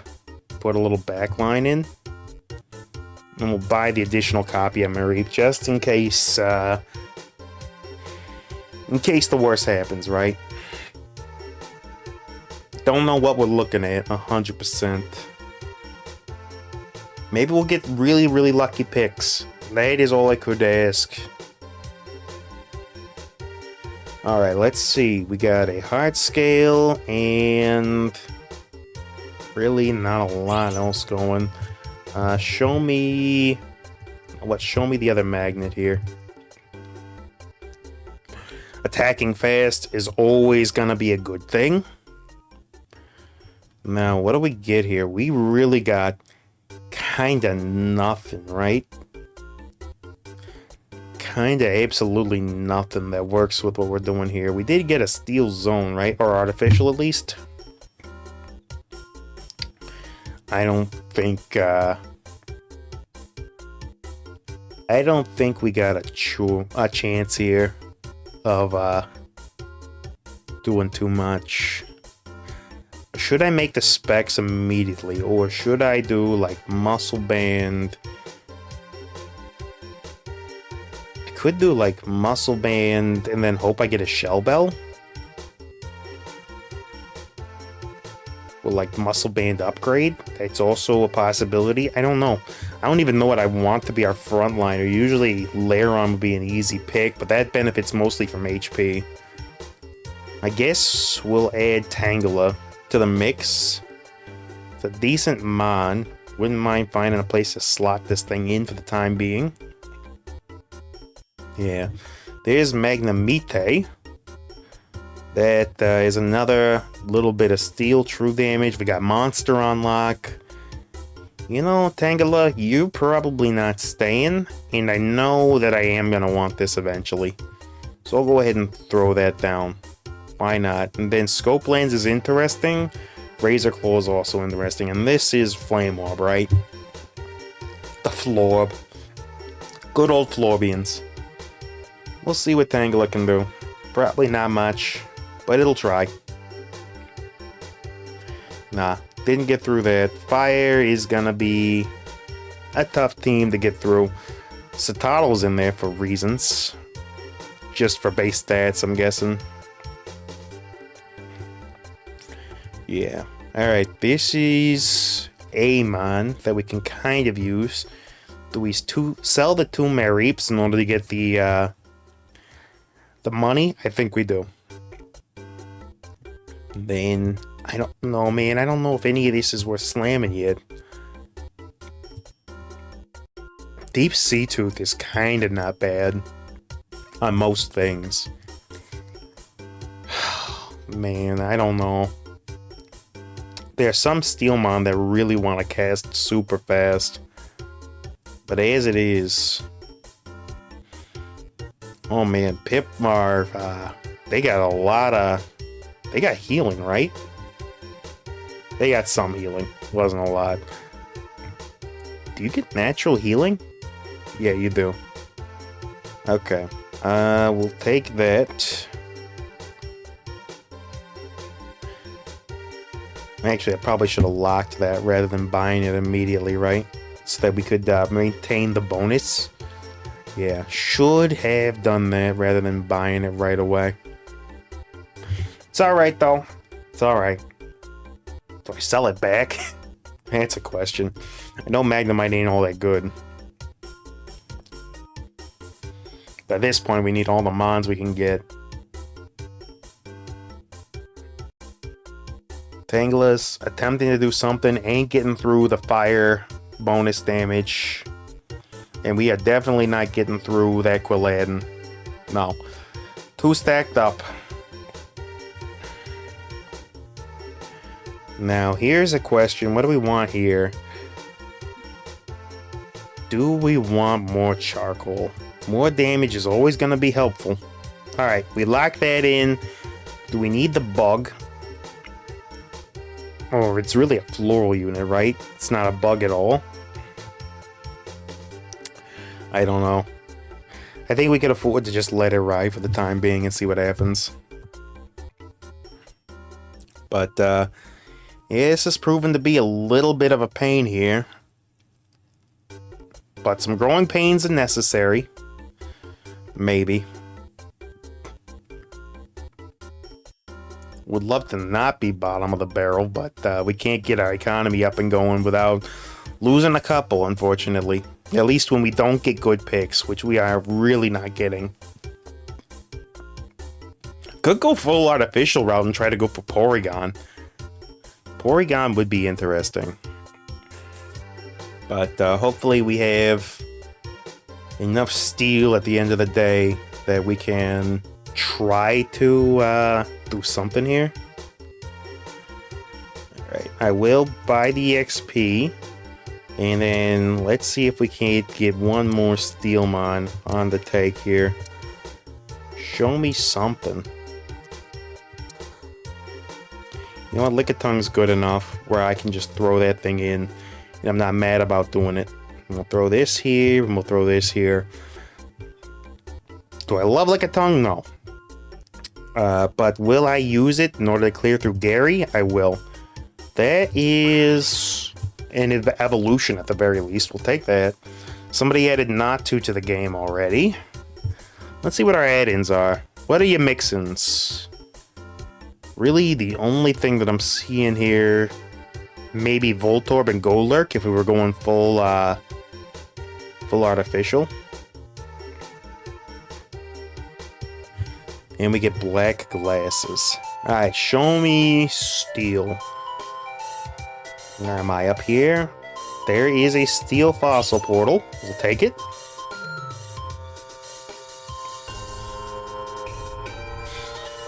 Put a little backline in. And we'll buy the additional copy of Mareep just in case the worst happens, right? Don't know what we're looking at 100%. Maybe we'll get really, really lucky picks. That is all I could ask. Alright, let's see. We got a Heart Scale and really not a lot else going. Show me the other magnet here. Attacking fast is always gonna be a good thing. Now, what do we get here? We really got kinda nothing, right? Kinda absolutely nothing that works with what we're doing here. We did get a steel zone, right? Or artificial, at least. I don't think we got a chance here of doing too much. Should I make the specs immediately, or should I do like muscle band? I could do like muscle band and then hope I get a shell bell. Or like muscle band upgrade. That's also a possibility. I don't know. I don't even know what I want to be our frontliner. Usually Laron would be an easy pick, but that benefits mostly from HP. I guess we'll add Tangela to the mix. It's a decent mon. Wouldn't mind finding a place to slot this thing in for the time being. Yeah. There's Magnamite. That is another little bit of steel true damage. We got monster on lock. You know, Tangela, you're probably not staying. And I know that I am going to want this eventually. So I'll go ahead and throw that down. Why not? And then Scope Lens is interesting. Razor Claw is also interesting. And this is Flame Orb, right? The Florb. Good old Florbians. We'll see what Tangela can do. Probably not much, but it'll try. Nah, didn't get through that. Fire is gonna be a tough team to get through. Satato's in there for reasons. Just for base stats, I'm guessing. Yeah. Alright, this is a mon that we can kind of use. Do we sell the 2 Mareeps in order to get the money? I think we do. Then, I don't know, man. I don't know if any of this is worth slamming yet. Deep Sea Tooth is kind of not bad on most things. Man, I don't know. There are some Steelmon that really want to cast super fast. But as it is... Oh man, Pipmarv, they got a lot of... They got healing, right? They got some healing. Wasn't a lot. Do you get natural healing? Yeah, you do. Okay. We'll take that. Actually, I probably should have locked that rather than buying it immediately, right? So that we could maintain the bonus. Yeah, should have done that rather than buying it right away. It's alright, though. It's alright. Do I sell it back? That's a question. I know Magnemite ain't all that good. But at this point, we need all the mons we can get. Tangela's attempting to do something, ain't getting through the fire bonus damage. And we are definitely not getting through that Quilladin. No. 2 stacked up. Now, here's a question. What do we want here? Do we want more charcoal? More damage is always going to be helpful. Alright, we lock that in. Do we need the bug? Oh, it's really a floral unit, right? It's not a bug at all. I don't know. I think we could afford to just let it ride for the time being and see what happens. But, yeah, this has proven to be a little bit of a pain here. But some growing pains are necessary. Maybe. Would love to not be bottom of the barrel, but we can't get our economy up and going without losing a couple, unfortunately. At least when we don't get good picks, which we are really not getting. Could go full artificial route and try to go for Porygon. Porygon would be interesting. But hopefully we have enough steel at the end of the day that we can try to do something here. Alright, I will buy the XP. And then let's see if we can't get one more Steelmon on the take here. Show me something. You know what? Lickitung's good enough where I can just throw that thing in. And I'm not mad about doing it. We'll throw this here, and we'll throw this here. Do I love Lickitung? No. But will I use it in order to clear through Gary? I will. That is an evolution at the very least. We'll take that. Somebody added Natu to the game already. Let's see what our add-ins are. What are your mix-ins? Really, the only thing that I'm seeing here, maybe Voltorb and Golurk if we were going full artificial. And we get black glasses. Alright, show me steel. Where am I? Up here? There is a steel fossil portal. We'll take it.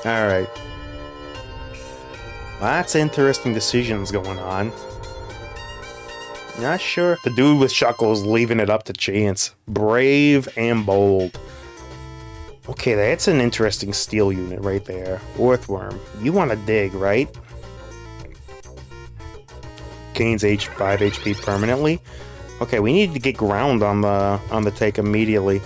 Alright. Lots of interesting decisions going on. Not sure if the dude with Shuckle's leaving it up to chance. Brave and bold. Okay, that's an interesting steel unit right there. Earthworm. You want to dig, right? Gains 5 HP permanently. Okay, we need to get ground on the take immediately.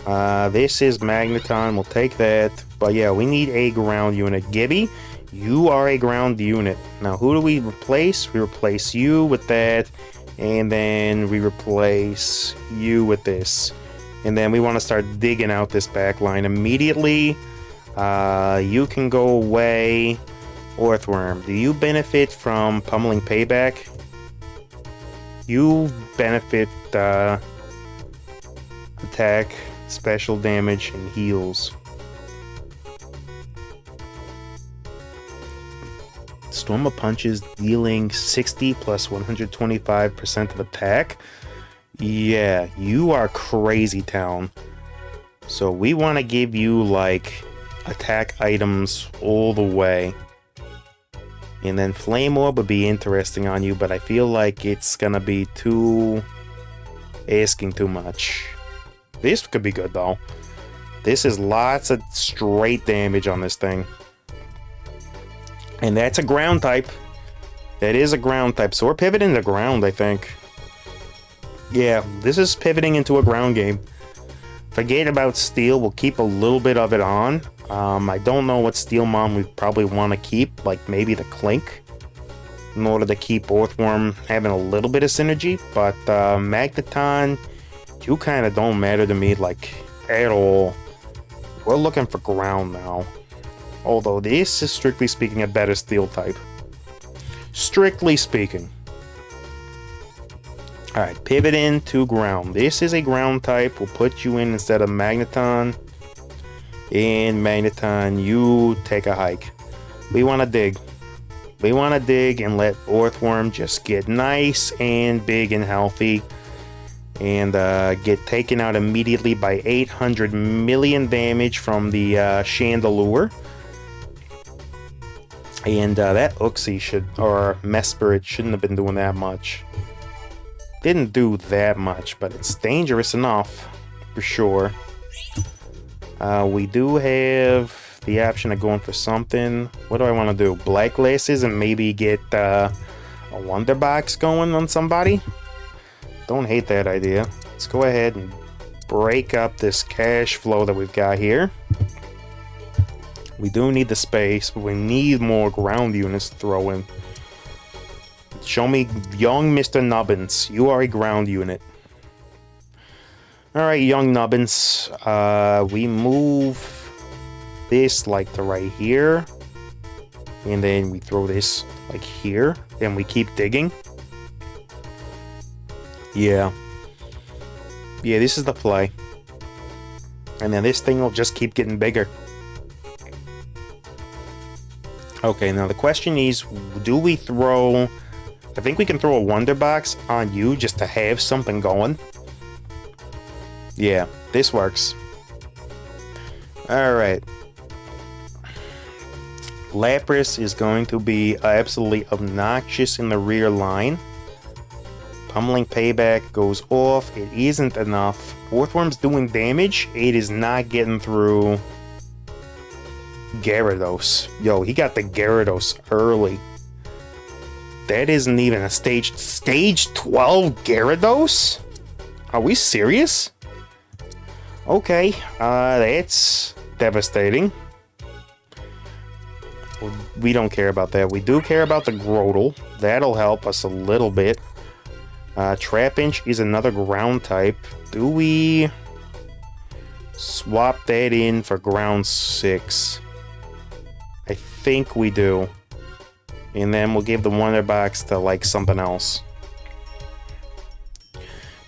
This is Magneton. We'll take that. But yeah, we need a ground unit. Gibby, you are a ground unit. Now, who do we replace? We replace you with that. And then we replace you with this. And then we want to start digging out this back line immediately. You can go away. Earthworm, do you benefit from pummeling payback? You benefit attack, special damage, and heals. Storm of Punches dealing 60 plus 125% of attack. Yeah, you are crazy town. So we want to give you like attack items all the way. And then Flame Orb would be interesting on you, but I feel like it's gonna be asking too much. This could be good though. This is lots of straight damage on this thing. And that's a ground type. That is a ground type. So we're pivoting to ground, I think. Yeah, this is pivoting into a ground game. Forget about steel. We'll keep a little bit of it on. I don't know what Steelmon we probably want to keep. Like maybe the Clink. In order to keep Earthworm having a little bit of synergy. But Magneton, you kind of don't matter to me like at all. We're looking for ground now. Although this is strictly speaking a better steel type. Strictly speaking. Alright, pivot into ground. This is a ground type. We'll put you in instead of Magneton. And Magneton, you take a hike. We want to dig. We want to dig and let Earthworm just get nice and big and healthy. And get taken out immediately by 800 million damage from the Chandelure. And that Uxie should, or Mesprit shouldn't have been doing that much. Didn't do that much, but it's dangerous enough, for sure. We do have the option of going for something. What do I want to do? Black glasses and maybe get a Wonder Box going on somebody? Don't hate that idea. Let's go ahead and break up this cash flow that we've got here. We do need the space, but we need more ground units to throw in. Show me young Mr. Nubbins. You are a ground unit. Alright, young Nubbins. We move this like to right here. And then we throw this like here. And we keep digging. Yeah. Yeah, this is the play. And then this thing will just keep getting bigger. Okay, now the question is, do we throw... I think we can throw a Wonder Box on you just to have something going. Yeah, this works. Alright. Lapras is going to be absolutely obnoxious in the rear line. Pummeling Payback goes off. It isn't enough. Earthworm's doing damage. It is not getting through Gyarados. Yo, he got the Gyarados early. That isn't even a stage 12 Gyarados? Are we serious? Okay, that's devastating. We don't care about that. We do care about the Grotle. That'll help us a little bit. Trapinch is another ground type. Do we swap that in for ground 6? I think we do. And then we'll give the Wonder Box to, like, something else.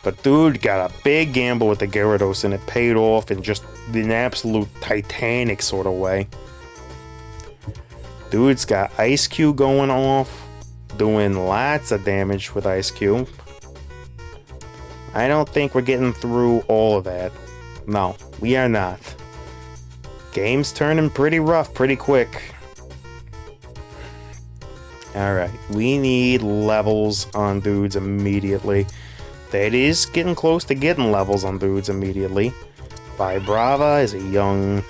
But dude got a big gamble with the Gyarados, and it paid off in just an absolute titanic sort of way. Dude's got Ice Cube going off, doing lots of damage with Ice Cube. I don't think we're getting through all of that. No, we are not. Game's turning pretty rough pretty quick. Alright, we need levels on dudes immediately. That is getting close to getting levels on dudes immediately. Vibrava is a young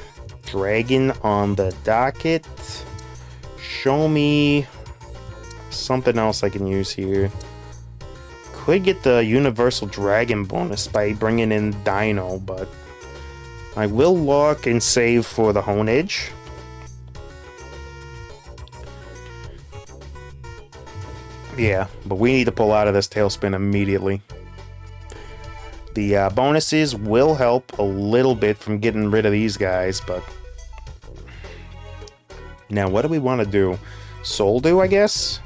dragon on the docket. Show me something else I can use here. Could get the Universal Dragon bonus by bringing in Dino, but I will look and save for the Hone Edge. Yeah, but we need to pull out of this Tailspin immediately. The bonuses will help a little bit from getting rid of these guys, but... Now, what do we want to do? Soul Dew, I guess?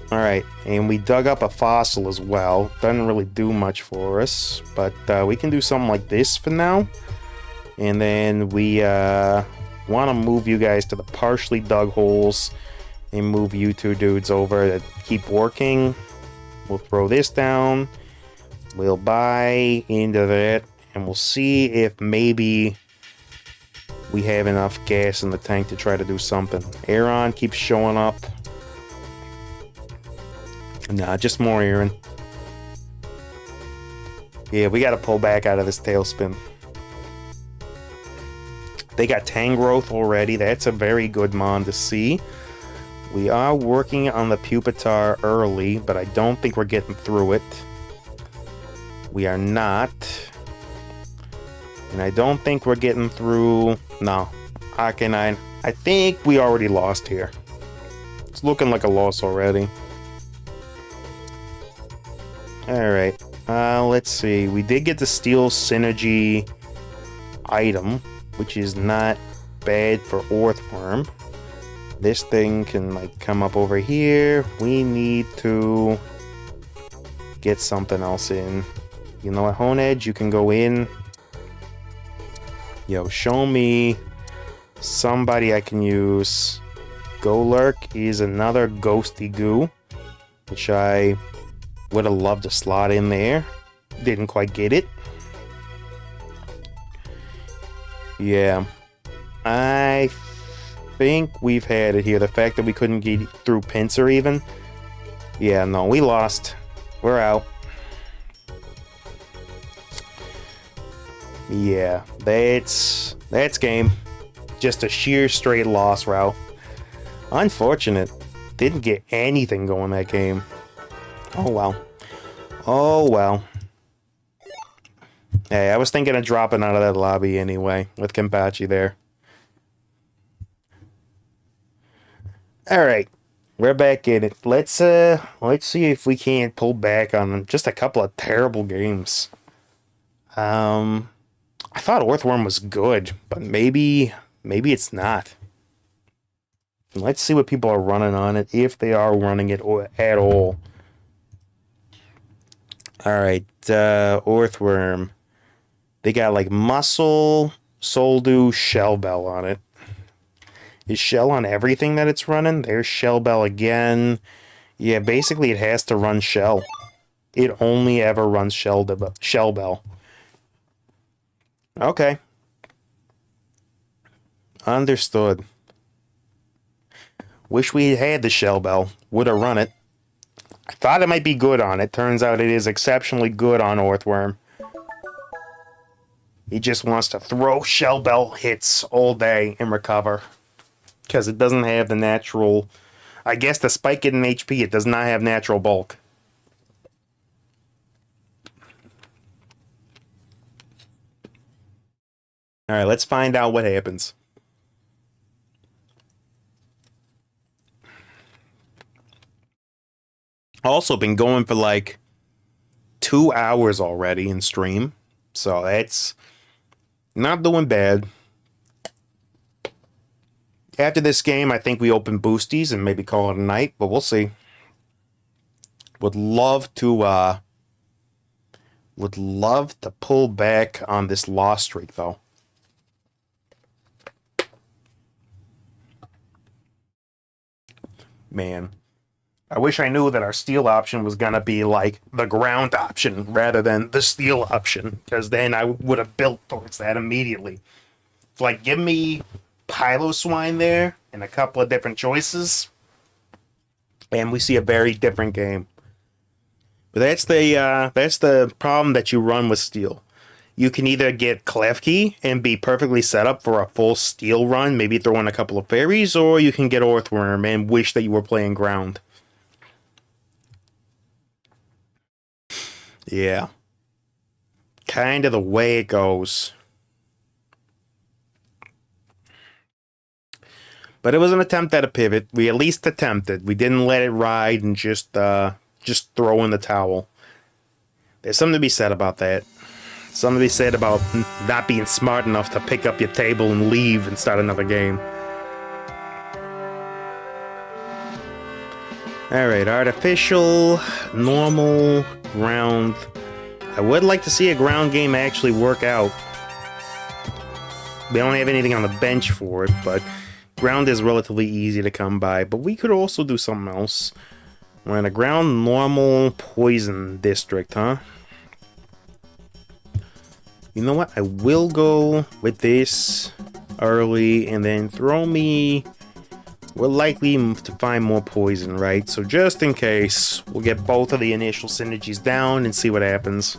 Alright, and we dug up a fossil as well. Doesn't really do much for us, but we can do something like this for now. And then we want to move you guys to the partially dug holes and move you two dudes over to keep working. We'll throw this down. We'll buy into that, and we'll see if maybe we have enough gas in the tank to try to do something. Aeron keeps showing up. Nah, just more Aaron. Yeah, we gotta pull back out of this Tailspin. They got Tangrowth already. That's a very good mon to see. We are working on the Pupitar early, but I don't think we're getting through it. We are not. And I don't think we're getting through... No. Arcanine. I think we already lost here. It's looking like a loss already. Alright. Let's see. We did get the Steel Synergy item, which is not bad for Earthworm. This thing can, like, come up over here. We need to get something else in. You know what, Hone Edge? You can go in. Yo, show me somebody I can use. Golurk is another ghosty goo, which I would have loved to slot in there. Didn't quite get it. Yeah. I think we've had it here. The fact that we couldn't get through Pinsir even. Yeah, no, we lost. We're out. Yeah, that's game. Just a sheer straight loss route. Unfortunate. Didn't get anything going that game. Oh well. Oh well. Hey, I was thinking of dropping out of that lobby anyway, with Kenpachi there. Alright. We're back in it. Let's see if we can't pull back on just a couple of terrible games. I thought Earthworm was good, but maybe it's not. Let's see what people are running on it, if they are running it at all. Alright, Earthworm. They got like Muscle, Soul Dew, Shell Bell on it. Is Shell on everything that it's running? There's Shell Bell again. Yeah, basically it has to run Shell. It only ever runs Shell Bell. Okay. Understood. Wish we had the Shell Bell. Would have run it. I thought it might be good on it. Turns out it is exceptionally good on Earthworm. He just wants to throw Shell Bell hits all day and recover. Because it doesn't have the natural... I guess despite getting HP, it does not have natural bulk. Alright, let's find out what happens. Also been going for like 2 hours already in stream. So that's not doing bad. After this game, I think we open boosties and maybe call it a night, but we'll see. Would love to pull back on this loss streak though. Man, I wish I knew that our steel option was gonna be like the ground option rather than the steel option, because then I would have built towards that immediately. It's like, give me Piloswine there and a couple of different choices, and we see a very different game. But that's the problem that you run with steel. You can either get Klefki and be perfectly set up for a full steel run, maybe throw in a couple of fairies, or you can get Earthworm and wish that you were playing ground. Yeah. Kind of the way it goes. But it was an attempt at a pivot. We at least attempted. We didn't let it ride and just throw in the towel. There's something to be said about that. Something to be said about not being smart enough to pick up your table and leave and start another game. Alright, artificial, normal, ground. I would like to see a ground game actually work out. We don't have anything on the bench for it, but ground is relatively easy to come by. But we could also do something else. We're in a ground, normal, poison district, huh? You know what? I will go with this early and then throw me... We're likely to find more poison, right? So just in case, we'll get both of the initial synergies down and see what happens.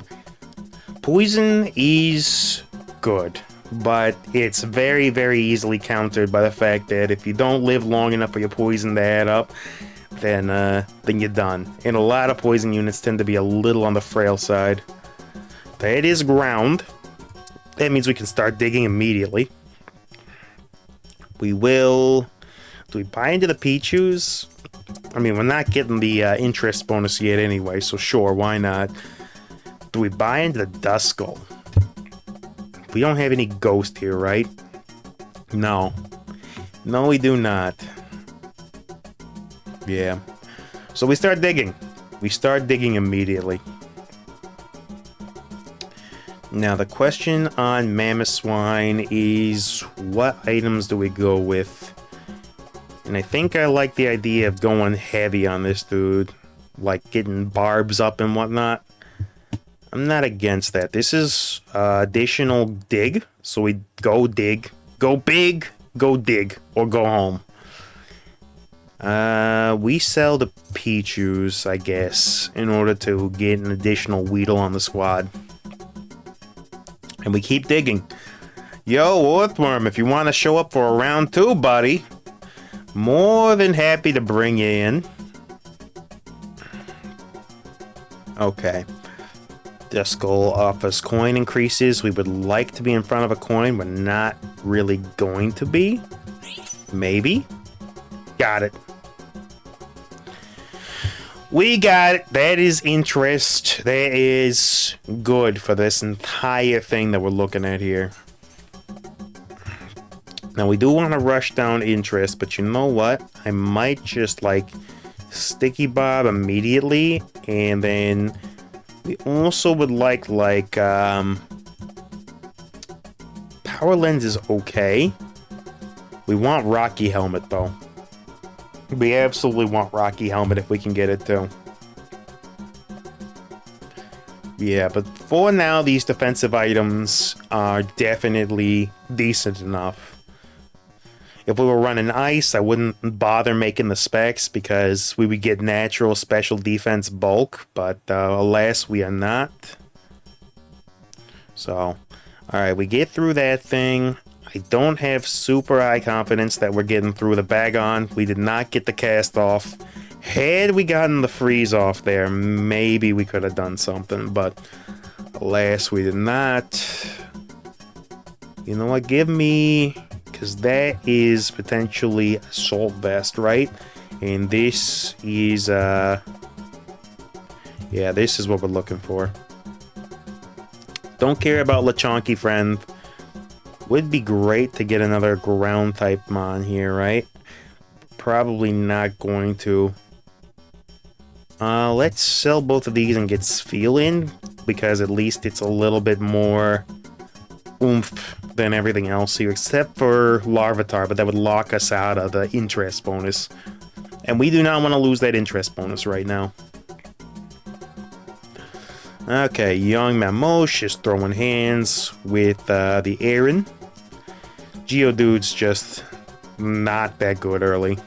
Poison is good, but it's very, very easily countered by the fact that if you don't live long enough for your poison to add up, then you're done. And a lot of poison units tend to be a little on the frail side. That is ground. That means we can start digging immediately. We will... Do we buy into the Pichus? I mean, we're not getting the interest bonus yet anyway, so sure, why not? Do we buy into the Duskull? We don't have any ghost here, right? No. No, we do not. Yeah. So we start digging. We start digging immediately. Now, the question on Mamoswine is, what items do we go with? And I think I like the idea of going heavy on this dude. Like getting barbs up and whatnot. I'm not against that. This is additional dig. So we go dig. Go big, go dig. Or go home. We sell the Pichus, I guess, in order to get an additional Weedle on the squad. And we keep digging. Yo, Earthworm, if you want to show up for a round 2, buddy. More than happy to bring you in. Okay. Duskull offers coin increases. We would like to be in front of a coin. We're not really going to be. Maybe. Got it. We got it. That is interest. That is good for this entire thing that we're looking at here. Now, we do want to rush down interest, but you know what? I might just, like, Sticky Bob immediately, and then we also would like, Power Lens is okay. We want Rocky Helmet, though. We absolutely want Rocky Helmet if we can get it, too. Yeah, but for now, these defensive items are definitely decent enough. If we were running ice, I wouldn't bother making the specs because we would get natural special defense bulk, but alas, we are not. So, alright, we get through that thing. I don't have super high confidence that we're getting through the Bagon. We did not get the cast off. Had we gotten the freeze off there, maybe we could have done something, but alas, we did not. You know what, give me... because that is potentially Assault Vest, right? And this is, yeah, this is what we're looking for. Don't care about Lechonky, friend. Would be great to get another ground type mon here, right? Probably not going to. Let's sell both of these and get Spheal in, because at least it's a little bit more oomph than everything else here, except for Larvitar, but that would lock us out of the interest bonus. And we do not want to lose that interest bonus right now. Okay, young Mamosh is throwing hands with the Aaron. Geodude's just not that good early.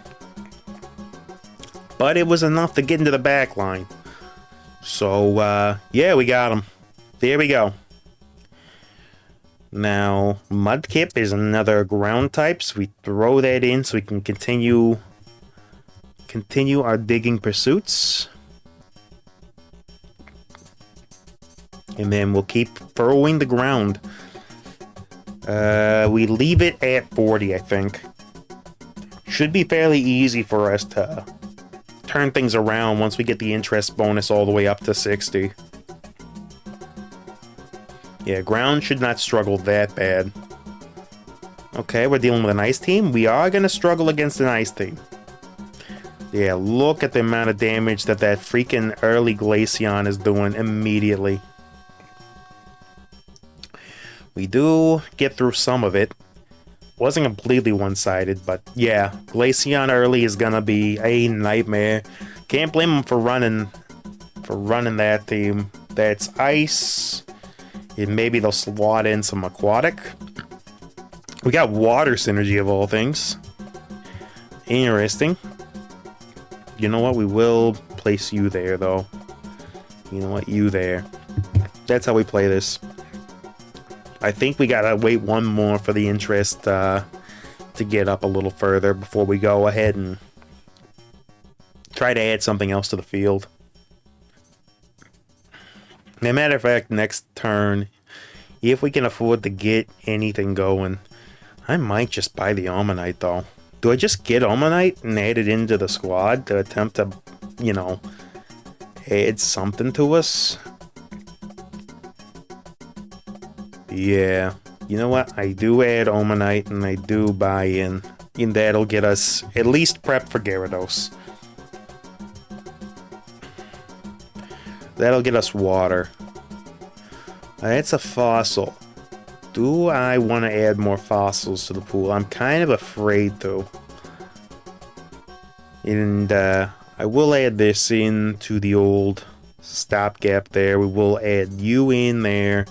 But it was enough to get into the back line. So, yeah, we got him. There we go. Now, Mudkip is another ground type, so we throw that in so we can continue our digging pursuits. And then we'll keep furrowing the ground. We leave it at 40, I think. Should be fairly easy for us to turn things around once we get the interest bonus all the way up to 60. Yeah, ground should not struggle that bad. Okay, we're dealing with an ice team. We are going to struggle against an ice team. Yeah, look at the amount of damage that freaking early Glaceon is doing immediately. We do get through some of it. Wasn't completely one-sided, but yeah, Glaceon early is gonna be a nightmare. Can't blame him for running that team. That's ice. And maybe they'll slot in some aquatic. We got water synergy of all things. Interesting. You know what? We will place you there, though. You know what? You there. That's how we play this. I think we gotta wait one more for the interest to get up a little further before we go ahead and try to add something else to the field. As a matter of fact, next turn, if we can afford to get anything going, I might just buy the Omanyte, though. Do I just get Omanyte and add it into the squad to attempt to, you know, add something to us? Yeah, you know what? I do add Omanyte and I do buy in. And that'll get us at least prepped for Gyarados. That'll get us water. It's a fossil. Do I want to add more fossils to the pool? I'm kind of afraid to. And I will add this into the old stopgap there. We will add you in there.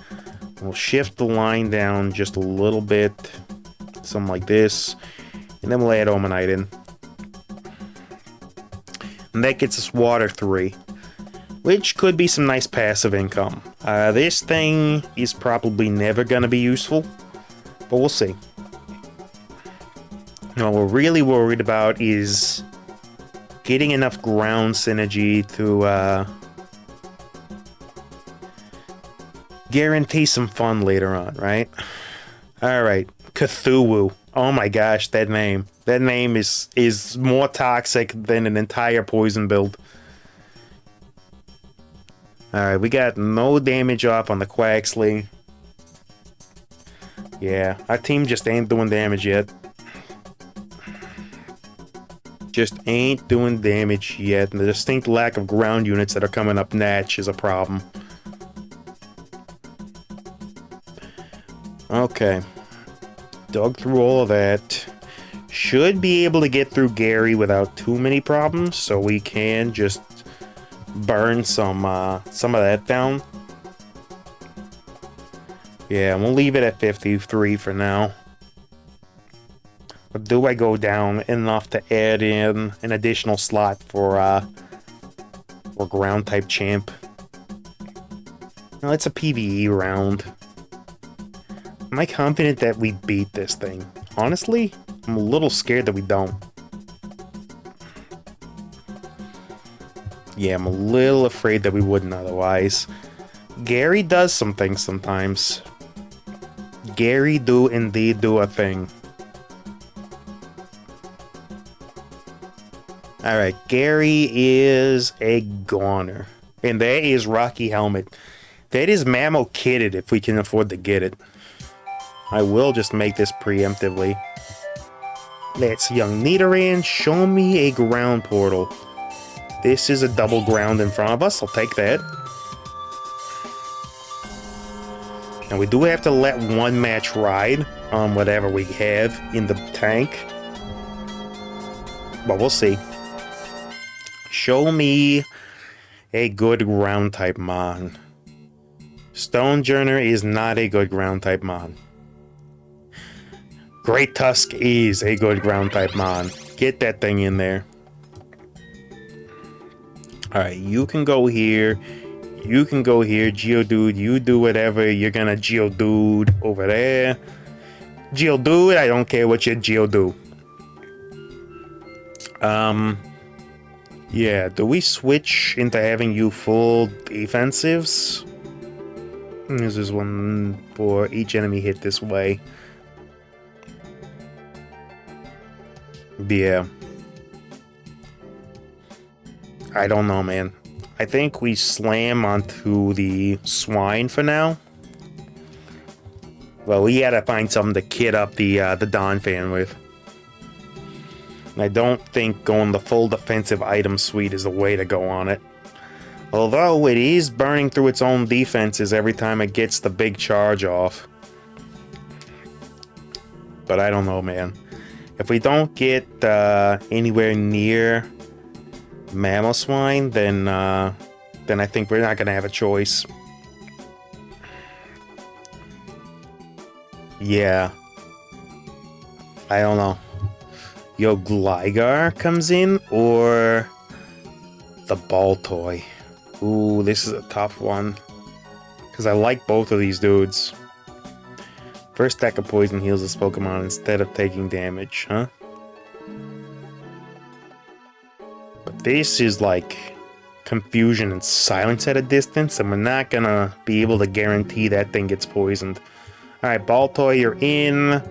We'll shift the line down just a little bit. Something like this. And then we'll add Omanyte in. And that gets us water 3. Which could be some nice passive income. This thing is probably never going to be useful. But we'll see. What we're really worried about is getting enough ground synergy to guarantee some fun later on, right? Alright, Cthulhu. Oh my gosh, that name. That name is more toxic than an entire poison build. Alright, we got no damage off on the Quaxley. Yeah, our team just ain't doing damage yet. Just ain't doing damage yet. And the distinct lack of ground units that are coming up Natch is a problem. Okay. Dug through all of that. Should be able to get through Gary without too many problems, so we can just burn some of that down. Yeah, we'll leave it at 53 for now. Or do I go down enough to add in an additional slot for ground type champ? No, it's a PvE round. Am I confident that we beat this thing? Honestly, I'm a little scared that we don't. Yeah, I'm a little afraid that we wouldn't otherwise. Gary does some things sometimes. Gary do indeed do a thing. Alright, Gary is a goner. And that is Rocky Helmet. That is Mammo kitted if we can afford to get it. I will just make this preemptively. Let's young Nidoran, show me a ground portal. This is a double ground in front of us, I'll take that. And we do have to let one match ride on whatever we have in the tank. But we'll see. Show me a good ground type mon. Stonejourner is not a good ground type mon. Great Tusk is a good ground type mon. Get that thing in there. Alright, you can go here. You can go here. Geodude, you do whatever you're gonna Geodude over there. Geodude, I don't care what you Geodude. Yeah, do we switch into having you full defensives? This is one for each enemy hit this way. Yeah. I don't know, man. I think we slam onto the swine for now. Well, we gotta find something to kit up the Don fan with. And I don't think going the full defensive item suite is the way to go on it. Although it is burning through its own defenses every time it gets the big charge off. But I don't know, man. If we don't get anywhere near Mamoswine, then I think we're not gonna have a choice. Yeah. I don't know. Yo, Gligar comes in, or the Baltoy. Ooh, this is a tough one. Because I like both of these dudes. First stack of poison heals this Pokemon instead of taking damage, huh? But this is like confusion and silence at a distance, and we're not gonna be able to guarantee that thing gets poisoned. Alright, Baltoy, you're in.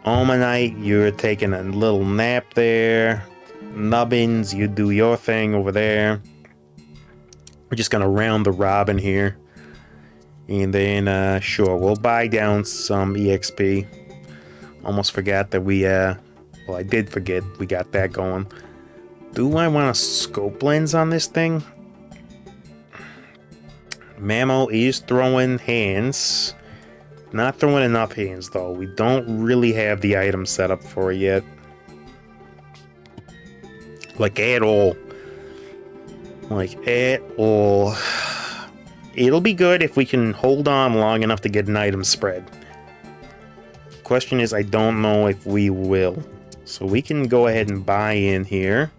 Omanite, you're taking a little nap there. Nubbins, you do your thing over there. We're just gonna round the robin here. And then, sure, we'll buy down some EXP. Almost forgot that we, well, I did forget we got that going. Do I want a scope lens on this thing? Mammo is throwing hands. Not throwing enough hands, though. We don't really have the item set up for it yet. Like, at all. Like, at all. It'll be good if we can hold on long enough to get an item spread. Question is, I don't know if we will. So we can go ahead and buy in here.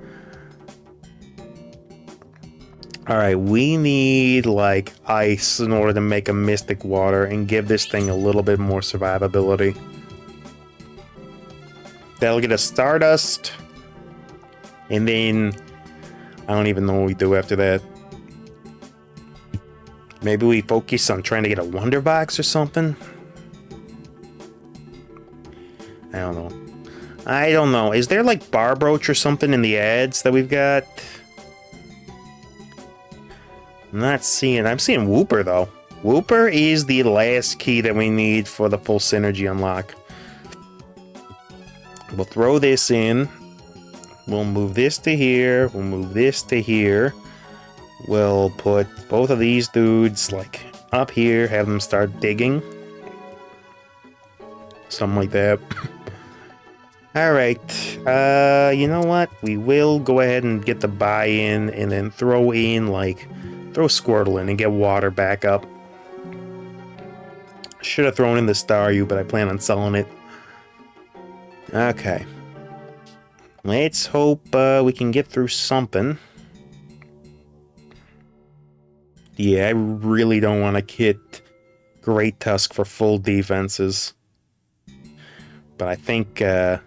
Alright, we need, like, ice in order to make a Mystic Water and give this thing a little bit more survivability. That'll get us Stardust. And then, I don't even know what we do after that. Maybe we focus on trying to get a Wonder Box or something? I don't know. I don't know. Is there, like, Barbroach or something in the ads that we've got? I'm not seeing... I'm seeing Wooper, though. Wooper is the last key that we need for the full synergy unlock. We'll throw this in. We'll move this to here. We'll move this to here. We'll put both of these dudes, like, up here. Have them start digging. Something like that. Alright. You know what? We will go ahead and get the buy-in and then throw in, like... Throw Squirtle in and get water back up. Should have thrown in the Staryu, but I plan on selling it. Okay. Let's hope we can get through something. Yeah, I really don't want to hit Great Tusk for full defenses. But I think, I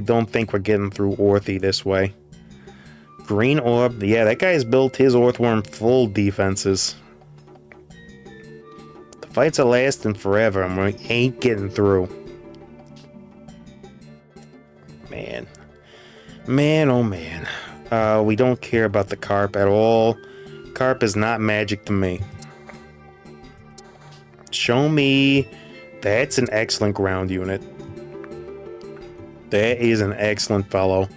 don't think we're getting through Orthy this way. Green Orb, yeah, that guy's built his Orthworm full defenses. The fights are lasting forever and we ain't getting through. Man. Man, oh man. We don't care about the Carp at all. Carp is not magic to me. Show me. That's an excellent ground unit. That is an excellent fellow.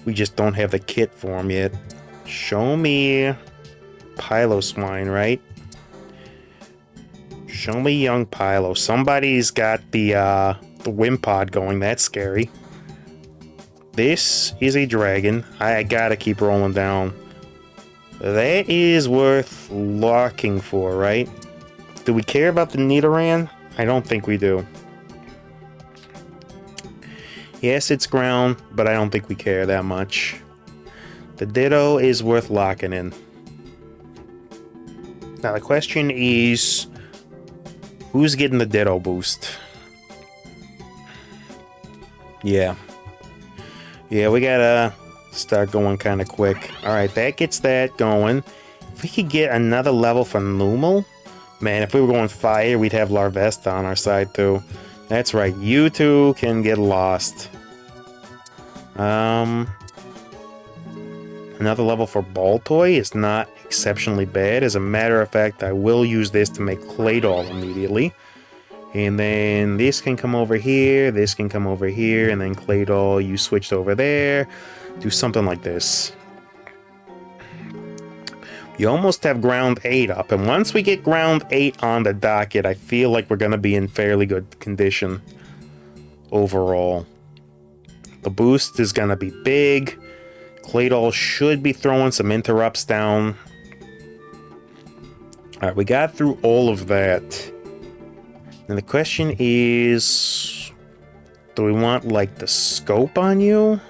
We just don't have the kit for him yet. Show me Piloswine, right? Show me young Pylo. Somebody's got the Wimpod going. That's scary. This is a dragon. I gotta keep rolling down. That is worth locking for, right? Do we care about the Nidoran? I don't think we do. Yes, it's ground, but I don't think we care that much. The Ditto is worth locking in. Now the question is, who's getting the Ditto boost? Yeah. Yeah, we gotta start going kind of quick. Alright, that gets that going. If we could get another level for Numel, man, if we were going fire, we'd have Larvesta on our side too. That's right, you two can get lost. Another level for Baltoy is not exceptionally bad. As a matter of fact, I will use this to make Claydol immediately. And then this can come over here, this can come over here, and then Claydol, you switched over there. Do something like this. You almost have ground 8 up, and once we get ground 8 on the docket, I feel like we're going to be in fairly good condition overall. The boost is going to be big. Claydol should be throwing some interrupts down. Alright, we got through all of that. And the question is, do we want, like, the scope on you?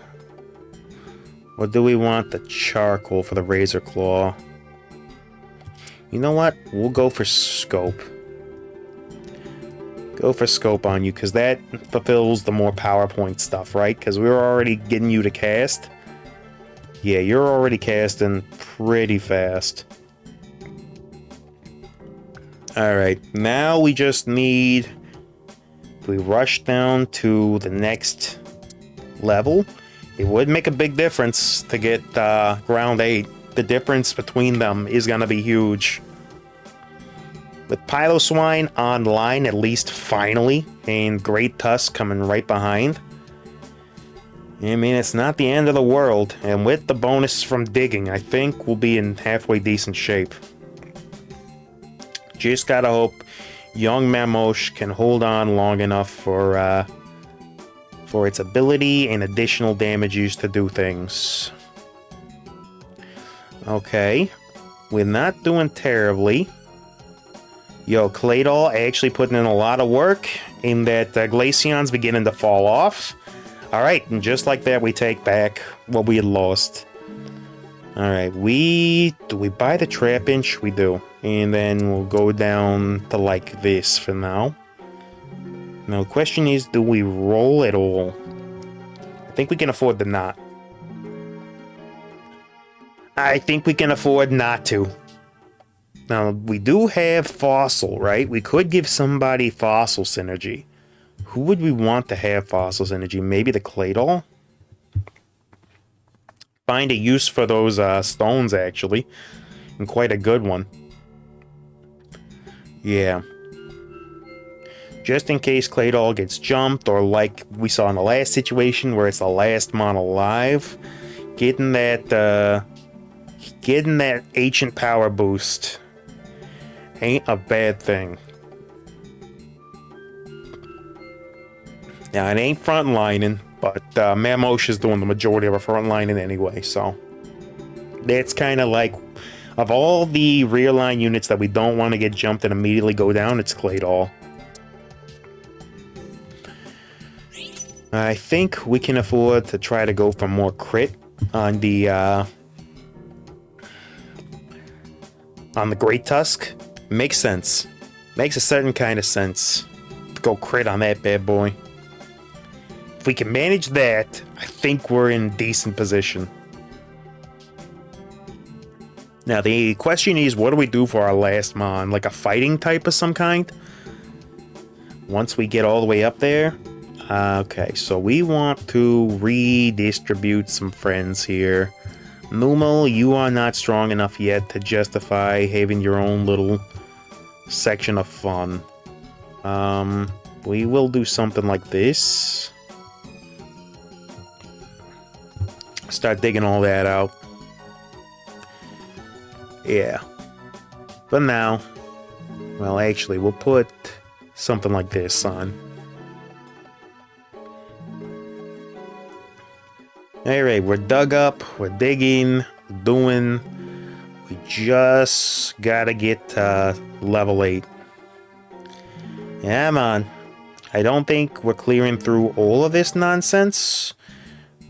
Or do we want the charcoal for the Razor Claw? You know what? We'll go for scope. Go for scope on you, because that fulfills the more PowerPoint stuff, right? Because we were already getting you to cast. Yeah, you're already casting pretty fast. Alright, now we just need... If we rush down to the next level, it would make a big difference to get ground 8. The difference between them is going to be huge. With Piloswine online, at least finally, and Great Tusk coming right behind. I mean, it's not the end of the world, and with the bonus from digging, I think we'll be in halfway decent shape. Just gotta hope young Mamosh can hold on long enough for its ability and additional damage used to do things. Okay, we're not doing terribly. Yo, Claydol actually putting in a lot of work in that Glaceon's beginning to fall off. Alright, and just like that, we take back what we had lost. Alright, do we buy the Trapinch? We do. And then we'll go down to like this for now. Now, the question is, do we roll at all? I think we can afford to not. I think we can afford not to. Now, we do have Fossil, right? We could give somebody Fossil Synergy. Who would we want to have Fossil Synergy? Maybe the Claydol? Find a use for those stones, actually. And quite a good one. Yeah. Just in case Claydol gets jumped, or like we saw in the last situation where it's the last mon alive, getting that ancient power boost ain't a bad thing. Now, it ain't frontlining, but Mamosh is doing the majority of our frontlining anyway, so that's kind of like, of all the rear line units that we don't want to get jumped and immediately go down, it's Claydol. I think we can afford to try to go for more crit on the Great Tusk. Makes sense. Makes a certain kind of sense to go crit on that bad boy. If we can manage that, I think we're in decent position. Now the question is, what do we do for our last mon? Like a fighting type of some kind? Once we get all the way up there? Okay, so we want to redistribute some friends here. Numal, you are not strong enough yet to justify having your own little section of fun. We will do something like this. Start digging all that out. Yeah. But now, well, actually, we'll put something like this on. Alright, we're dug up, we're digging, we're doing. We just gotta get level 8. Yeah, man. I don't think we're clearing through all of this nonsense.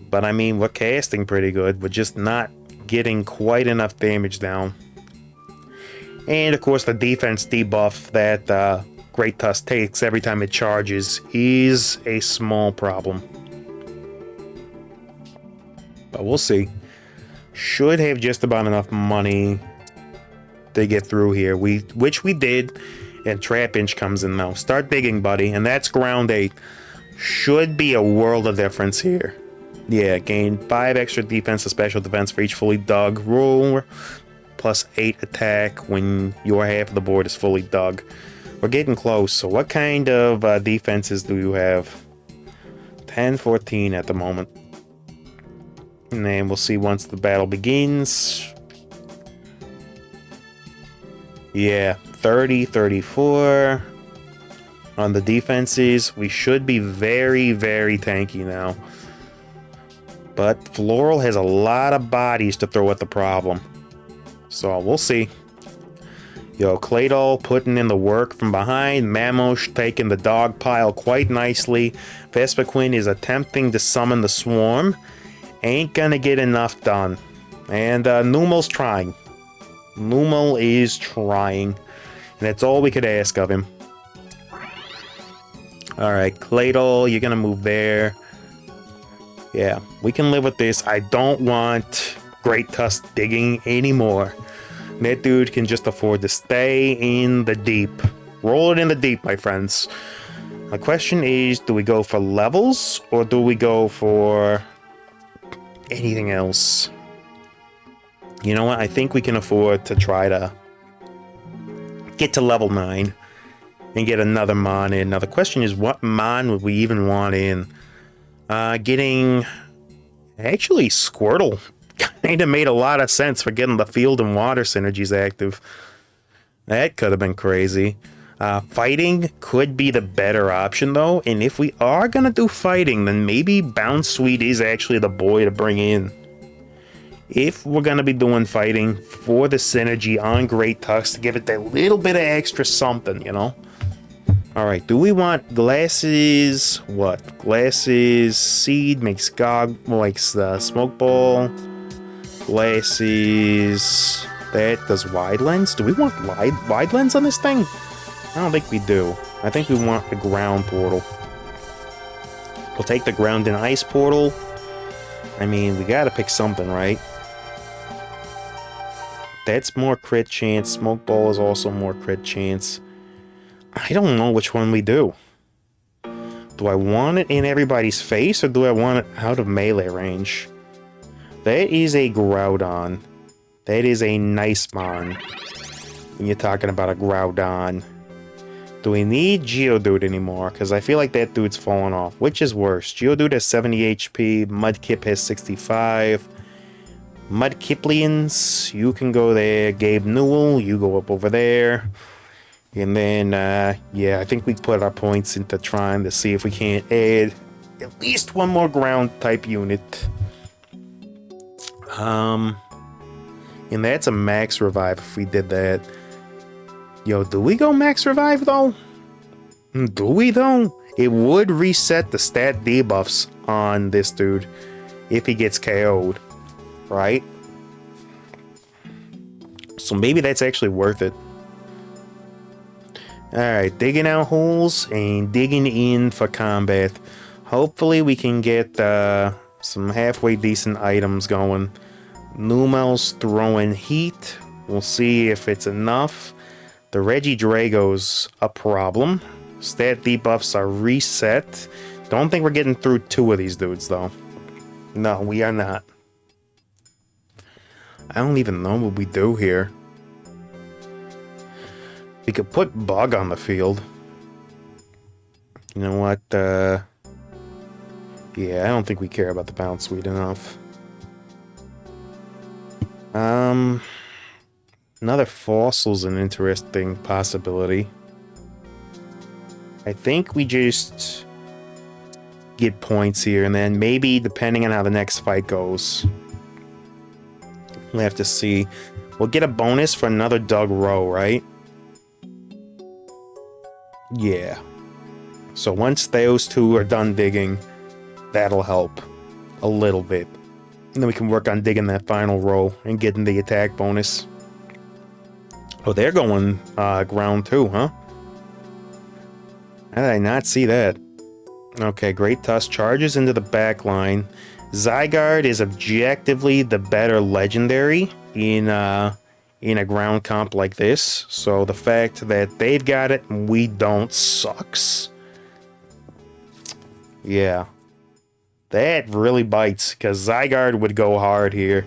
But I mean, we're casting pretty good. We're just not getting quite enough damage down. And of course, the defense debuff that Great Tusk takes every time it charges is a small problem. But we'll see. Should have just about enough money to get through here. Which we did. And Trap Inch comes in now. Start digging, buddy. And that's ground 8. Should be a world of difference here. Yeah, gain 5 extra defense and special defense for each fully dug roll. Plus 8 attack when your half of the board is fully dug. We're getting close. So what kind of defenses do you have? 10, 14 at the moment. And then we'll see once the battle begins. Yeah, 30, 34. On the defenses, we should be very, very tanky now. But Floral has a lot of bodies to throw at the problem. So we'll see. Yo, Claydol putting in the work from behind. Mamosh taking the dog pile quite nicely. Vespiquen is attempting to summon the swarm. Ain't gonna get enough done. And Numal's trying. Numal is trying. And that's all we could ask of him. Alright, Claydol, you're gonna move there. Yeah, we can live with this. I don't want Great Tusk digging anymore. That dude can just afford to stay in the deep. Roll it in the deep, my friends. The question is, do we go for levels or do we go for anything else? You know what? I think we can afford to try to get to level 9 and get another Mon in. Now the question is, what Mon would we even want in? Getting... Actually, Squirtle kind of made a lot of sense for getting the field and water synergies active. That could have been crazy. Fighting could be the better option, though. And if we are going to do fighting, then maybe Bounce Sweet is actually the boy to bring in. If we're going to be doing fighting for the synergy on Great Tusk to give it that little bit of extra something, you know? Alright, do we want glasses? What? Glasses, seed, makes the smoke ball. Glasses, that does wide lens. Do we want wide lens on this thing? I don't think we do. I think we want the ground portal. We'll take the ground and ice portal. I mean, we gotta pick something, right? That's more crit chance. Smoke ball is also more crit chance. I don't know which one we do. Do I want it in everybody's face or do I want it out of melee range? That is a Groudon. That is a nice Mon. When you're talking about a Groudon. Do we need Geodude anymore? Because I feel like that dude's falling off. Which is worse? Geodude has 70 HP. Mudkip has 65. Mudkiplians, you can go there. Gabe Newell, you go up over there. And then, yeah, I think we put our points into trying to see if we can't add at least one more ground-type unit. And that's a max revive if we did that. Yo, do we go max revive, though? Do we though? It would reset the stat debuffs on this dude if he gets KO'd, right? So maybe that's actually worth it. Alright, digging out holes and digging in for combat. Hopefully we can get some halfway decent items going. Numel's throwing heat. We'll see if it's enough. The Regidrago's a problem. Stat debuffs are reset. Don't think we're getting through 2 of these dudes, though. No, we are not. I don't even know what we do here. We could put Bug on the field. You know what? Yeah, I don't think we care about the bounce suite enough. Another fossil's an interesting possibility. I think we just get points here, and then maybe, depending on how the next fight goes, we'll have to see. We'll get a bonus for another Dug Row, right? Yeah. So once those 2 are done digging, that'll help a little bit. And then we can work on digging that final row and getting the attack bonus. Oh, they're going ground too, huh? How did I not see that? Okay, Great Tusk charges into the back line. Zygarde is objectively the better legendary in a ground comp like this. So the fact that they've got it and we don't sucks. Yeah. That really bites, because Zygarde would go hard here.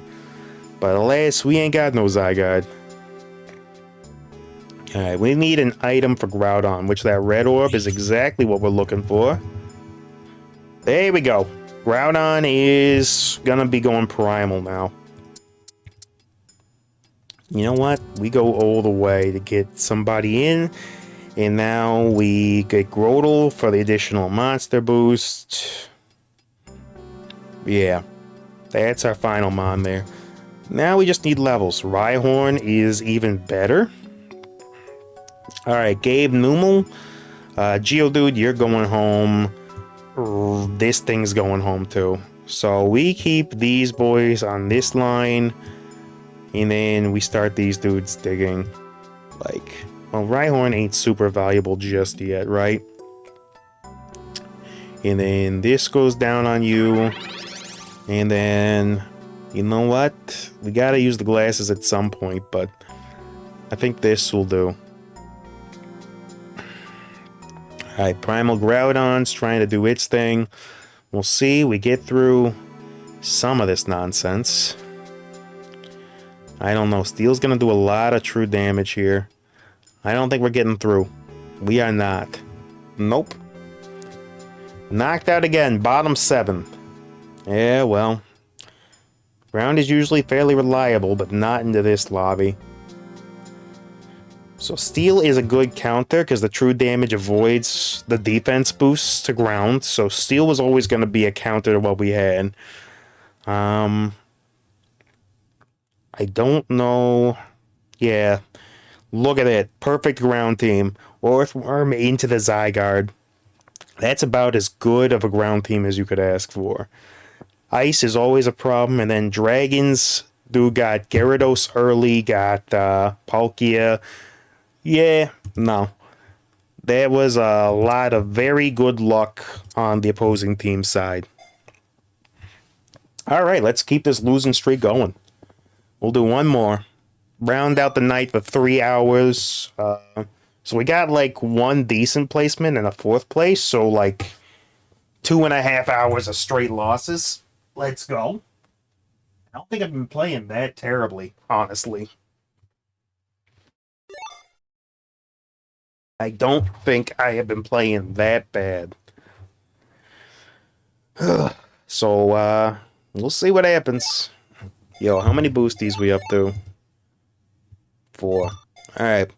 But alas, we ain't got no Zygarde. Alright, we need an item for Groudon, which that red orb is exactly what we're looking for. There we go. Groudon is gonna be going primal now. You know what? We go all the way to get somebody in. And now we get Grotle for the additional monster boost. Yeah. That's our final mon there. Now we just need levels. Rhyhorn is even better. Alright, Gabe Numel. Geodude, you're going home. This thing's going home too. So we keep these boys on this line. And then we start these dudes digging. Like, well, Rhyhorn ain't super valuable just yet, right? And then this goes down on you. And then, you know what? We gotta use the glasses at some point, but I think this will do. Alright, Primal Groudon's trying to do its thing. We'll see. We get through some of this nonsense. I don't know. Steel's gonna do a lot of true damage here. I don't think we're getting through. We are not. Nope. Knocked out again. Bottom 7. Yeah, well. Ground is usually fairly reliable, but not into this lobby. So Steel is a good counter because the true damage avoids the defense boosts to ground. So Steel was always going to be a counter to what we had. I don't know. Yeah. Look at it. Perfect ground team. Earthworm into the Zygarde. That's about as good of a ground team as you could ask for. Ice is always a problem. And then Dragons do got Gyarados early. Got Palkia. Yeah, no. There was a lot of very good luck on the opposing team's side. Alright, let's keep this losing streak going. We'll do one more. Round out the night for 3 hours. So we got like one decent placement and a 4th place. So like 2.5 hours of straight losses. Let's go. I don't think I've been playing that terribly, honestly. I don't think I have been playing that bad. So, we'll see what happens. Yo, how many boosties we up to? 4. Alright.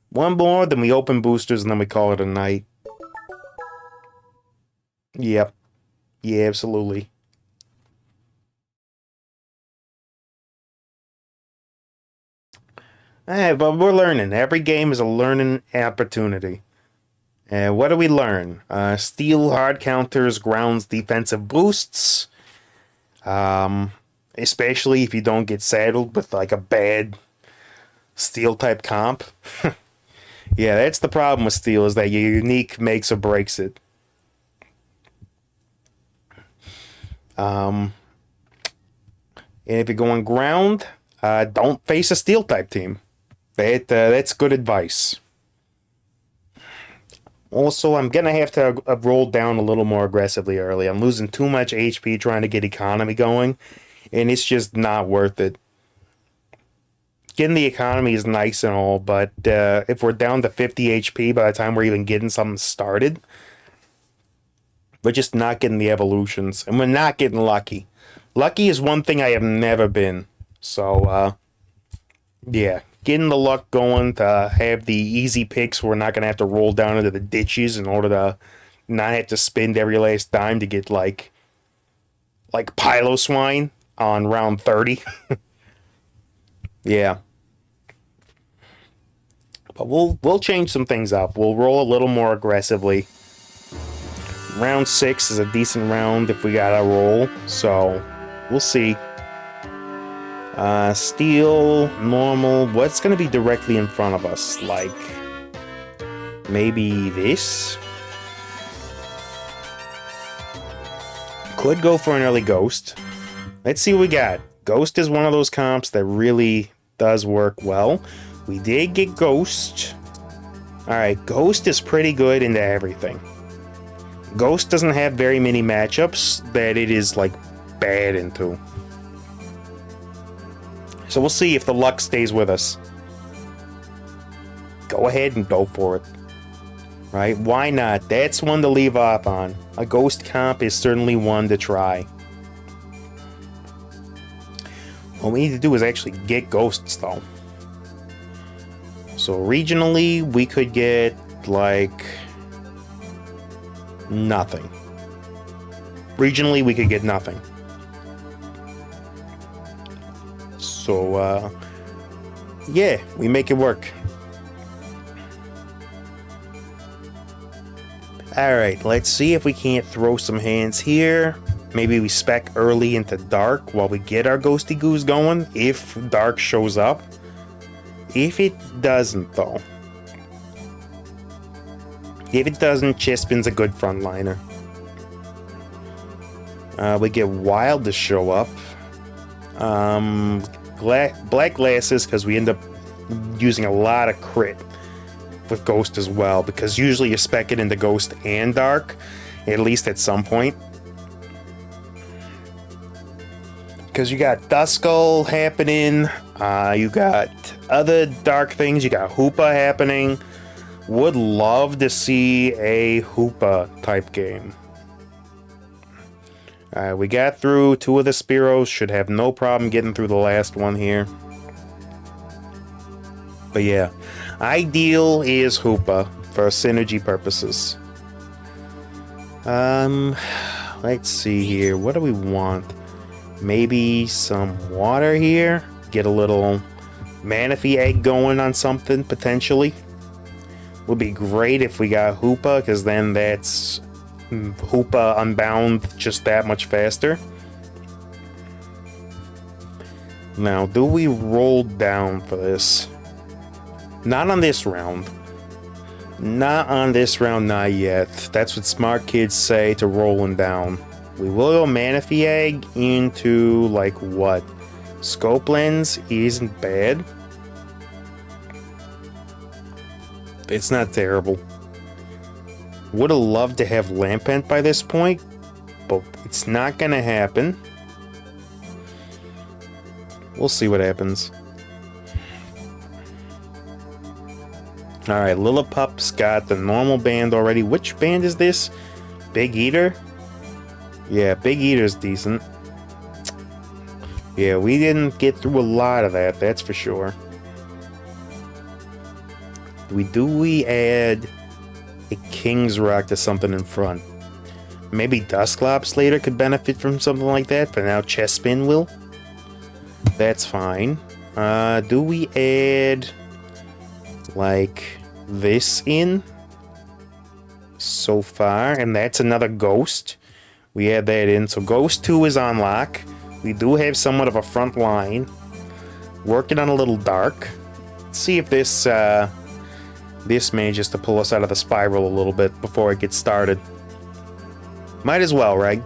One more, then we open boosters, and then we call it a night. Yep. Yeah, absolutely. But we're learning. Every game is a learning opportunity. What do we learn? Steel hard counters, grounds defensive boosts. Especially if you don't get saddled with like a bad steel type comp. Yeah, that's the problem with steel, is that your unique makes or breaks it. And if you're going ground, don't face a steel type team. That's good advice. Also, I'm gonna have to roll down a little more aggressively early. I'm losing too much HP trying to get economy going, and it's just not worth it. Getting the economy is nice and all, but if we're down to 50 HP by the time we're even getting something started, we're just not getting the evolutions, and we're not getting lucky. Lucky is one thing I have never been. So, yeah, getting the luck going to have the easy picks. We're not going to have to roll down into the ditches in order to not have to spend every last dime to get like Pilo Swine on round 30. Yeah. But we'll change some things up. We'll roll a little more aggressively. Round 6 is a decent round if we gotta roll, so we'll see. Steel, normal. What's gonna be directly in front of us? Like, maybe this? Could go for an early Ghost. Let's see what we got. Ghost is one of those comps that really does work well. We did get Ghost. Alright, Ghost is pretty good into everything. Ghost doesn't have very many matchups that it is, like, bad into. So we'll see if the luck stays with us. Go ahead and go for it. Right? Why not? That's one to leave off on. A Ghost comp is certainly one to try. What we need to do is actually get Ghosts, though. So regionally, we could get, like, nothing. Regionally, we could get nothing. So, yeah, we make it work. Alright, let's see if we can't throw some hands here. Maybe we spec early into Dark while we get our Ghosty Goos going, if Dark shows up. If it doesn't, though. If it doesn't, Chispin's a good frontliner. We get Wild to show up. Black Glasses, because we end up using a lot of crit with Ghost as well, because usually you spec it into Ghost and Dark, at least at some point. Because you got Duskull happening, you got other Dark things, you got Hoopa happening. Would love to see a Hoopa type game. Alright, we got through 2 of the Spearows, should have no problem getting through the last one here. But yeah, ideal is Hoopa for synergy purposes. Let's see here, what do we want? Maybe some water here? Get a little Manaphy egg going on something, potentially. Would be great if we got Hoopa, because then that's Hoopa Unbound just that much faster. Now, do we roll down for this? Not on this round. Not on this round, not yet. That's what smart kids say to rolling down. We will go Manaphy Egg into, like, what? Scope Lens isn't bad. It's not terrible. Would have loved to have Lampent by this point, but it's not gonna happen. We'll see what happens. Alright, Lillipup's got the normal band already. Which band is this? Big Eater? Yeah, Big Eater's decent. Yeah, we didn't get through a lot of that, that's for sure. Do we add a King's Rock to something in front? Maybe Dusclops later could benefit from something like that, but now Chespin will. That's fine. Do we add, like, this in? so far, and that's another ghost. We add that in, so Ghost 2 is on lock. We do have somewhat of a front line. Working on a little dark. Let's see if this manages to pull us out of the spiral a little bit before it gets started. Might as well, right?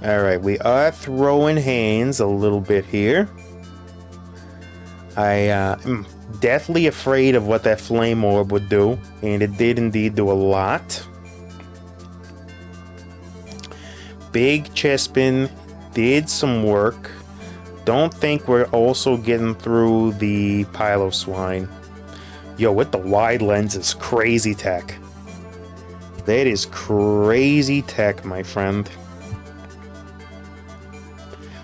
Alright, we are throwing hands a little bit here. I am deathly afraid of what that flame orb would do, and it did indeed do a lot. Big Chespin did some work. Don't think we're also getting through the Pilo Swine. Yo, with the wide lenses, crazy tech. That is crazy tech, my friend.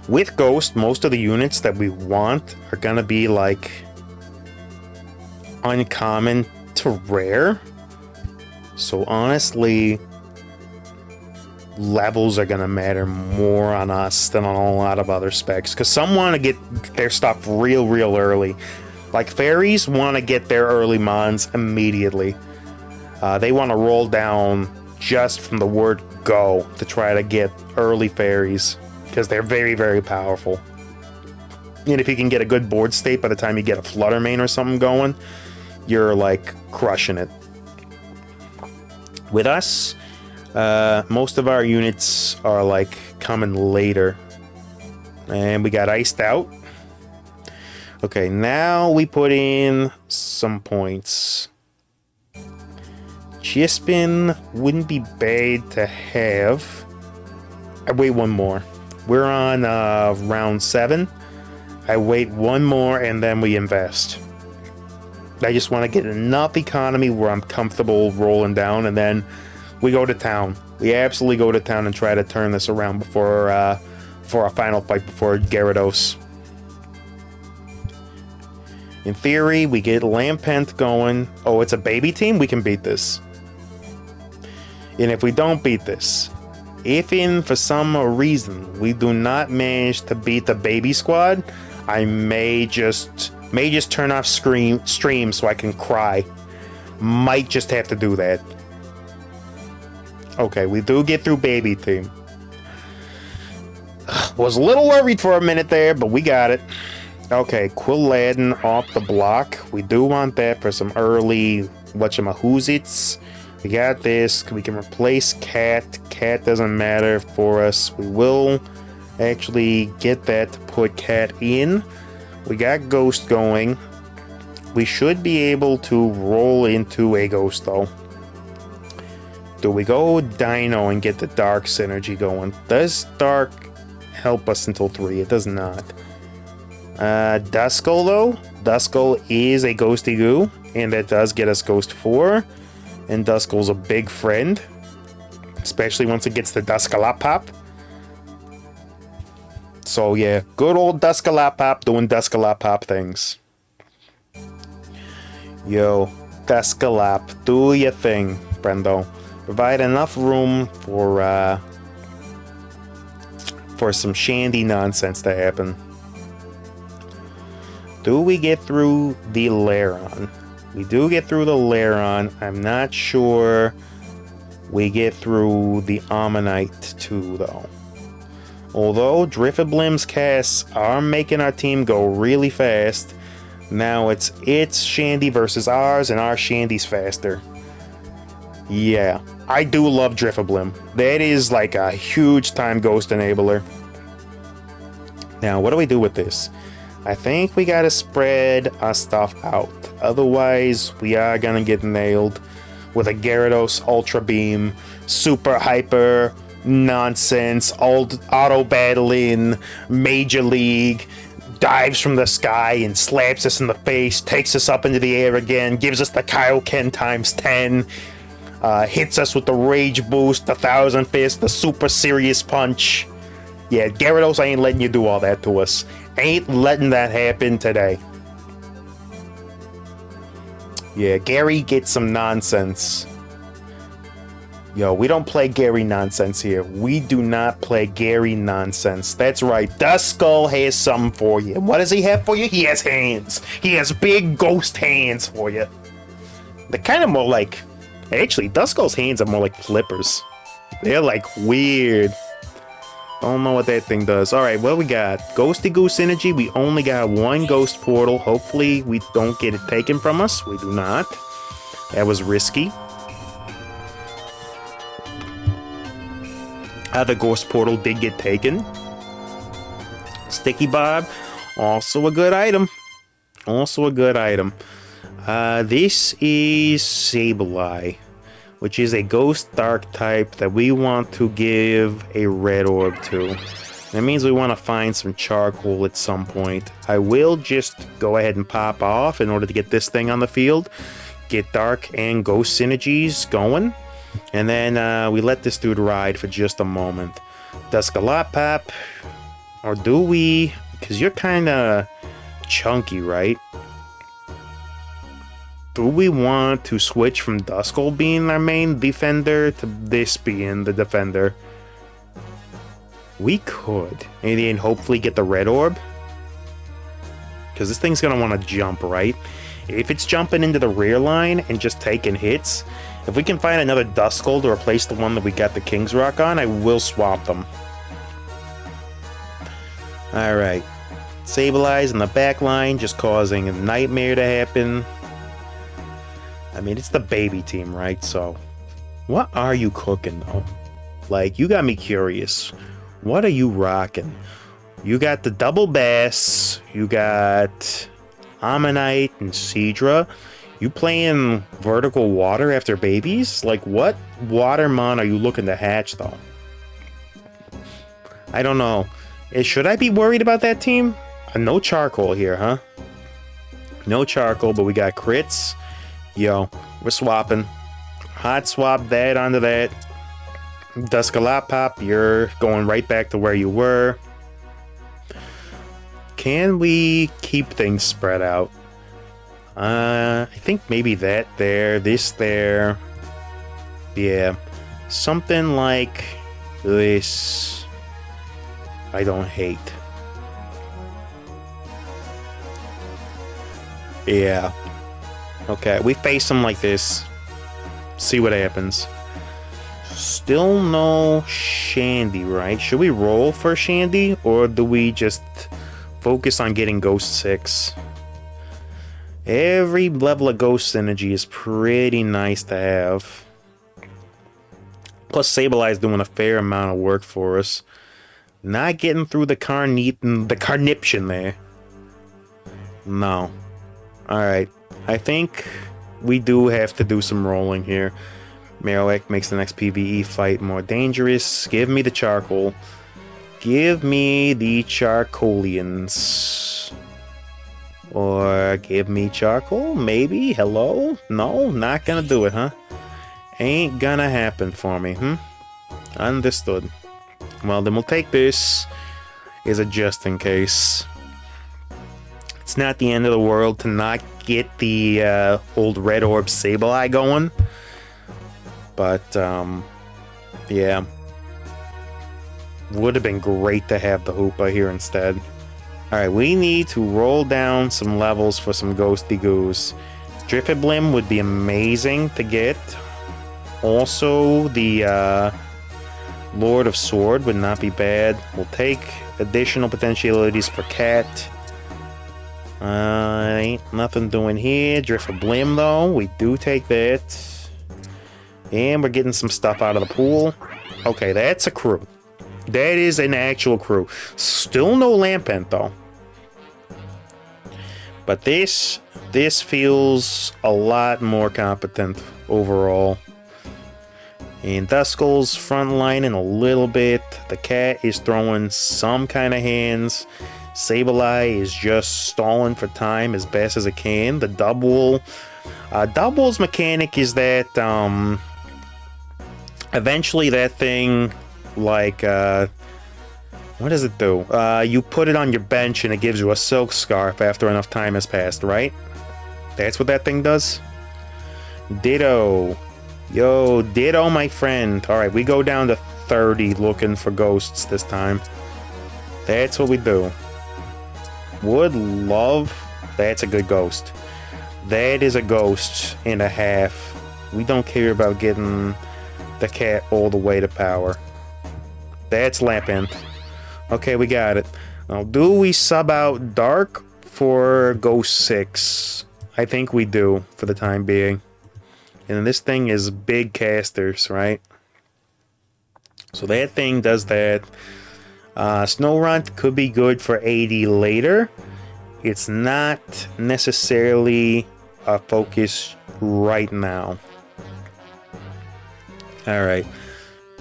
With Ghost, most of the units that we want are gonna be like uncommon to rare. So honestly, levels are gonna matter more on us than on a lot of other specs, because some want to get their stuff real early. Like fairies want to get their early mons immediately. They want to roll down just from the word go to try to get early fairies, because they're very powerful. And if you can get a good board state by the time you get a Flutter Mane or something going, you're like crushing it. With us, most of our units are like coming later. And we got iced out. Okay, now we put in some points. Chispin wouldn't be bad to have. I wait one more. We're on round 7. I wait one more and then we invest. I just want to get enough economy where I'm comfortable rolling down, and then we go to town. We absolutely go to town and try to turn this around before for our final fight before Gyarados. In theory, we get Lampent going. Oh, it's a baby team? We can beat this. And if we don't beat this, if for some reason we do not manage to beat the baby squad, I may just turn off stream so I can cry. Might just have to do that. Okay, we do get through baby team. Was a little worried for a minute there, but we got it. Okay, Quilladin off the block. We do want that for some early whatchamahoozits. We got this. We can replace Cat. Cat doesn't matter for us. We will actually get that to put Cat in. We got Ghost going. We should be able to roll into a Ghost though. Do we go Dino and get the Dark synergy going? Does Dark help us until 3? It does not. Duskull though? Duskull is a Ghosty Goo, and that does get us Ghost 4. And Duskull's a big friend, especially once it gets the Duskalapop. So yeah, good old Duskalapop doing Duskalapop things. Yo, Duskalap, do your thing, Brendo. Provide enough room for some Shandy nonsense to happen. Do we get through the Lairon? We do get through the Lairon. I'm not sure we get through the Ammonite too, though. Although Drifblim's casts are making our team go really fast, now it's Shandy versus ours, and our Shandy's faster. Yeah, I do love Drifblim. That is like a huge time ghost enabler. Now, what do we do with this? I think we gotta spread our stuff out. Otherwise, we are gonna get nailed with a Gyarados Ultra Beam, Super Hyper, nonsense, auto battling, Major League, dives from the sky and slaps us in the face, takes us up into the air again, gives us the Kaioken times 10, hits us with the Rage Boost, the Thousand Fist, the Super Serious Punch. Yeah, Gyarados, I ain't letting you do all that to us. Ain't letting that happen today. Yeah, Gary gets some nonsense. Yo, we don't play Gary nonsense here. We do not play Gary nonsense. That's right, Duskull has something for you. What does he have for you? He has hands. He has big ghost hands for you. They're kind of more like... Actually, Duskull's hands are more like flippers. They're like weird. Don't know what that thing does. Alright, what we got? Ghosty Goose Energy. We only got one Ghost Portal. Hopefully we don't get it taken from us. We do not. That was risky. The Ghost Portal did get taken. Sticky Bob. Also a good item. Also a good item. This is Sableye, which is a Ghost Dark type that we want to give a red orb to. That means we want to find some charcoal at some point. I will just go ahead and pop off in order to get this thing on the field. Get Dark and Ghost synergies going. And then we let this dude ride for just a moment. Duskalotpop. Or do we? Because you're kind of chunky, right? Do we want to switch from Duskull being our main defender to this being the defender? We could. And then hopefully get the red orb. Because this thing's going to want to jump, right? If it's jumping into the rear line and just taking hits, if we can find another Duskull to replace the one that we got the King's Rock on, I will swap them. Alright. Sableize in the back line, just causing a nightmare to happen. I mean, it's the baby team, right? So, what are you cooking, though? Like, you got me curious. What are you rocking? You got the double bass. You got Ammonite and Seadra. You playing vertical water after babies? Like, what Watermon are you looking to hatch, though? I don't know. Should I be worried about that team? No charcoal here, huh? No charcoal, but we got crits. Yo, we're swapping. Hot swap that onto that. Duskalotpop, you're going right back to where you were. Can we keep things spread out? I think maybe that there, this there. Yeah, something like this. I don't hate. Yeah. Okay, we face them like this. See what happens. Still no Shandy, right? Should we roll for Shandy? Or do we just focus on getting Ghost 6? Every level of Ghost Energy is pretty nice to have. Plus Sableize doing a fair amount of work for us. Not getting through the Carniption there. No. Alright. I think we do have to do some rolling here. Marowak makes the next PvE fight more dangerous. Give me the charcoal. Give me the Charcoalians. Or give me charcoal? Maybe? Hello? No? Not gonna do it, huh? Ain't gonna happen for me, Understood. Well, then we'll take this as a just in case. It's not the end of the world to not get the old Red Orb Sableye going. But, yeah. Would have been great to have the Hoopa here instead. Alright, we need to roll down some levels for some Ghosty Goose. Drifiblim would be amazing to get. Also, the Lord of Sword would not be bad. We'll take additional potentialities for Cat. Ain't nothing doing here. Drifiblim, though. We do take that. And we're getting some stuff out of the pool. Okay, that's a crew. That is an actual crew. Still no Lampent, though. But this feels a lot more competent overall. And Duskull's frontlining a little bit. The Cat is throwing some kind of hands. Sableye is just stalling for time as best as it can. The Double's mechanic is that eventually that thing, like, what does it do? You put it on your bench and it gives you a silk scarf after enough time has passed, right? That's what that thing does? Ditto. Yo, ditto, my friend. Alright, we go down to 30 looking for ghosts this time. That's what we do. Would love... That's a good ghost. That is a ghost and a half. We don't care about getting the cat all the way to power. That's Lampent. Okay, we got it. Now, do we sub out Dark for Ghost 6? I think we do, for the time being. And this thing is big casters, right? So that thing does that. Snorunt could be good for 80 later. It's not necessarily a focus right now. Alright.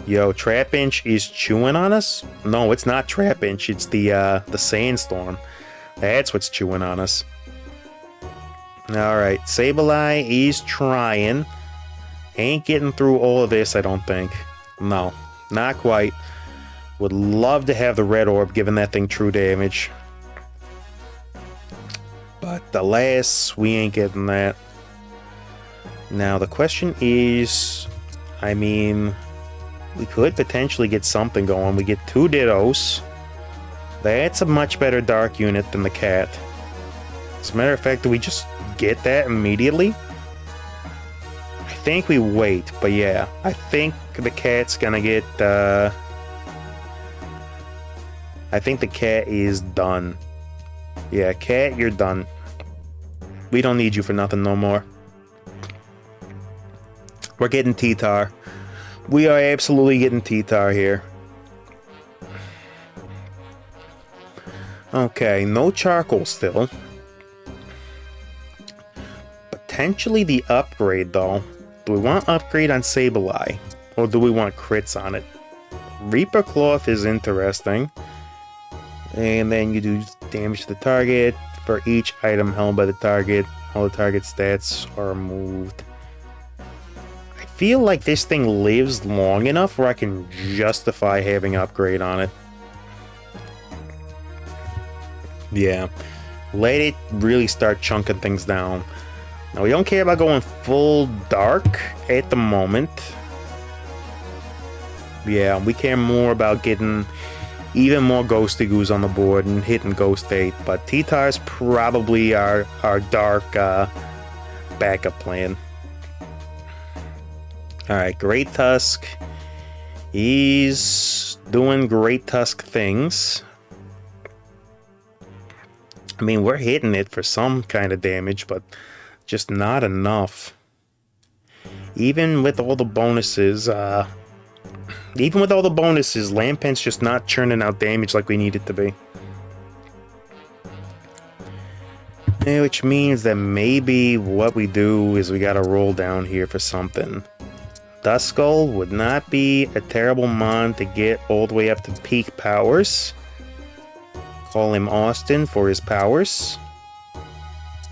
Yo, Trapinch is chewing on us? No, it's not Trapinch. It's the Sandstorm. That's what's chewing on us. Alright, Sableye is trying. Ain't getting through all of this, I don't think. No, not quite. Would love to have the red orb giving that thing true damage. But alas, we ain't getting that. Now, the question is... I mean... we could potentially get something going. We get 2 Dittos. That's a much better dark unit than the cat. As a matter of fact, do we just get that immediately? I think we wait, but yeah. I think the cat's gonna get... I think the cat is done. Yeah, cat, you're done. We don't need you for nothing no more. We're getting T-Tar. We are absolutely getting T-Tar here. Okay, no charcoal still. Potentially the upgrade, though. Do we want upgrade on Sableye? Or do we want crits on it? Reaper Cloth is interesting. And then you do damage to the target. For each item held by the target, all the target stats are removed. I feel like this thing lives long enough where I can justify having upgrade on it. Yeah. Let it really start chunking things down. Now, we don't care about going full dark at the moment. Yeah, we care more about getting even more Ghosty Goos on the board and hitting Ghost 8. But T-Tar's probably our dark backup plan. Alright, Great Tusk. He's doing Great Tusk things. I mean, we're hitting it for some kind of damage, but just not enough. Even with all the bonuses, Lampent's just not churning out damage like we need it to be. Yeah, which means that maybe what we do is we gotta roll down here for something. Duskull would not be a terrible mon to get all the way up to peak powers. Call him Austin for his powers.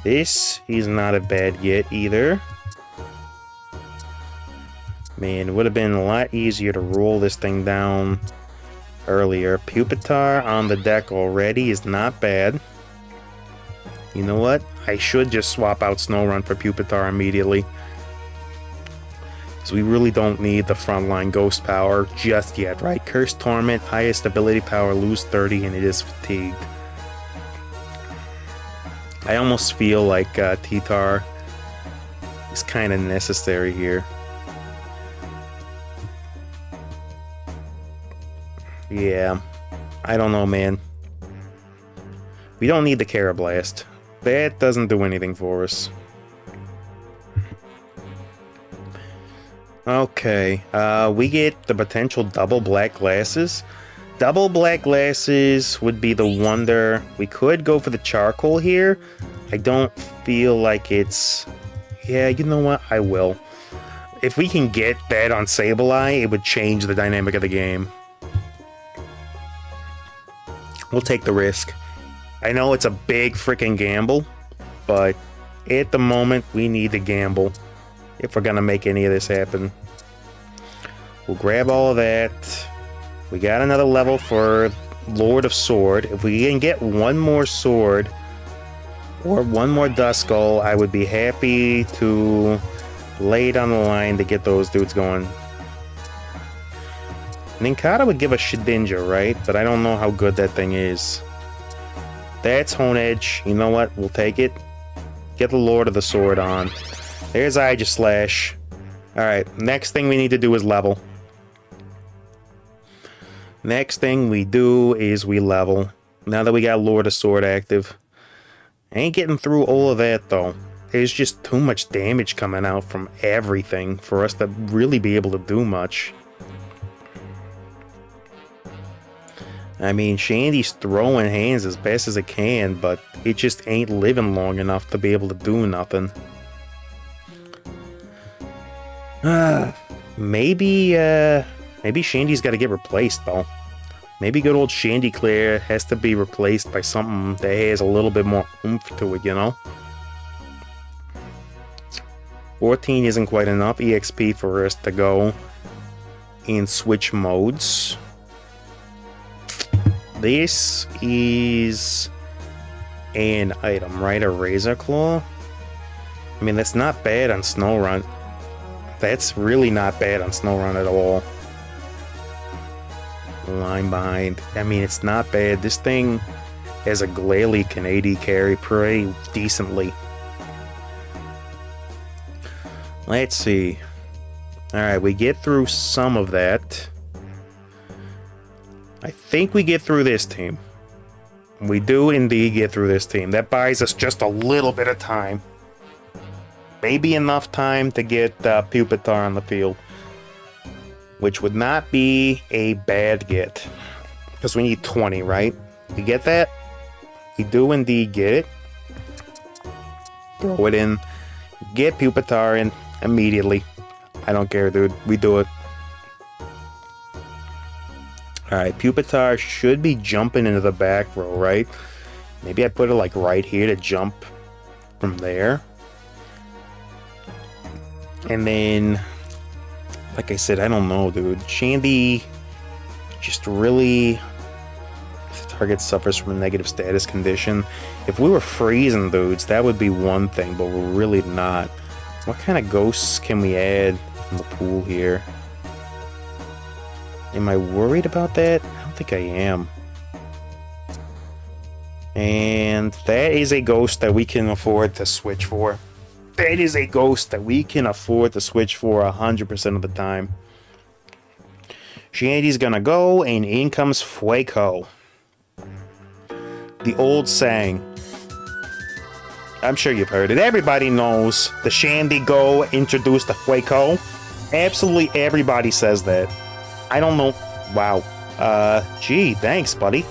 This is not a bad get either. Man, it would have been a lot easier to roll this thing down earlier. Pupitar on the deck already is not bad. You know what? I should just swap out Snorunt for Pupitar immediately. Because we really don't need the frontline ghost power just yet, right? Curse Torment, highest ability power, lose 30, and it is fatigued. I almost feel like T-Tar is kind of necessary here. Yeah, I don't know, man. We don't need the Carablast. That doesn't do anything for us. Okay, we get the potential double black glasses. Double black glasses would be the wonder. We could go for the charcoal here. I don't feel like it's... Yeah, you know what? I will. If we can get that on Sableye, it would change the dynamic of the game. We'll take the risk. I know it's a big freaking gamble, but at the moment, we need to gamble if we're gonna make any of this happen. We'll grab all of that. We got another level for Lord of Sword. If we can get one more sword or one more Duskull, I would be happy to lay it on the line to get those dudes going. Ninkata would give us Shedinja, right? But I don't know how good that thing is. That's Hone Edge. You know what? We'll take it. Get the Lord of the Sword on. There's Aegislash. Alright, next thing we need to do is level. Next thing we do is we level. Now that we got Lord of Sword active. Ain't getting through all of that, though. There's just too much damage coming out from everything for us to really be able to do much. I mean, Shandy's throwing hands as best as it can, but it just ain't living long enough to be able to do nothing. Maybe Shandy's got to get replaced, though. Maybe good old Chanticleer has to be replaced by something that has a little bit more oomph to it, you know? 14 isn't quite enough EXP for us to go and switch modes. This is an item, right? A Razor Claw? I mean, that's not bad on Snorunt. That's really not bad on Snorunt at all. Line behind. I mean, it's not bad. This thing has a Glalie Canadian carry pretty decently. Let's see. Alright, we get through some of that. I think we get through this team. We do indeed get through this team. That buys us just a little bit of time. Maybe enough time to get Pupitar on the field. Which would not be a bad get. Because we need 20, right? We get that? We do indeed get it. Throw it in. Get Pupitar in immediately. I don't care, dude. We do it. Alright, Pupitar should be jumping into the back row, right? Maybe I put it like right here to jump from there. And then, like I said, I don't know, dude. Shandy just really... If the target suffers from a negative status condition. If we were freezing dudes, that would be one thing, but we're really not. What kind of ghosts can we add in the pool here? Am I worried about that? I don't think I am. And that is a ghost that we can afford to switch for. That is a ghost that we can afford to switch for 100% of the time. Shandy's gonna go, and in comes Fuego. The old saying. I'm sure you've heard it. Everybody knows the Shandy go introduced the Fuego. Absolutely everybody says that. I don't know. Wow. Gee, thanks, buddy.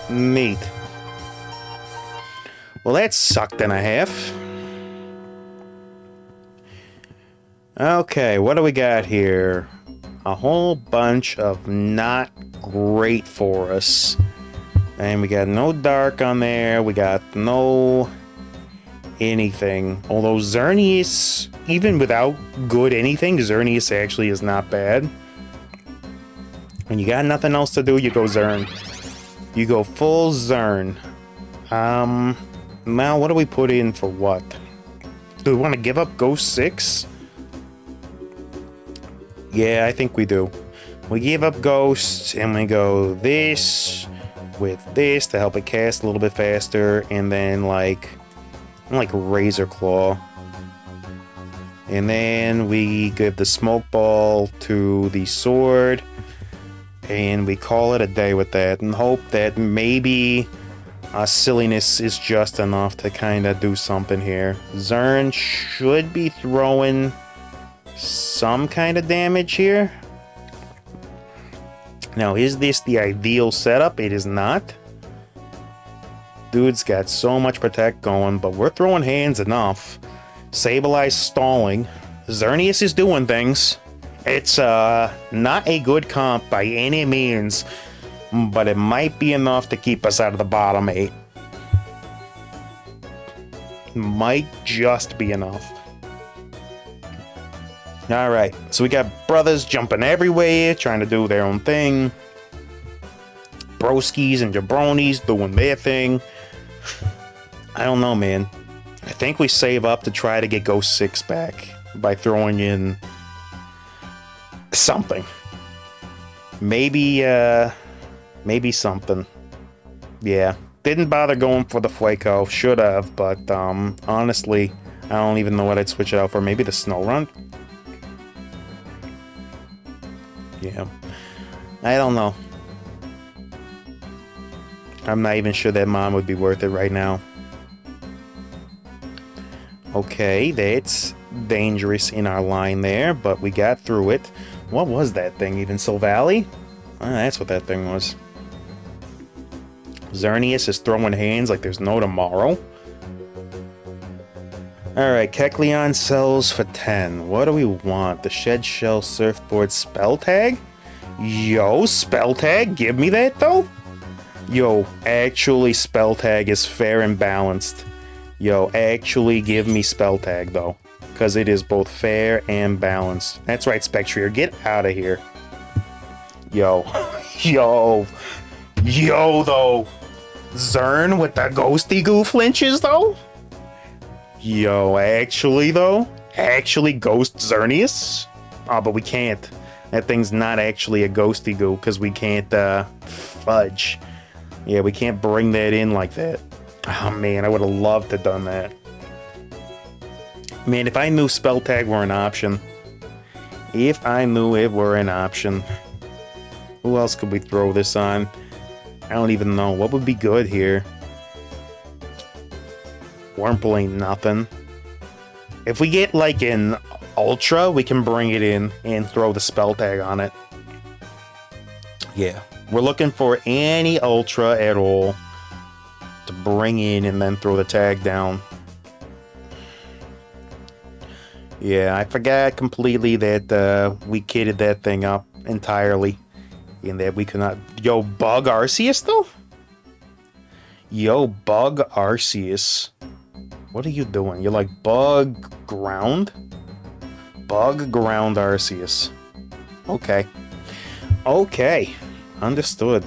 Neat. Well, that sucked and a half. Okay, what do we got here? A whole bunch of not great for us. And we got no dark on there. We got no anything. Although Xerneas, even without good anything, Xerneas actually is not bad. When you got nothing else to do, you go Zern. You go full Zern. Now what do we put in for what? Do we want to give up Ghost 6? Yeah, I think we do. We give up Ghost, and we go this with this to help it cast a little bit faster, and then like Razor Claw. And then we give the Smoke Ball to the sword, and we call it a day with that, and hope that maybe silliness is just enough to kind of do something here. Zern should be throwing some kind of damage here. Now, is this the ideal setup? It is not. Dude's got so much protect going, but we're throwing hands enough. Sableye stalling. Xerneas is doing things. It's not a good comp by any means, but it might be enough to keep us out of the bottom 8. Might just be enough. Alright, so we got brothers jumping everywhere, trying to do their own thing. Broskis and jabronis doing their thing. I don't know, man. I think we save up to try to get Ghost 6 back by throwing in something. Maybe something. Yeah, Didn't bother going for the Fueco. Should have, but honestly, I don't even know what I'd switch it out for. Maybe the Snow Run? Yeah. I don't know. I'm not even sure that Mon would be worth it right now. Okay, that's dangerous in our line there, but we got through it. What was that thing even? Silvally? Oh, that's what that thing was. Xerneas is throwing hands like there's no tomorrow. Alright, Kecleon sells for 10. What do we want? The Shed Shell Surfboard Spell Tag? Yo, Spell Tag? Give me that, though? Yo, actually, Spell Tag is fair and balanced. Yo, actually give me Spell Tag, though. Because it is both fair and balanced. That's right, Spectrier. Get out of here. Yo. Yo. Yo, though. Zern with the ghosty goo flinches, though? Yo, actually, though? Actually ghost Xerneas? Oh, but we can't. That thing's not actually a ghosty goo, because we can't, fudge. Yeah, we can't bring that in like that. Oh, man, I would have loved to have done that. Man, if I knew Spell Tag were an option. If I knew it were an option. Who else could we throw this on? I don't even know. What would be good here? Wurmple ain't nothing. If we get, like, an Ultra, we can bring it in and throw the Spell Tag on it. Yeah. We're looking for any Ultra at all to bring in and then throw the tag down. Yeah, I forgot completely that we kitted that thing up entirely. And that we could not... Yo, Bug Arceus, though? Yo, Bug Arceus. What are you doing? You're like Bug Ground? Bug Ground Arceus. Okay. Okay. Understood.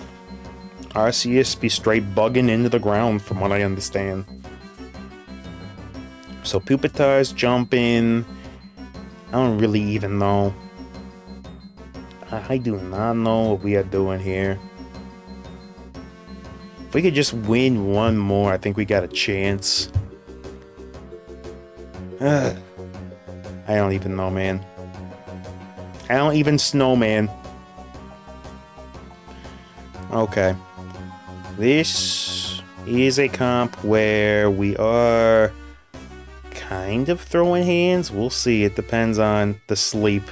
Arceus be straight bugging into the ground, from what I understand. So Pupitar's jumping. I don't really even know. I do not know what we are doing here. If we could just win one more, I think we got a chance. I don't even know, man. I don't even know, man. Okay. This is a comp where we are kind of throwing hands. We'll see. It depends on the sleep.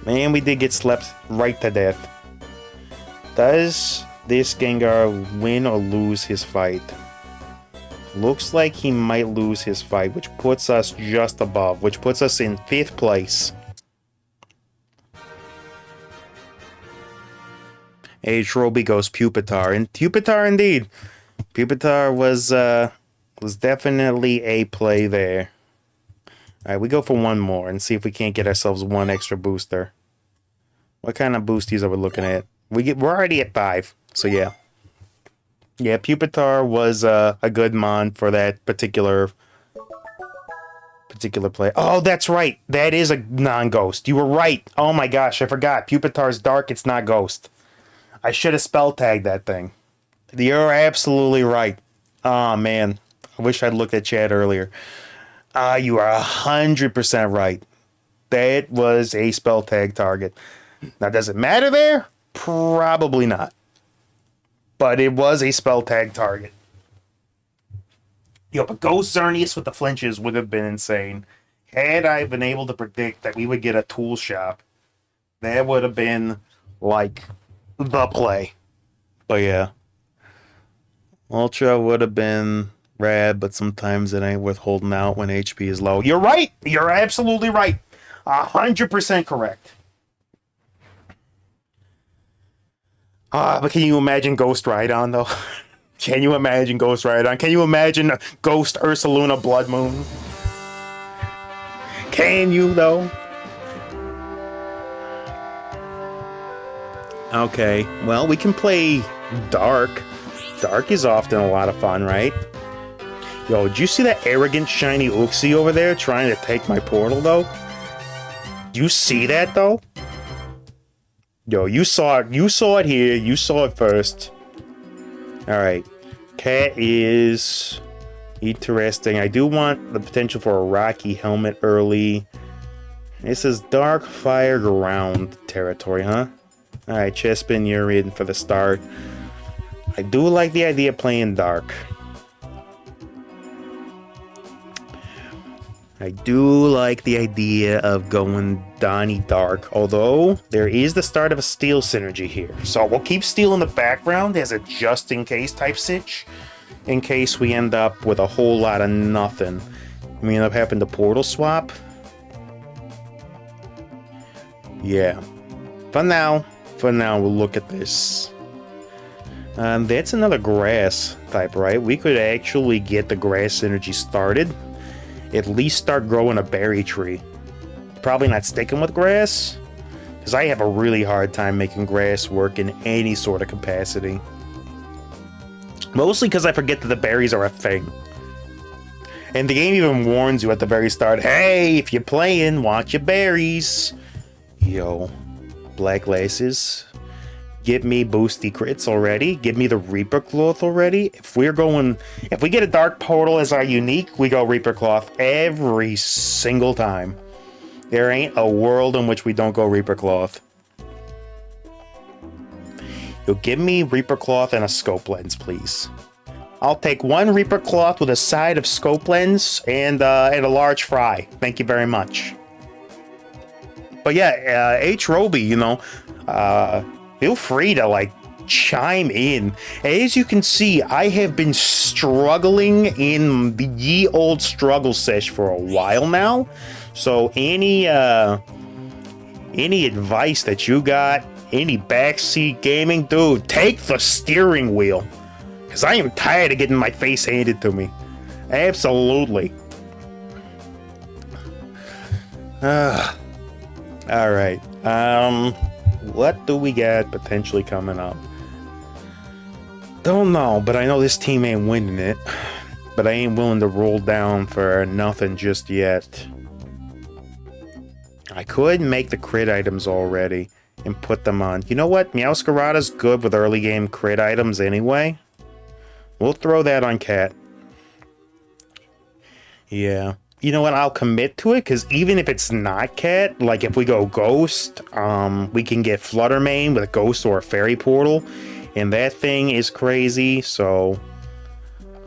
Man, we did get slept right to death. Does this Gengar win or lose his fight? Looks like he might lose his fight, which puts us just above, which puts us in 5th place. Roby goes Pupitar, and Pupitar indeed. Pupitar was definitely a play there. All right, we go for one more and see if we can't get ourselves one extra booster. What kind of boosties are we looking at? We're already at 5, so yeah. Yeah, Pupitar was a good mon for that particular play. Oh, that's right. That is a non-ghost. You were right. Oh my gosh, I forgot. Pupitar's dark. It's not ghost. I should have spell tagged that thing. You're absolutely right. Oh man, I wish I'd looked at chat earlier. You are 100% right. That was a spell tag target. Now, does it matter there? Probably not. But it was a spell tag target. Yo, but Ghost Xerneas with the flinches would have been insane. Had I been able to predict that we would get a tool shop, that would have been, like, the play. But yeah. Ultra would have been rad, but sometimes it ain't worth holding out when HP is low. You're right! You're absolutely right. 100% correct. But can you imagine Ghost Rhydon, though? Can you imagine Ghost Rhydon? Can you imagine Ghost Ursaluna Blood Moon? Can you, though? Okay, well, we can play Dark. Dark is often a lot of fun, right? Yo, did you see that arrogant shiny Uxie over there trying to take my portal, though? Do you see that, though? Yo, you saw it here. You saw it first. Alright. Cat is interesting. I do want the potential for a Rocky Helmet early. This is Dark Fire Ground territory, huh? Alright, Chespin, you're in for the start. I do like the idea of playing Dark. I do like the idea of going Donnie Dark, although there is the start of a Steel synergy here. So we'll keep Steel in the background as a just-in-case type sitch, in case we end up with a whole lot of nothing. We end up having to Portal Swap. Yeah. For now, we'll look at this. That's another Grass type, right? We could actually get the Grass synergy started. At least start growing a berry tree. Probably not sticking with Grass, because I have a really hard time making Grass work in any sort of capacity. Mostly because I forget that the berries are a thing. And the game even warns you at the very start, hey, if you're playing, watch your berries. Yo, Black Glasses. Give me boosty crits already. Give me the Reaper Cloth already. If we get a Dark Portal as our unique, we go Reaper Cloth every single time. There ain't a world in which we don't go Reaper Cloth. You'll give me Reaper Cloth and a Scope Lens, please. I'll take one Reaper Cloth with a side of Scope Lens and a large fry. Thank you very much. But yeah, H. Roby, you know, feel free to, like, chime in. As you can see, I have been struggling in the ye old struggle sesh for a while now. So any advice that you got, any backseat gaming, dude, take the steering wheel. Because I am tired of getting my face handed to me. Absolutely. Alright. What do we got potentially coming up? Don't know, but I know this team ain't winning it. But I ain't willing to roll down for nothing just yet. I could make the crit items already and put them on. You know what? Meowscarada's good with early game crit items anyway. We'll throw that on Cat. Yeah. You know what? I'll commit to it, because even if it's not Cat, like if we go Ghost, we can get Fluttermane with a Ghost or a Fairy Portal, and that thing is crazy, so...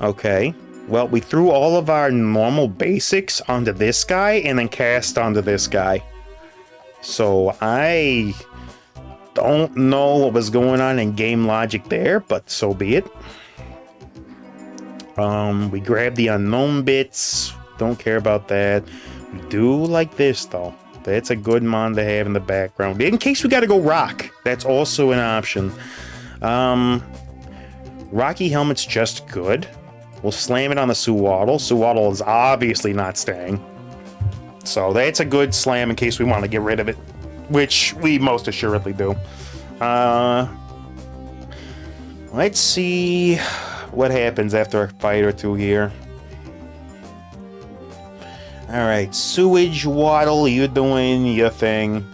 Okay. Well, we threw all of our normal basics onto this guy, and then cast onto this guy. So, I don't know what was going on in game logic there, but so be it. We grabbed the unknown bits. Don't care about that. We do like this, though. That's a good mon to have in the background. In case we gotta go rock. That's also an option. Rocky Helmet's just good. We'll slam it on the Suwaddle. Suwaddle is obviously not staying. So that's a good slam in case we want to get rid of it. Which we most assuredly do. Let's see what happens after a fight or two here. Alright, Sewage Waddle, you're doing your thing.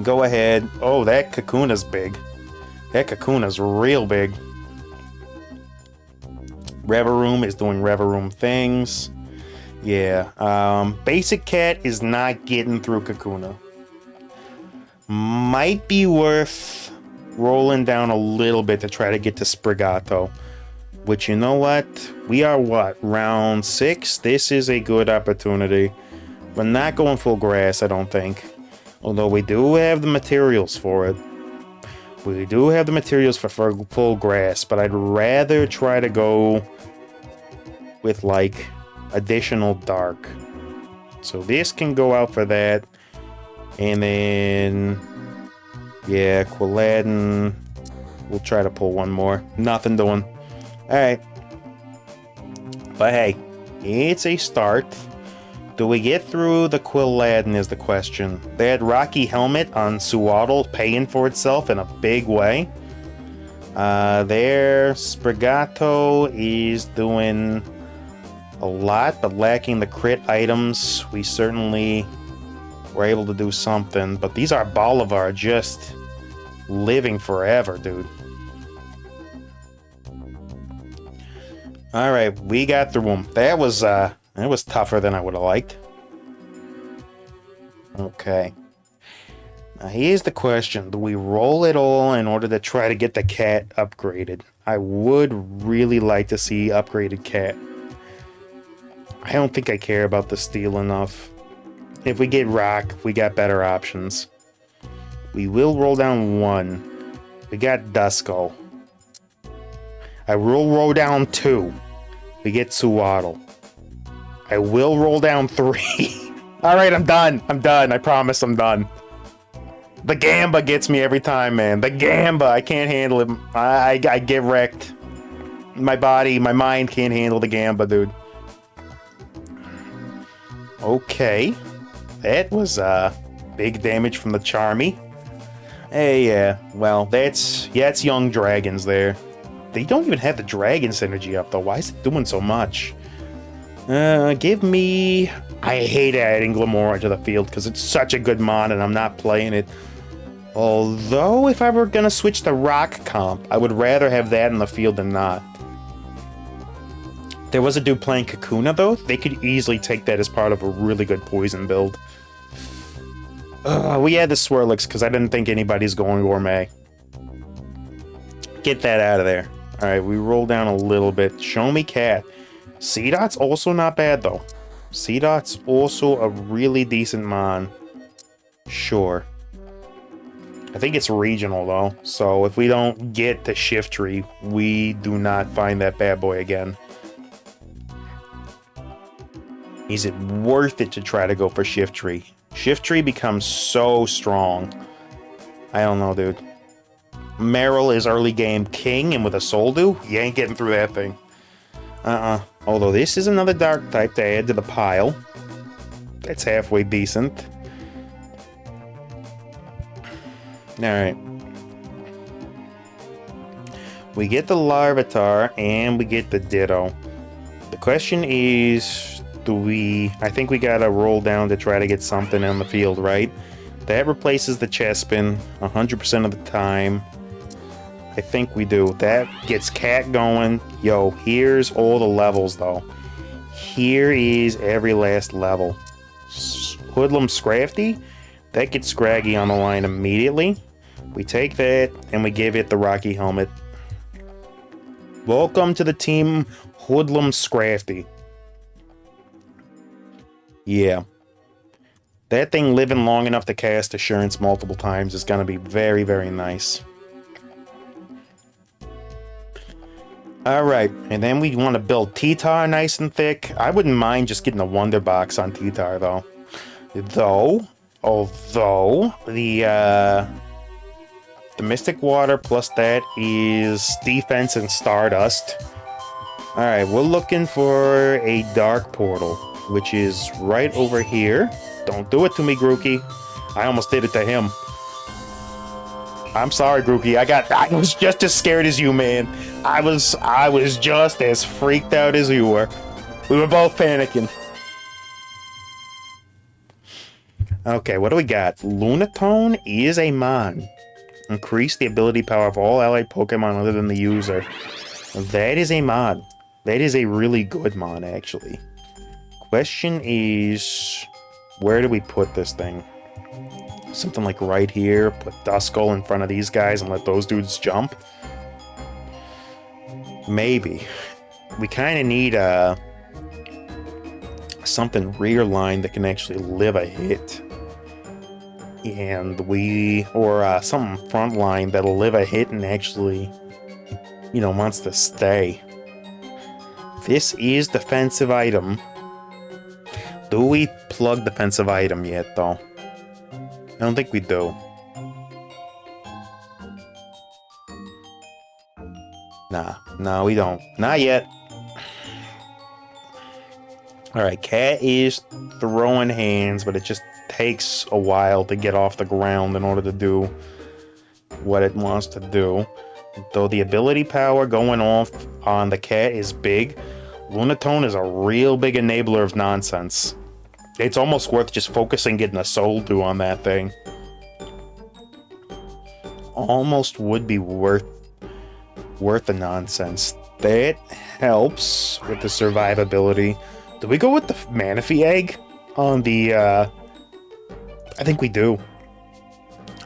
Go ahead. Oh, that Kakuna's big. That Kakuna's real big. Reveroom is doing Reveroom things. Yeah, Basic Cat is not getting through Kakuna. Might be worth rolling down a little bit to try to get to Sprigato. Which, you know what? We are what? Round 6? This is a good opportunity. We're not going full grass, I don't think. Although we do have the materials for it. We do have the materials for full grass, but I'd rather try to go with, like, additional dark. So this can go out for that. And then... yeah, Quilladin. We'll try to pull one more. Nothing doing. Alright. But hey, it's a start. Do we get through the Quilladin is the question. That Rocky Helmet on Suwaddle paying for itself in a big way. There, Sprigato is doing a lot, but lacking the crit items. We certainly were able to do something. But these are Bolivar just living forever, dude. All right, we got through them. That was tougher than I would have liked. Okay. Now here's the question. Do we roll it all in order to try to get the cat upgraded? I would really like to see upgraded cat. I don't think I care about the steel enough. If we get rock, we got better options. We will roll down 1. We got Duskull. I will roll down 2. We get Suwaddle. I will roll down 3. Alright, I'm done. I'm done. I promise I'm done. The Gamba gets me every time, man. The Gamba. I can't handle it. I get wrecked. My body, my mind can't handle the Gamba, dude. Okay. That was big damage from the Charmy. Hey, yeah. Well, that's young dragons there. They don't even have the dragon synergy up, though. Why is it doing so much? Give me... I hate adding Glamora to the field because it's such a good mod and I'm not playing it. Although, if I were going to switch to Rock Comp, I would rather have that in the field than not. There was a dude playing Kakuna, though. They could easily take that as part of a really good poison build. We had the Swirlix because I didn't think anybody's going Gourmet. Get that out of there. Alright, we roll down a little bit. Show me Cat. Seedot's also not bad, though. Seedot's also a really decent mon. Sure. I think it's regional, though. So if we don't get the Shiftry, we do not find that bad boy again. Is it worth it to try to go for Shiftry? Shiftry becomes so strong. I don't know, dude. Meryl is early game king, and with a Soldu, you ain't getting through that thing. Although this is another dark type to add to the pile. That's halfway decent. Alright. We get the Larvitar, and we get the Ditto. The question is, I think we gotta roll down to try to get something on the field, right? That replaces the Chespin 100% of the time. I think we do. That gets Cat going. Yo, here's all the levels, though. Here is every last level. Hoodlum Scrafty. That gets Scraggy on the line immediately. We take that, and we give it the Rocky Helmet. Welcome to the team, Hoodlum Scrafty. Yeah. That thing living long enough to cast Assurance multiple times is going to be very, very nice. Alright, and then we want to build T-Tar nice and thick. I wouldn't mind just getting a Wonder Box on T-Tar, though. Although, the Mystic Water plus that is defense and Stardust. Alright, we're looking for a Dark Portal, which is right over here. Don't do it to me, Grookey. I almost did it to him. I'm sorry, Grookey. I was just as scared as you, man. I was just as freaked out as you were. We were both panicking. Okay, what do we got? Lunatone is a mon. Increase the ability power of all allied Pokemon other than the user. That is a mod. That is a really good mod, actually. Question is, where do we put this thing? Something like right here. Put Duskull in front of these guys and let those dudes jump. Maybe. We kind of need something rear line that can actually live a hit. And something front line that'll live a hit and actually, wants to stay. This is defensive item. Do we plug defensive item yet, though? I don't think we do. Nah, we don't. Not yet. Alright, Cat is throwing hands, but it just takes a while to get off the ground in order to do what it wants to do. Though the ability power going off on the Cat is big, Lunatone is a real big enabler of nonsense. It's almost worth just focusing getting a Soldu on that thing. Almost would be worth the nonsense. That helps with the survivability. Do we go with the Manaphy egg on the, I think we do.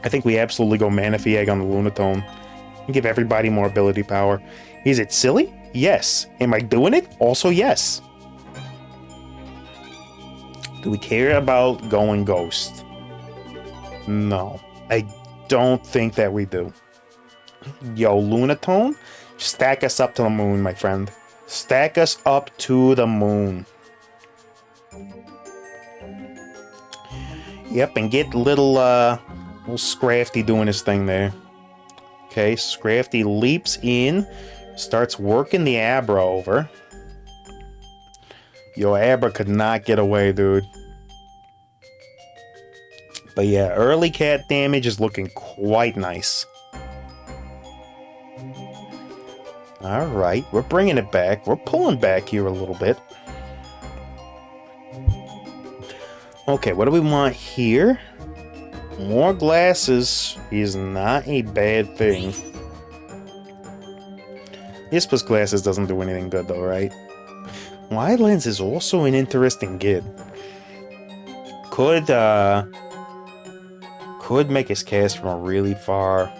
I think we absolutely go Manaphy egg on the Lunatone. And give everybody more ability power. Is it silly? Yes. Am I doing it? Also, yes. Do we care about going Ghost? No. I don't think that we do. Yo, Lunatone, stack us up to the moon, my friend. Stack us up to the moon. Yep, and get little Scrafty doing his thing there. Okay, Scrafty leaps in, starts working the Abra over. Yo, Abra could not get away, dude. But yeah, early cat damage is looking quite nice. Alright, we're bringing it back. We're pulling back here a little bit. Okay, what do we want here? More glasses is not a bad thing. This plus glasses doesn't do anything good though, right? Wide lens is also an interesting gid. Could make us cast from a really far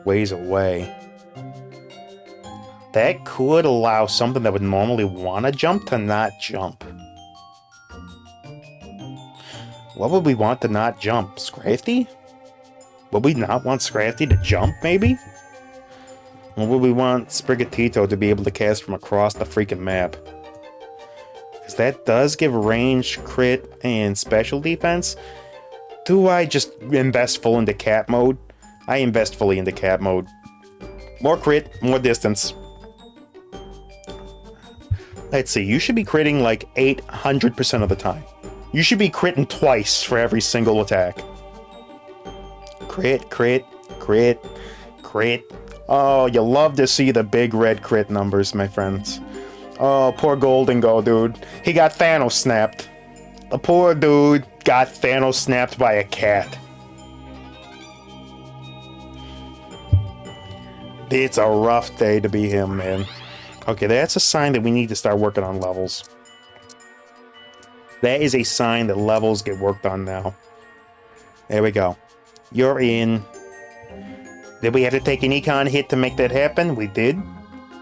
ways away. That could allow something that would normally want to jump to not jump. What would we want to not jump? Scrafty? Would we not want Scrafty to jump, maybe? Or would we want Sprigatito to be able to cast from across the freaking map? Because that does give range, crit, and special defense. Do I just invest full into cat mode? I invest fully into cat mode. More crit, more distance. Let's see, you should be critting like 800% of the time. You should be critting twice for every single attack. Crit, crit, crit, crit. Oh, you love to see the big red crit numbers, my friends. Oh, poor Golden Go, dude. He got Thanos snapped. The poor dude got Thanos snapped by a cat. It's a rough day to be him, man. Okay, that's a sign that we need to start working on levels. That is a sign that levels get worked on now. There we go. You're in. Did we have to take an econ hit to make that happen? We did.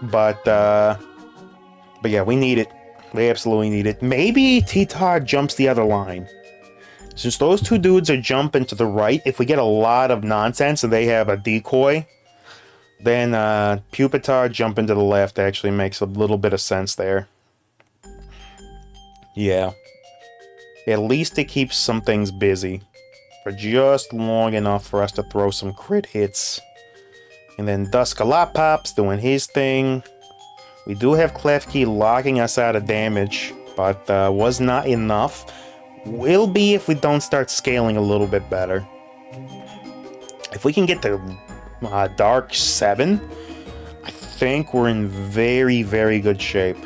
But yeah, we need it. We absolutely need it. Maybe T-Tar jumps the other line. Since those two dudes are jumping to the right, if we get a lot of nonsense and they have a decoy, then Pupitar jumping to the left actually makes a little bit of sense there. Yeah. At least it keeps some things busy for just long enough for us to throw some crit hits. And then Duskalopop's doing his thing. We do have Klefki locking us out of damage, but was not enough. Will be if we don't start scaling a little bit better. If we can get to Dark 7, I think we're in very, very good shape.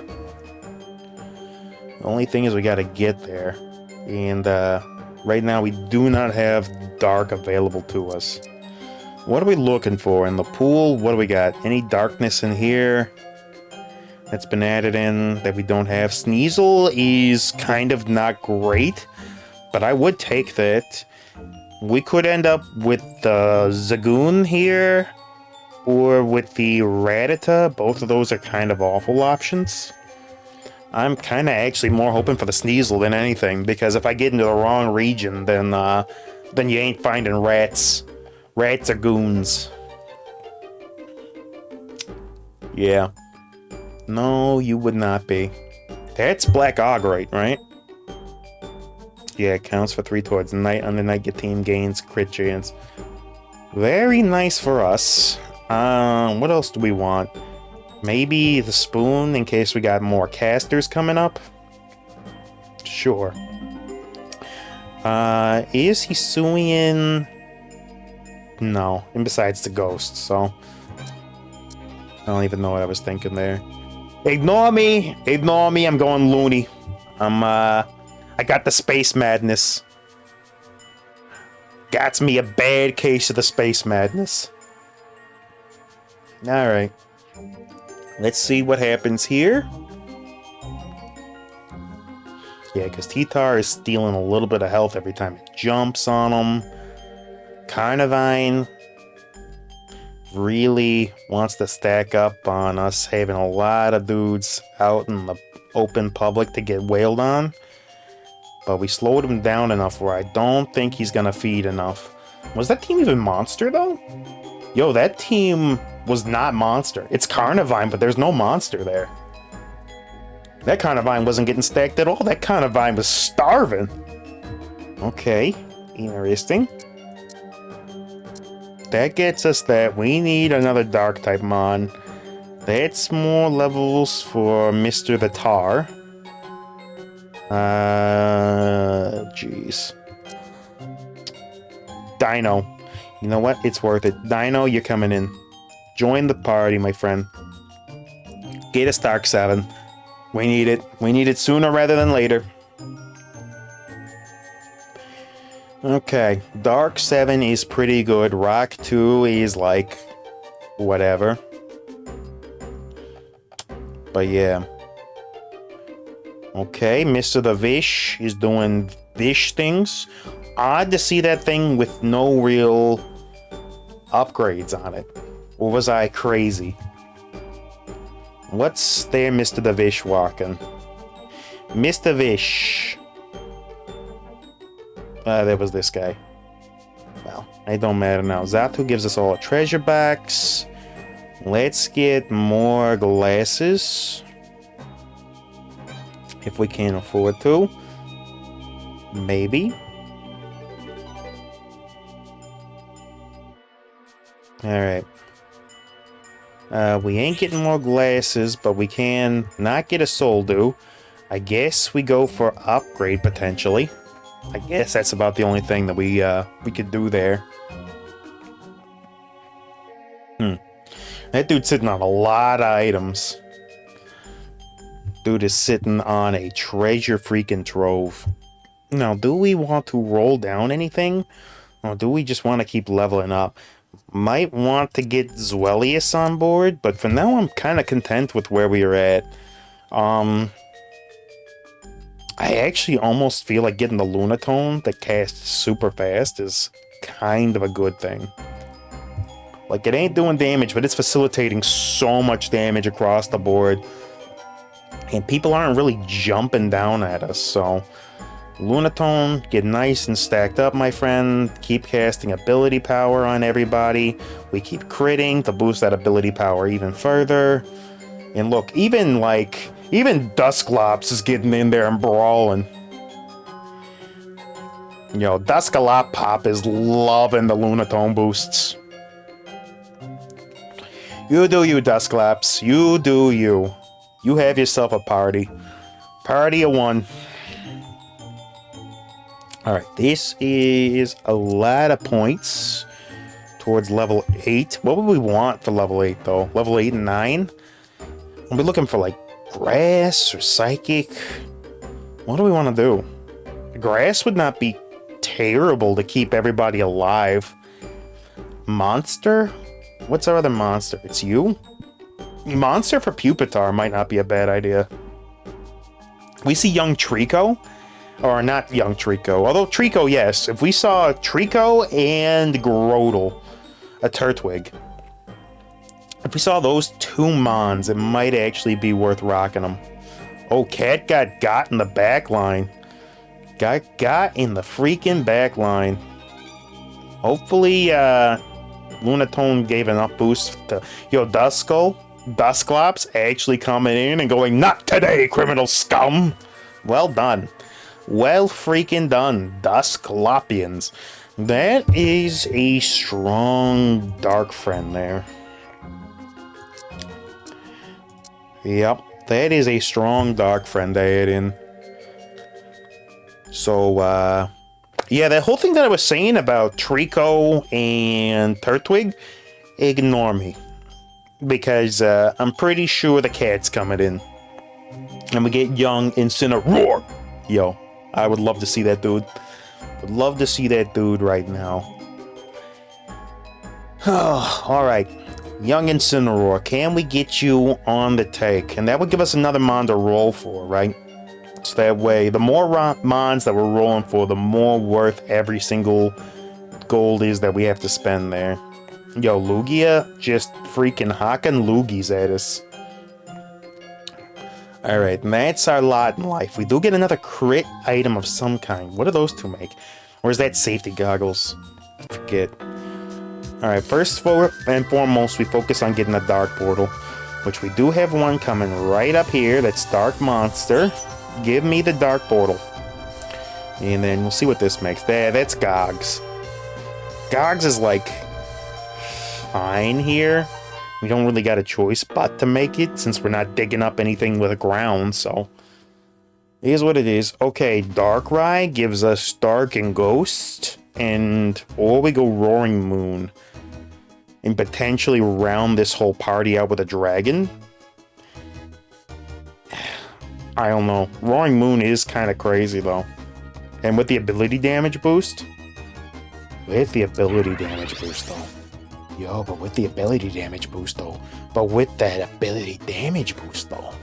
The only thing is we gotta get there. And right now we do not have Dark available to us. What are we looking for in the pool? What do we got? Any darkness in here that's been added in that we don't have? Sneasel is kind of not great, but I would take that. We could end up with the Zagoon here, or with the Rattata. Both of those are kind of awful options. I'm kind of actually more hoping for the Sneasel than anything, because if I get into the wrong region, then you ain't finding rats. Rats are goons. Yeah. No, you would not be. That's Black Ogrite, right? Yeah, it counts for 3 towards night. On the night, your team gains crit chance. Very nice for us. What else do we want? Maybe the spoon in case we got more casters coming up? Sure. Is he suing? No. And besides the ghost, so I don't even know what I was thinking there. Ignore me! Ignore me, I'm going loony. I got the space madness. Got me a bad case of the space madness. Alright. Let's see what happens here. Yeah, because T-Tar is stealing a little bit of health every time it jumps on him. Carnivine really wants to stack up on us having a lot of dudes out in the open public to get wailed on. But we slowed him down enough where I don't think he's gonna feed enough. Was that team even Monster, though? Yo, that team was not Monster. It's Carnivine, but there's no Monster there. That Carnivine wasn't getting stacked at all. That Carnivine was starving. Okay, interesting. That gets us that. We need another Dark-type Mon. That's more levels for Mr. the Tar. Jeez. Dino. You know what? It's worth it. Dino, you're coming in. Join the party, my friend. Get us Dark 7. We need it. We need it sooner rather than later. Okay. Dark 7 is pretty good. Rock 2 is like... whatever. But yeah. Okay, Mr. the Vish is doing Vish things. Odd to see that thing with no real upgrades on it. Or was I crazy? What's there, Mr. the Vish walking? Mr. Vish. There was this guy. Well, it don't matter now. Zatu gives us all a treasure box. Let's get more glasses. If we can afford to. Maybe. Alright. We ain't getting more glasses, but we can not get a soul do. I guess we go for upgrade, potentially. I guess that's about the only thing that we could do there. That dude's sitting on a lot of items. Dude is sitting on a treasure freaking trove. Now, do we want to roll down anything? Or do we just want to keep leveling up? Might want to get Zwellius on board, but for now I'm kind of content with where we are at. I actually almost feel like getting the Lunatone that casts super fast is kind of a good thing. Like, it ain't doing damage, but it's facilitating so much damage across the board. And people aren't really jumping down at us, so... Lunatone, get nice and stacked up, my friend. Keep casting ability power on everybody. We keep critting to boost that ability power even further. And look, even Dusclops is getting in there and brawling. Yo, Duscalop Pop is loving the Lunatone boosts. You do you, Dusclops. You do you. You have yourself a party. Party of one. Alright, this is a lot of points towards level 8. What would we want for level 8, though? Level 8 and 9? We'll be looking for, like, grass or psychic. What do we want to do? Grass would not be terrible to keep everybody alive. Monster? What's our other monster? It's you? Monster for Pupitar might not be a bad idea. We see young Trico. Or not young Trico. Although Trico, yes. If we saw Trico and Grodel, a Turtwig. If we saw those two Mons, it might actually be worth rocking them. Oh, Cat got in the back line. Got in the freaking back line. Hopefully, Lunatone gave enough boost to... Yo, Dusclops actually coming in and going, "Not today, criminal scum!" Well done. Well freaking done, Dusclopians. That is a strong dark friend there. Yep, that is a strong dark friend I had in. So, yeah, that whole thing that I was saying about Trico and Turtwig, ignore me. Because I'm pretty sure the cat's coming in. And we get young Incineroar. Yo. I would love to see that dude. Would love to see that dude right now. Alright. Young Incineroar, can we get you on the take? And that would give us another mon to roll for, right? So that way, the more mons that we're rolling for, the more worth every single gold is that we have to spend there. Yo, Lugia just freaking hawking loogies at us. Alright, that's our lot in life. We do get another crit item of some kind. What do those two make? Or is that safety goggles? I forget. Alright, first and foremost, we focus on getting a Dark Portal, which we do have one coming right up here. That's Dark Monster. Give me the Dark Portal. And then we'll see what this makes. That's Gogs. Gogs is like fine here. We don't really got a choice but to make it, since we're not digging up anything with the ground, so it is what it is. Okay, Darkrai gives us Dark and Ghost, or we go Roaring Moon and potentially round this whole party out with a dragon. I don't know. Roaring Moon is kind of crazy though. And with the ability damage boost? With the ability damage boost though. Yo, but with the ability damage boost though. But with that ability damage boost though.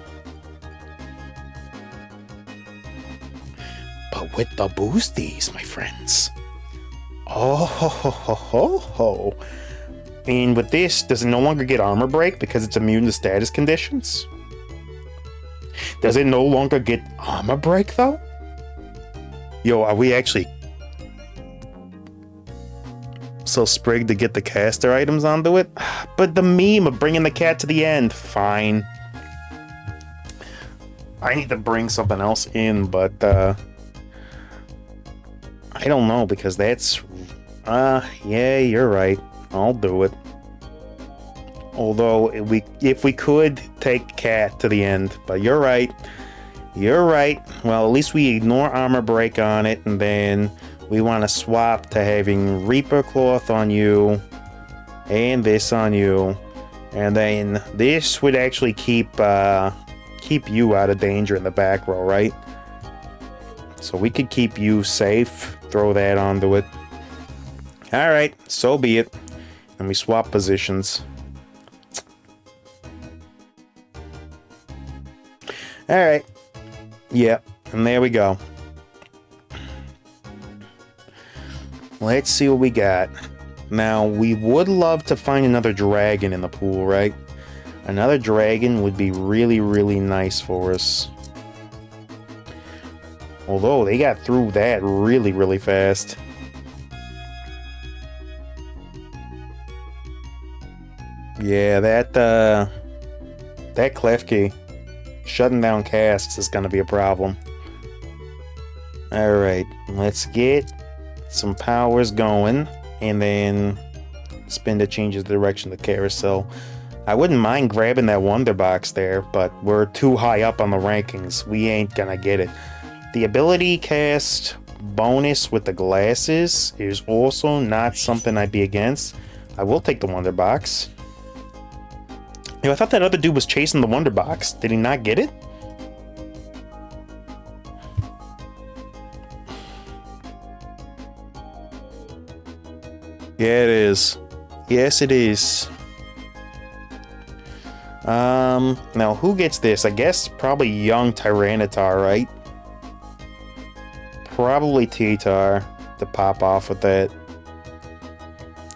But with the boosties, my friends. Oh ho ho ho ho ho. And with this, does it no longer get armor break because it's immune to status conditions? Does it no longer get armor break though? Yo, are we actually so sprigged to get the caster items onto it? But the meme of bringing the cat to the end, fine. I need to bring something else in, but I don't know, because that's yeah, you're right. I'll do it. Although if we could take cat to the end, but you're right. You're right. Well, at least we ignore armor break on it, and then we want to swap to having Reaper Cloth on you and this on you, and then this would actually keep you out of danger in the back row, right? So we could keep you safe. Throw that onto it. All right, so be it. And we swap positions. All right. Yep, and there we go. Let's see what we got. Now, we would love to find another dragon in the pool, right? Another dragon would be really, really nice for us. Although, they got through that really, really fast. Yeah, that Klefki shutting down casts is going to be a problem. Alright, let's get some powers going, and then spin to change the direction of the carousel. I wouldn't mind grabbing that Wonder Box there, but we're too high up on the rankings. We ain't gonna get it. The ability cast bonus with the glasses is also not something I'd be against. I will take the Wonder Box. You know, I thought that other dude was chasing the Wonder Box. Did he not get it? Yeah, it is. Yes, it is. Now who gets this? I guess probably young Tyranitar, right? Probably T-Tar to pop off with that.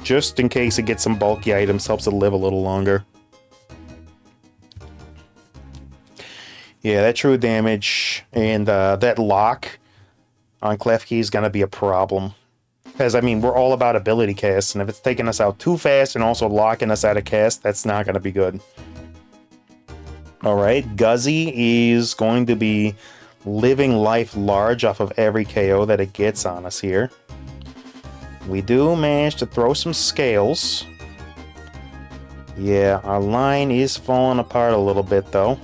Just in case it gets some bulky items, helps it live a little longer. Yeah, that true damage and that lock on Klefki is going to be a problem. Because, I mean, we're all about ability casts, and if it's taking us out too fast and also locking us out of cast, that's not going to be good. Alright, Guzzy is going to be living life large off of every KO that it gets on us here. We do manage to throw some scales. Yeah, our line is falling apart a little bit, though.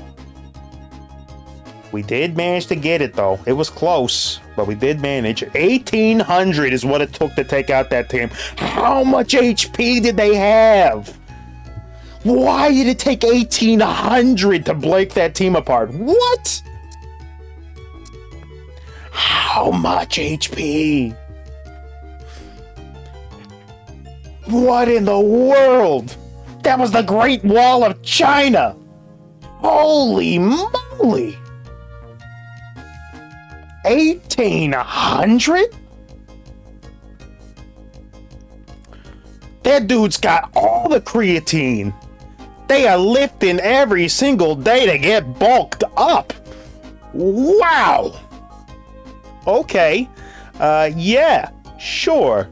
We did manage to get it, though. It was close, but we did manage. 1,800 is what it took to take out that team. How much HP did they have? Why did it take 1,800 to break that team apart? What? How much HP? What in the world? That was the Great Wall of China! Holy moly! 1800? That dude's got all the creatine. They are lifting every single day to get bulked up. Wow. Okay. Yeah, sure.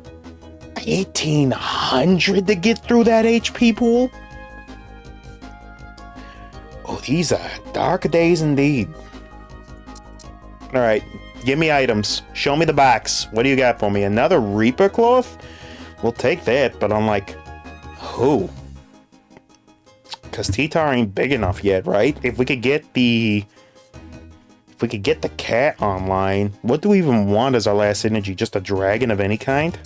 1800 to get through that HP pool? Oh, these are dark days indeed. Alright, give me items. Show me the box. What do you got for me? Another Reaper Cloth? We'll take that, but I'm like, who? Because T-Tar ain't big enough yet, right? If we could get the cat online, what do we even want as our last energy? Just a dragon of any kind?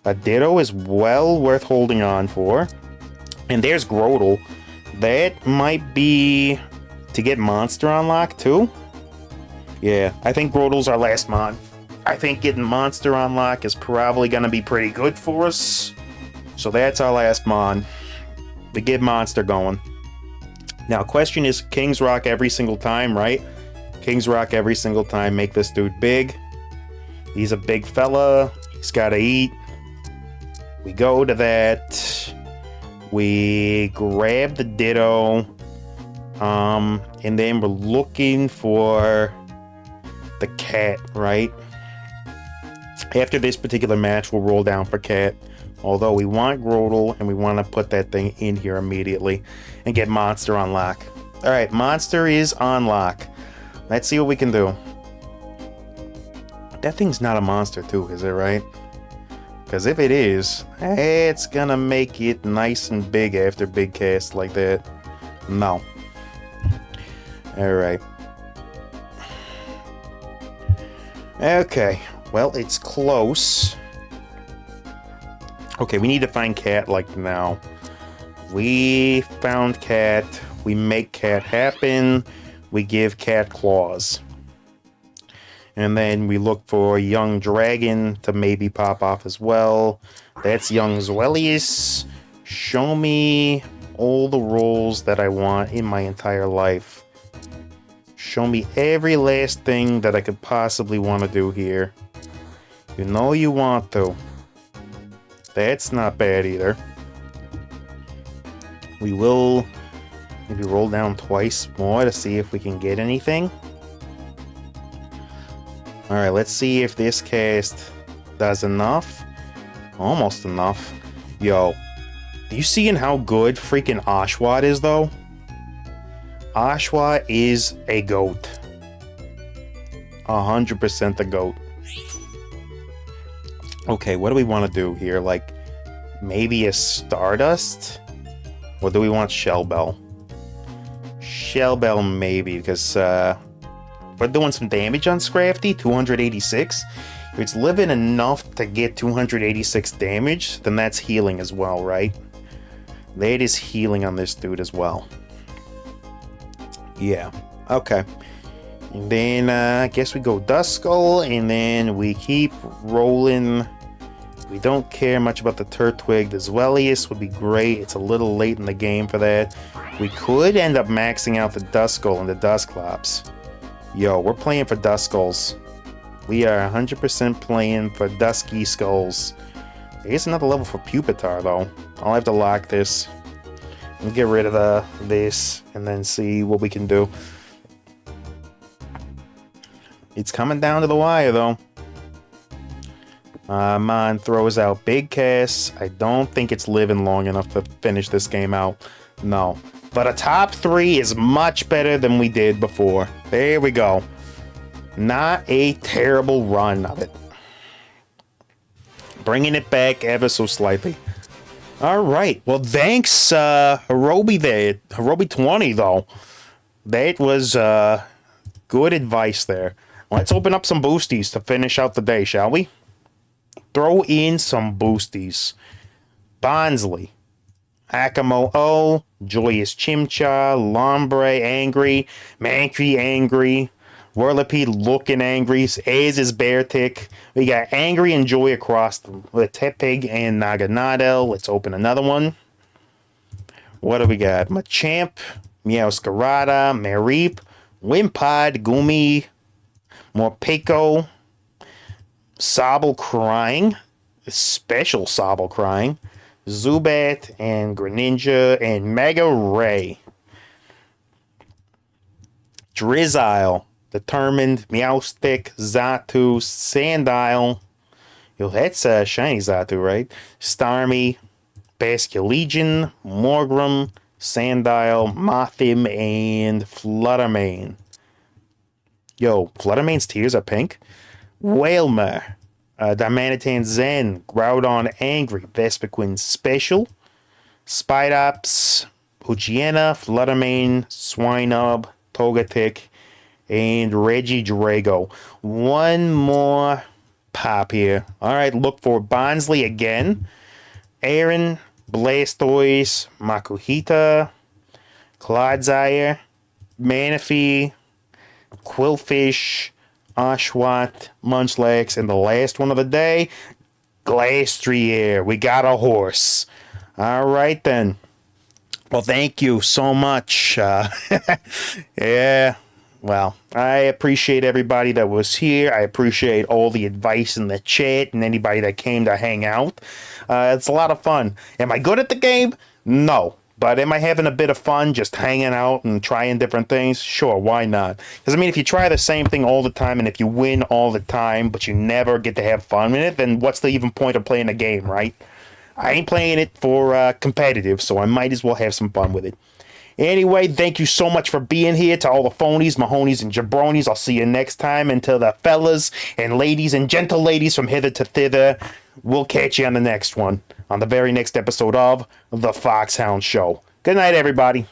A Ditto is well worth holding on for. And there's Grotle. That might be to get Monster unlocked too. Yeah, I think Grotle's our last mon. I think getting Monster unlock is probably going to be pretty good for us. So that's our last mon. To get Monster going. Now, question is, King's Rock every single time, right? King's Rock every single time. Make this dude big. He's a big fella. He's got to eat. We go to that. We grab the Ditto. And then we're looking for the cat, right? After this particular match, we'll roll down for cat. Although we want Grotle, and we want to put that thing in here immediately and get Monster on lock. Alright, Monster is on lock. Let's see what we can do. That thing's not a monster too, is it, right? Because if it is, it's gonna make it nice and big after big cast like that. No. Alright. Okay. Well, it's close. Okay, we need to find Cat like now. We found Cat. We make Cat happen. We give Cat claws. And then we look for Young Dragon to maybe pop off as well. That's Young Zwellius. Show me all the roles that I want in my entire life. Show me every last thing that I could possibly want to do here. You know you want to. That's not bad either. We will maybe roll down twice more to see if we can get anything. Alright, let's see if this cast does enough. Almost enough. Yo, are you seeing how good freaking Oshawott is, though? Oshawott is a goat. 100% the goat. Okay, what do we want to do here? Like, maybe a Stardust? Or do we want Shell Bell? Shell Bell maybe, because we're doing some damage on Scrafty, 286. If it's living enough to get 286 damage, then that's healing as well, right? That is healing on this dude as well. Yeah, okay. And then I guess we go Duskull, and then we keep rolling. We don't care much about the Turtwig. The Zwellius would be great. It's a little late in the game for that. We could end up maxing out the Duskull and the Dusclops. Yo, we're playing for Duskulls. We are 100% playing for Dusky Skulls. There's another level for Pupitar, though. I'll have to lock this. And get rid of this, and then see what we can do. It's coming down to the wire, though. Mon throws out big casts. I don't think it's living long enough to finish this game out. No. But a top 3 is much better than we did before. There we go. Not a terrible run of it. Bringing it back ever so slightly. Alright. Well, thanks, Hirobi there. Hirobi20, though. That was good advice there. Let's open up some boosties to finish out the day, shall we? Throw in some boosties. Bonsley. Akamo O. Joyous Chimchar. Lombre angry. Mankey angry. Whirlipede looking angry. Az is Beartic. We got Angry and Joy across them. With Tepig and Naganadel. Let's open another one. What do we got? Machamp, Meowscarada, Mareep, Wimpod, Gumi, Morpeko, Sobble Crying, Special Sobble Crying, Zubat, and Greninja, and Mega Ray. Drizzile, Determined, Meowstic, Xatu, Sandile. Yo, that's a shiny Xatu, right? Starmie, Basculegion, Morgrem, Sandile, Mothim, and Fluttermane. Yo, Fluttermane's tears are pink. Wailmer, Darmanitan Zen, Groudon Angry, Vespiquen Special, Spidops, Poochyena, Fluttermane, Swinub, Togetic, and Regidrago. One more pop here. Alright, look for Bonsly again. Aaron, Blastoise, Makuhita, Clodsire, Manaphy, Quillfish, Oshawott, Munchlax, and the last one of the day, Glastrier. We got a horse. Alright then. Well, thank you so much. Yeah. Well, I appreciate everybody that was here. I appreciate all the advice in the chat and anybody that came to hang out. It's a lot of fun. Am I good at the game? No. But am I having a bit of fun just hanging out and trying different things? Sure, why not? Because, I mean, if you try the same thing all the time and if you win all the time, but you never get to have fun with it, then what's the even point of playing a game, right? I ain't playing it for competitive, so I might as well have some fun with it. Anyway, thank you so much for being here. To all the phonies, mahonies, and jabronis, I'll see you next time. And to the fellas and ladies and gentle ladies from hither to thither, we'll catch you on the next one, on the very next episode of The Foxhound Show. Good night, everybody.